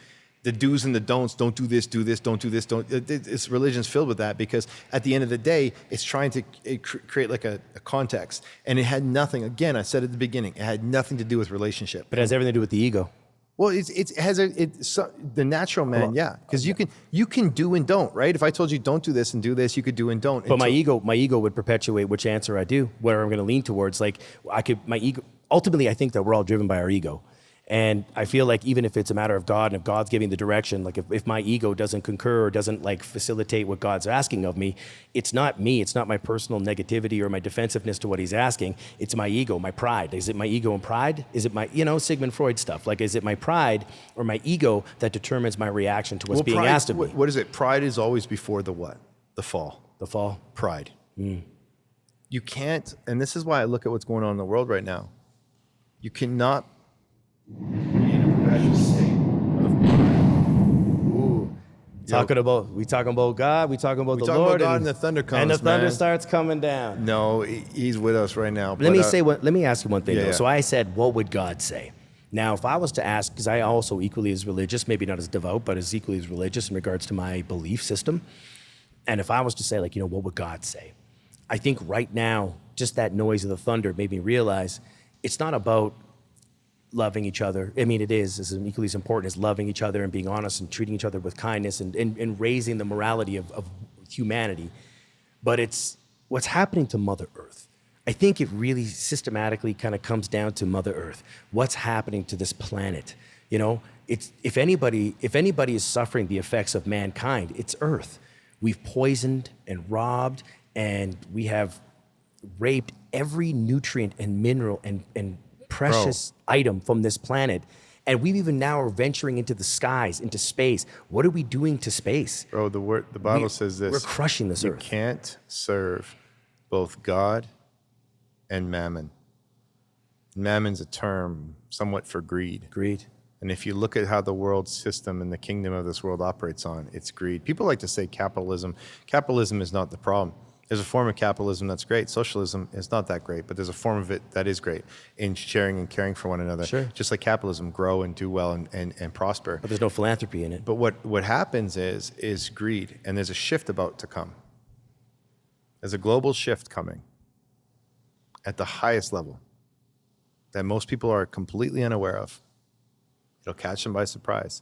The do's and the don'ts, don't do this, don't do this. Religion's filled with that because at the end of the day, it's trying to create like a context. And it had nothing, again, I said at the beginning, it had nothing to do with relationship. But it has everything to do with the ego. Well, the natural man, because you can do and don't, right? If I told you don't do this and do this, you could do and don't. But my ego would perpetuate which answer I do, where I'm going to lean towards. Like my ego. Ultimately, I think that we're all driven by our ego, and I feel like even if it's a matter of God and if God's giving the direction, like if my ego doesn't concur or doesn't like facilitate what God's asking of me, it's not me. It's not my personal negativity or my defensiveness to what he's asking. It's my ego, my pride. Is it my ego and pride? Is it my, Sigmund Freud stuff? Like, is it my pride or my ego that determines my reaction to what's being asked of me? What is it? Pride is always before the what? The fall. The fall. Pride. you can't, and this is why I look at what's going on in the world right now. You cannot be in a perpetual state of We talking about God. We talking about the talking Lord. about God and the thunder comes, and the thunder man. starts coming down. No, he's with us right now. Let me ask you one thing Yeah, though. yeah. So I said, what would God say? Now, if I was to ask, because I also equally as religious, maybe not as devout, but as equally as religious in regards to my belief system. And if I was to say, like, what would God say? I think right now, just that noise of the thunder made me realize it's not about loving each other. I mean, it is as equally as important as loving each other and being honest and treating each other with kindness and raising the morality of humanity. But it's what's happening to Mother Earth. I think it really systematically kind of comes down to Mother Earth. What's happening to this planet? It's if anybody is suffering the effects of mankind, it's Earth. We've poisoned and robbed, and we have raped every nutrient and mineral and precious item from this planet. And we even now are venturing into the skies, into space. What are we doing to space? Bro, the Bible says this. We're crushing this You earth. can't serve both God and mammon. Mammon's a term somewhat for greed. Greed. And if you look at how the world system and the kingdom of this world operates on, it's greed. People like to say capitalism. Capitalism is not the problem. There's a form of capitalism that's great. Socialism is not that great, but there's a form of it that is great in sharing and caring for one another. Sure. Just like capitalism, grow and do well and prosper. But there's no philanthropy in it. But what happens is greed, and there's a shift about to come. There's a global shift coming at the highest level that most people are completely unaware of. It'll catch them by surprise.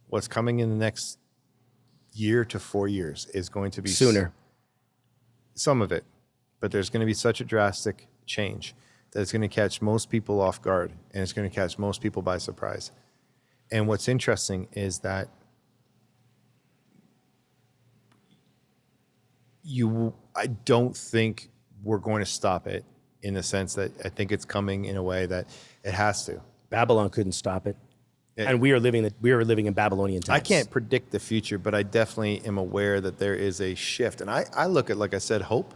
What's coming in the next year to 4 years is going to be Sooner. Some of it, but there's going to be such a drastic change that it's going to catch most people off guard, and it's going to catch most people by surprise. And what's interesting is that I don't think we're going to stop it, in the sense that I think it's coming in a way that it has to. Babylon couldn't stop it. And we are living in Babylonian times. I can't predict the future, but I definitely am aware that there is a shift. And I look at, like I said, hope.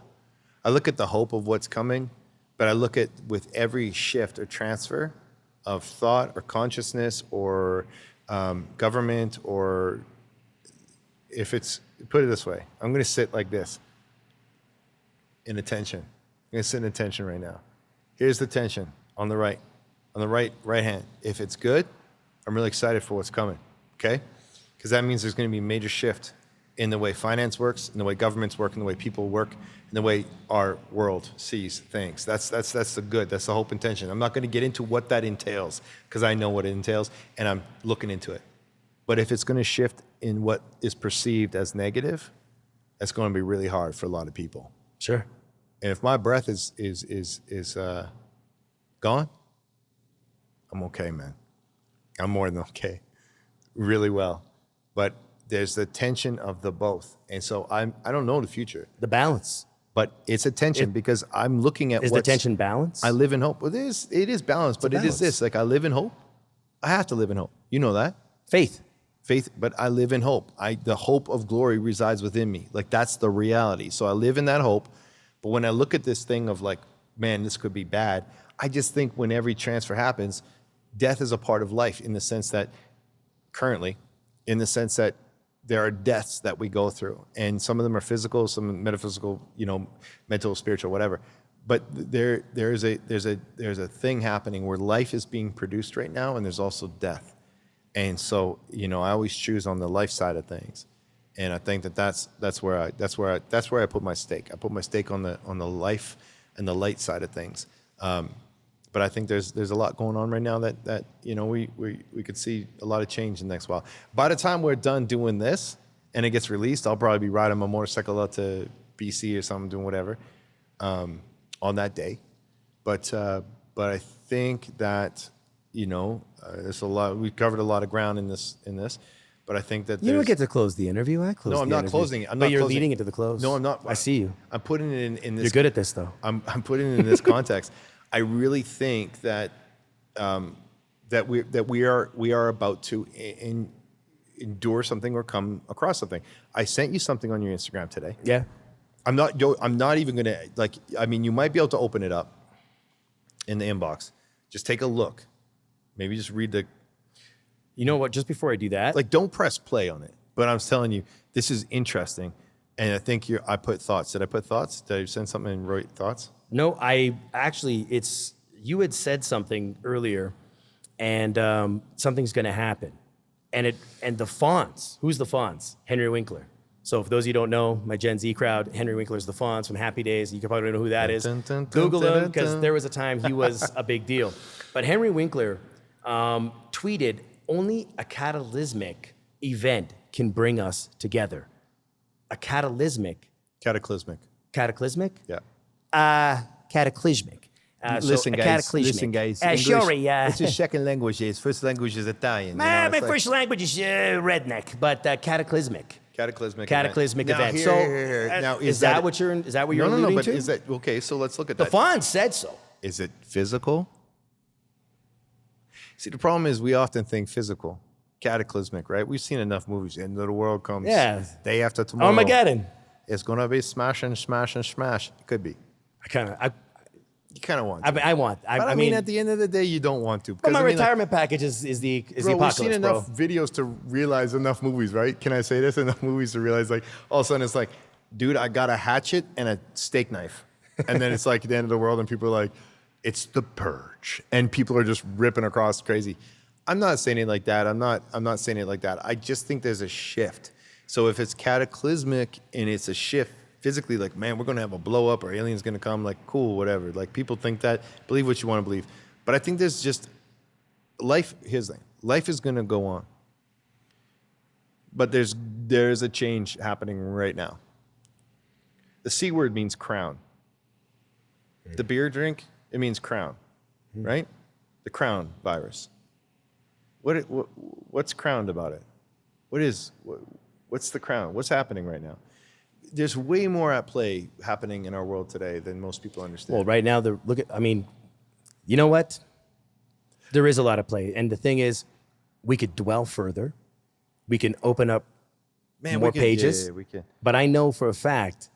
I look at the hope of what's coming, but I look at with every shift or transfer of thought or consciousness or government, or if it's, put it this way, I'm going to sit like this in attention. I'm going to sit in attention right now. Here's the tension on the right hand. If it's good, I'm really excited for what's coming, okay? Because that means there's going to be a major shift in the way finance works, in the way governments work, in the way people work, in the way our world sees things. That's the good. That's the hope and tension. I'm not going to get into what that entails, because I know what it entails, and I'm looking into it. But if it's going to shift in what is perceived as negative, that's going to be really hard for a lot of people. Sure. And if my breath is gone, I'm okay, man. I'm more than okay, really well. But there's the tension of the both. And so I don't know the future, The balance. but it's a tension because I'm looking at Is the tension balance? I live in hope. Well, it is balanced, but it is this. Like, I live in hope. I have to live in hope. You know that. Faith. But I live in hope. The hope of glory resides within me. Like, that's the reality. So I live in that hope. But when I look at this thing of like, man, this could be bad, I just think when every transfer happens, death is a part of life, in the sense that currently, in the sense that there are deaths that we go through, and some of them are physical, some metaphysical, mental, spiritual, whatever. But there's a thing happening where life is being produced right now, and there's also death. And so, I always choose on the life side of things. And I think that's where I put my stake. I put my stake on the life and the light side of things. But I think there's a lot going on right now that we could see a lot of change in the next while. By the time we're done doing this and it gets released, I'll probably be riding my motorcycle out to BC or something, doing whatever on that day. But I think that there's a lot. We covered a lot of ground in this. But I think that You don't get to close the interview. I close. No, I'm the not interview. closing it. But you're leading it to the close. No, I'm not. I see you. I'm putting it in this. You're good at this, though. I'm putting it in this context. I really think that we are about to endure something or come across something. I sent you something on your Instagram today. Yeah. I'm not even gonna like. I mean, you might be able to open it up in the inbox. Just take a look. Maybe just read the. You know what? Just before I do that, Like, don't press play on it. But I'm telling you, this is interesting, and I think I put thoughts. Did I put thoughts? Did I send something and write thoughts? no, I actually, you had said something earlier, and something's going to happen, and the Fonz. Who's the Fonz? Henry Winkler. So for those of you who don't know, my Gen Z crowd, Henry Winkler's the Fonz from Happy Days. You probably don't know who that is. Google him, because there was a time he was a big deal. But Henry Winkler tweeted, only a cataclysmic event can bring us together. A cataclysmic. Cataclysmic. Cataclysmic? Yeah. Cataclysmic. Listen, guys. Cataclysmic. Listen, guys. Sorry. It's his second language. His first language is Italian. My first language is redneck, but cataclysmic. Cataclysmic event. Here. Now, is that what you're alluding No, but to? is that okay? So let's look at The that. Fonz said so. Is it physical? See, the problem is we often think physical, cataclysmic, right? We've seen enough movies. The end of the world comes. Yeah. Day after tomorrow. Armageddon. It's gonna be smash and smash and smash. It could be. You kind of want to. I want. I mean, at the end of the day, you don't want to. But my I mean, retirement package is the bro, apocalypse, we've seen bro. enough videos to realize enough movies, right? Can I say this? Enough movies to realize, like, all of a sudden it's like, dude, I got a hatchet and a steak knife. And then it's like the end of the world and people are like, it's the purge. And people are just ripping across crazy. I'm not saying it like that. I'm not saying it like that. I just think there's a shift. So if it's cataclysmic and it's a shift, physically, like, man, we're going to have a blow up or aliens going to come, like, cool, whatever. Like, people think that, believe what you want to believe. But I think there's just life. Here's the thing. Life is going to go on. But there's a change happening right now. The C word means crown. The beer drink, it means crown, right? The crown virus. What's crowned about it? What's the crown? What's happening right now? There's way more at play happening in our world today than most people understand. Well, right now, you know what? There is a lot of play. And the thing is, we could dwell further. We can open up more pages. Yeah, we can. But I know for a fact,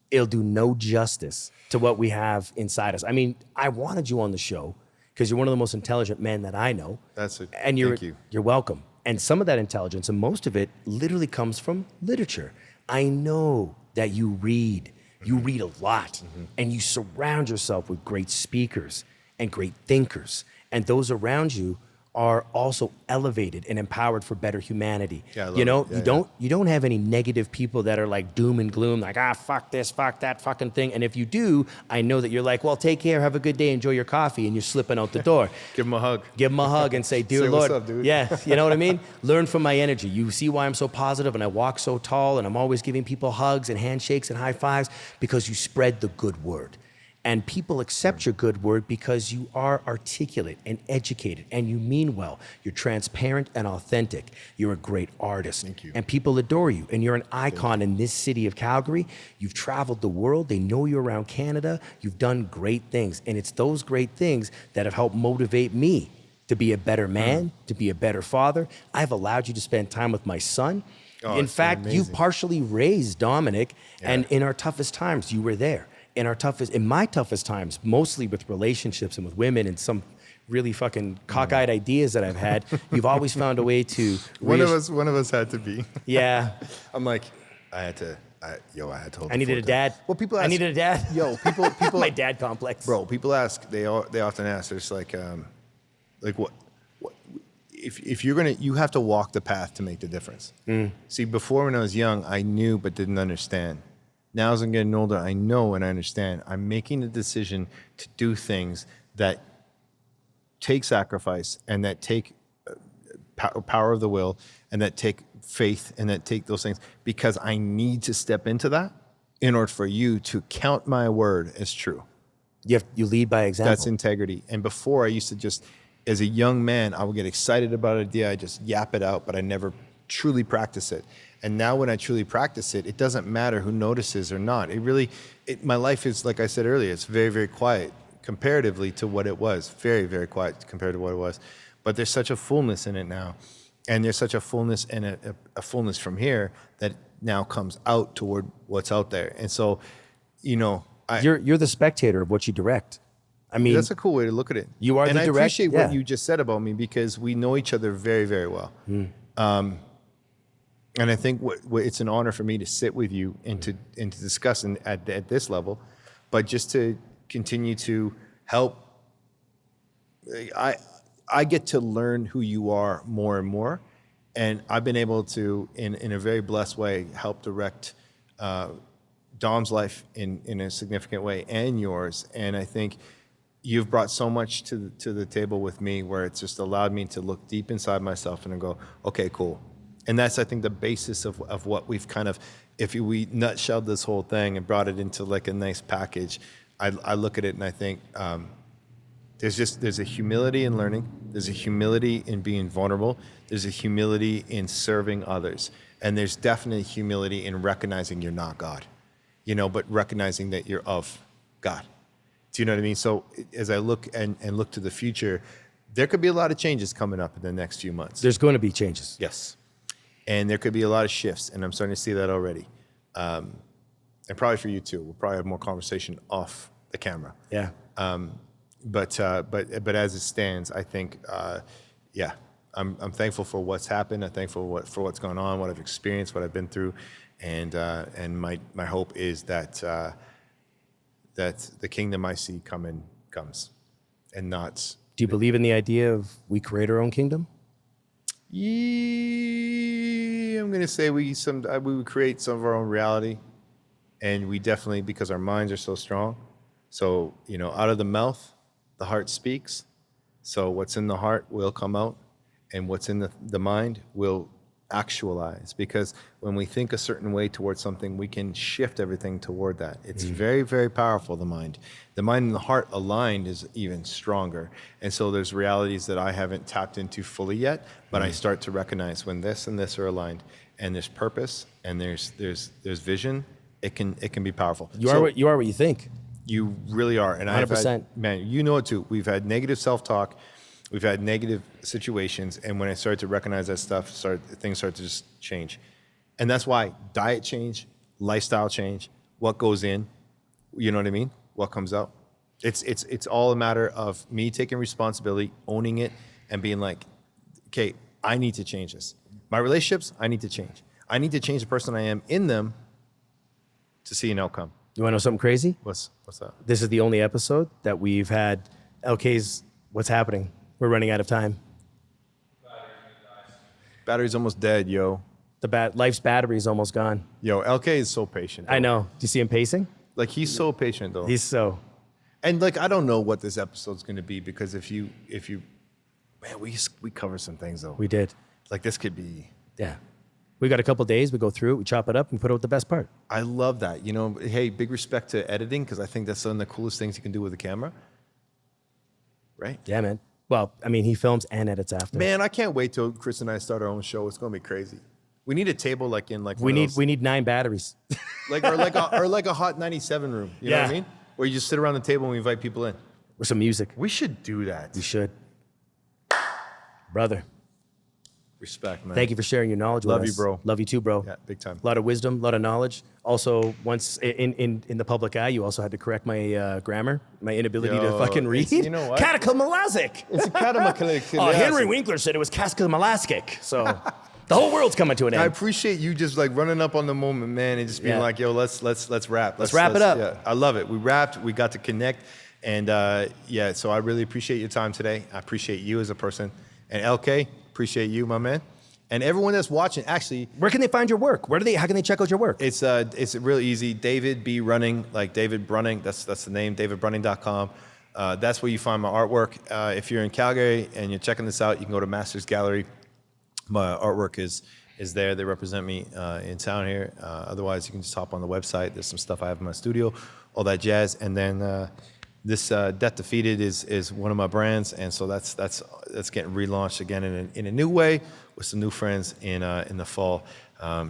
it'll do no justice to what we have inside us. I mean, I wanted you on the show because you're one of the most intelligent men that I know. Thank you. You're welcome. And some of that intelligence, and most of it, literally comes from literature. I know that you read a lot, and you surround yourself with great speakers and great thinkers, and those around you are also elevated and empowered for better humanity. Yeah, I love you know, it. you don't have any negative people that are like doom and gloom, like, fuck this, fuck that fucking thing. And if you do, I know that you're like, well, take care, have a good day, enjoy your coffee, and you're slipping out the door. Give them a hug. Give them a hug and say, dear Say, Lord. what's up, dude? Yeah, you know what I mean? Learn from my energy. You see why I'm so positive and I walk so tall and I'm always giving people hugs and handshakes and high fives? Because you spread the good word. And people accept your good word because you are articulate and educated and you mean well. You're transparent and authentic. You're a great artist. Thank you. And people adore you. And you're an icon in this city of Calgary. You've traveled the world. They know you around Canada. You've done great things. And it's those great things that have helped motivate me to be a better man, to be a better father. I've allowed you to spend time with my son. In fact, you partially raised Dominic. And in our toughest times, you were there. In my toughest times, mostly with relationships and with women and some really fucking cockeyed ideas that I've had, you've always found a way to. One of us had to be. Yeah. I'm like, I had to hold. I needed a dad. Well, people ask. I needed a dad. Yo, people. My dad complex. Bro, people ask. They often ask. There's like what? If you're you have to walk the path to make the difference. See, before when I was young, I knew but didn't understand. Now as I'm getting older, I know and I understand. I'm making the decision to do things that take sacrifice and that take power of the will and that take faith and that take those things because I need to step into that in order for you to count my word as true. You lead by example. That's integrity. And before I used to just, as a young man, I would get excited about an idea. I just yap it out, but I never truly practice it. And now when I truly practice it, it doesn't matter who notices or not. My life is, like I said earlier, it's very, very quiet comparatively to what it was. Very, very quiet compared to what it was. But there's such a fullness in it now. And there's such a fullness and a fullness from here that now comes out toward what's out there. And so, you know, You're the spectator of what you direct. I mean, that's a cool way to look at it. You are and the I direct- appreciate yeah. what you just said about me because we know each other very, very well. And I think what it's an honor for me to sit with you and to discuss at this level, but just to continue to help. I get to learn who you are more and more, and I've been able to, in a very blessed way, help direct Dom's life in a significant way and yours. And I think you've brought so much to the table with me where it's just allowed me to look deep inside myself and go, okay, cool. And that's, I think, the basis of what we've kind of, if we nutshelled this whole thing and brought it into like a nice package, I look at it and I think there's a humility in learning. There's a humility in being vulnerable. There's a humility in serving others. And there's definitely humility in recognizing you're not God, you know, but recognizing that you're of God. Do you know what I mean? So as I look and look to the future, there could be a lot of changes coming up in the next few months. there's going to be changes. Yes. And there could be a lot of shifts, and I'm starting to see that already. And probably for you too. We'll probably have more conversation off the camera. Yeah. But as it stands, I think, I'm thankful for what's happened. I'm thankful for what's gone on, what I've experienced, what I've been through, and my hope is that the kingdom I see comes, and not. Do you believe in the idea of we create our own kingdom? Yeah, I'm gonna say we would create some of our own reality, and we definitely, because our minds are so strong. So, you know, out of the mouth, the heart speaks. So what's in the heart will come out, and what's in the mind will actualize. Because when we think a certain way towards something, we can shift everything toward that. It's very, very powerful, the mind. The mind and the heart aligned is even stronger. And so there's realities that I haven't tapped into fully yet, but I start to recognize when this and this are aligned, and there's purpose, and there's vision, it can be powerful. You So- are what you think. you really are. And 100%. Man, you know it too. We've had negative self-talk. We've had negative situations. And when I started to recognize that stuff, things start to just change. And that's why diet change, lifestyle change, what goes in, you know what I mean? What comes out. It's all a matter of me taking responsibility, owning it, and being like, okay, I need to change this. My relationships, I need to change. I need to change the person I am in them to see an outcome. You want to know something crazy? What's that? This is the only episode that we've had LK's What's Happening. We're running out of time. Battery's almost dead, yo. Life's battery is almost gone. Yo, LK is so patient. I know. Do you see him pacing? Like, he's so patient, though. And like, I don't know what this episode's going to be, because if you, man, we cover some things, though. we did. Like, this could be. Yeah. We got a couple days. We go through it. We chop it up and put out the best part. I love that. You know, hey, big respect to editing, because I think that's some of the coolest things you can do with a camera. Right? Yeah, man. Well, I mean, he films and edits after. Man, I can't wait till Chris and I start our own show. It's going to be crazy. We need a table like we one need of those, we need 9 batteries. like a Hot 97 room. You know what I Yeah. mean? Where you just sit around the table and we invite people in. With some music. We should do that. You should. Brother, Respect, man. thank you for sharing your knowledge with us. Love you, bro. Love you too, bro. Yeah, big time. A lot of wisdom, a lot of knowledge. Also, once in the public eye, you also had to correct my grammar, my inability to Yo, fucking read. you know what? Catacomalazic. It's a catamakilik. Henry Winkler said it was Cascamalastic. So the whole world's coming to an I end. appreciate you just like running up on the moment, man, and just being Yeah. like, "Yo, let's wrap. Let's wrap it up." Yeah, I love it. We wrapped. We got to connect, and yeah. So I really appreciate your time today. I appreciate you as a person, and LK, appreciate you, my man, and everyone that's watching. Actually, Where can they find your work? How can they check out your work? it's real easy. David B. Running, like David Brunning. That's the name. DavidBrunning.com. That's where you find my artwork. If you're in Calgary and you're checking this out, you can go to Masters Gallery. My artwork is there. They represent me in town here. Otherwise, you can just hop on the website. There's some stuff I have in my studio, all that jazz. And then this Death Defeated is one of my brands, and so that's getting relaunched again in a new way with some new friends in the fall.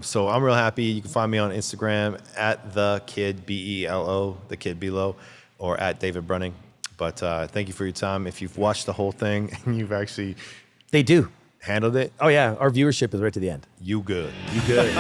So I'm real happy. You can find me on Instagram at the Kid Belo, the Kid Belo, or at David Brunning. But thank you for your time. If you've watched the whole thing and you've actually They do. handled it, Oh yeah, our viewership is right to the end. you good. You good?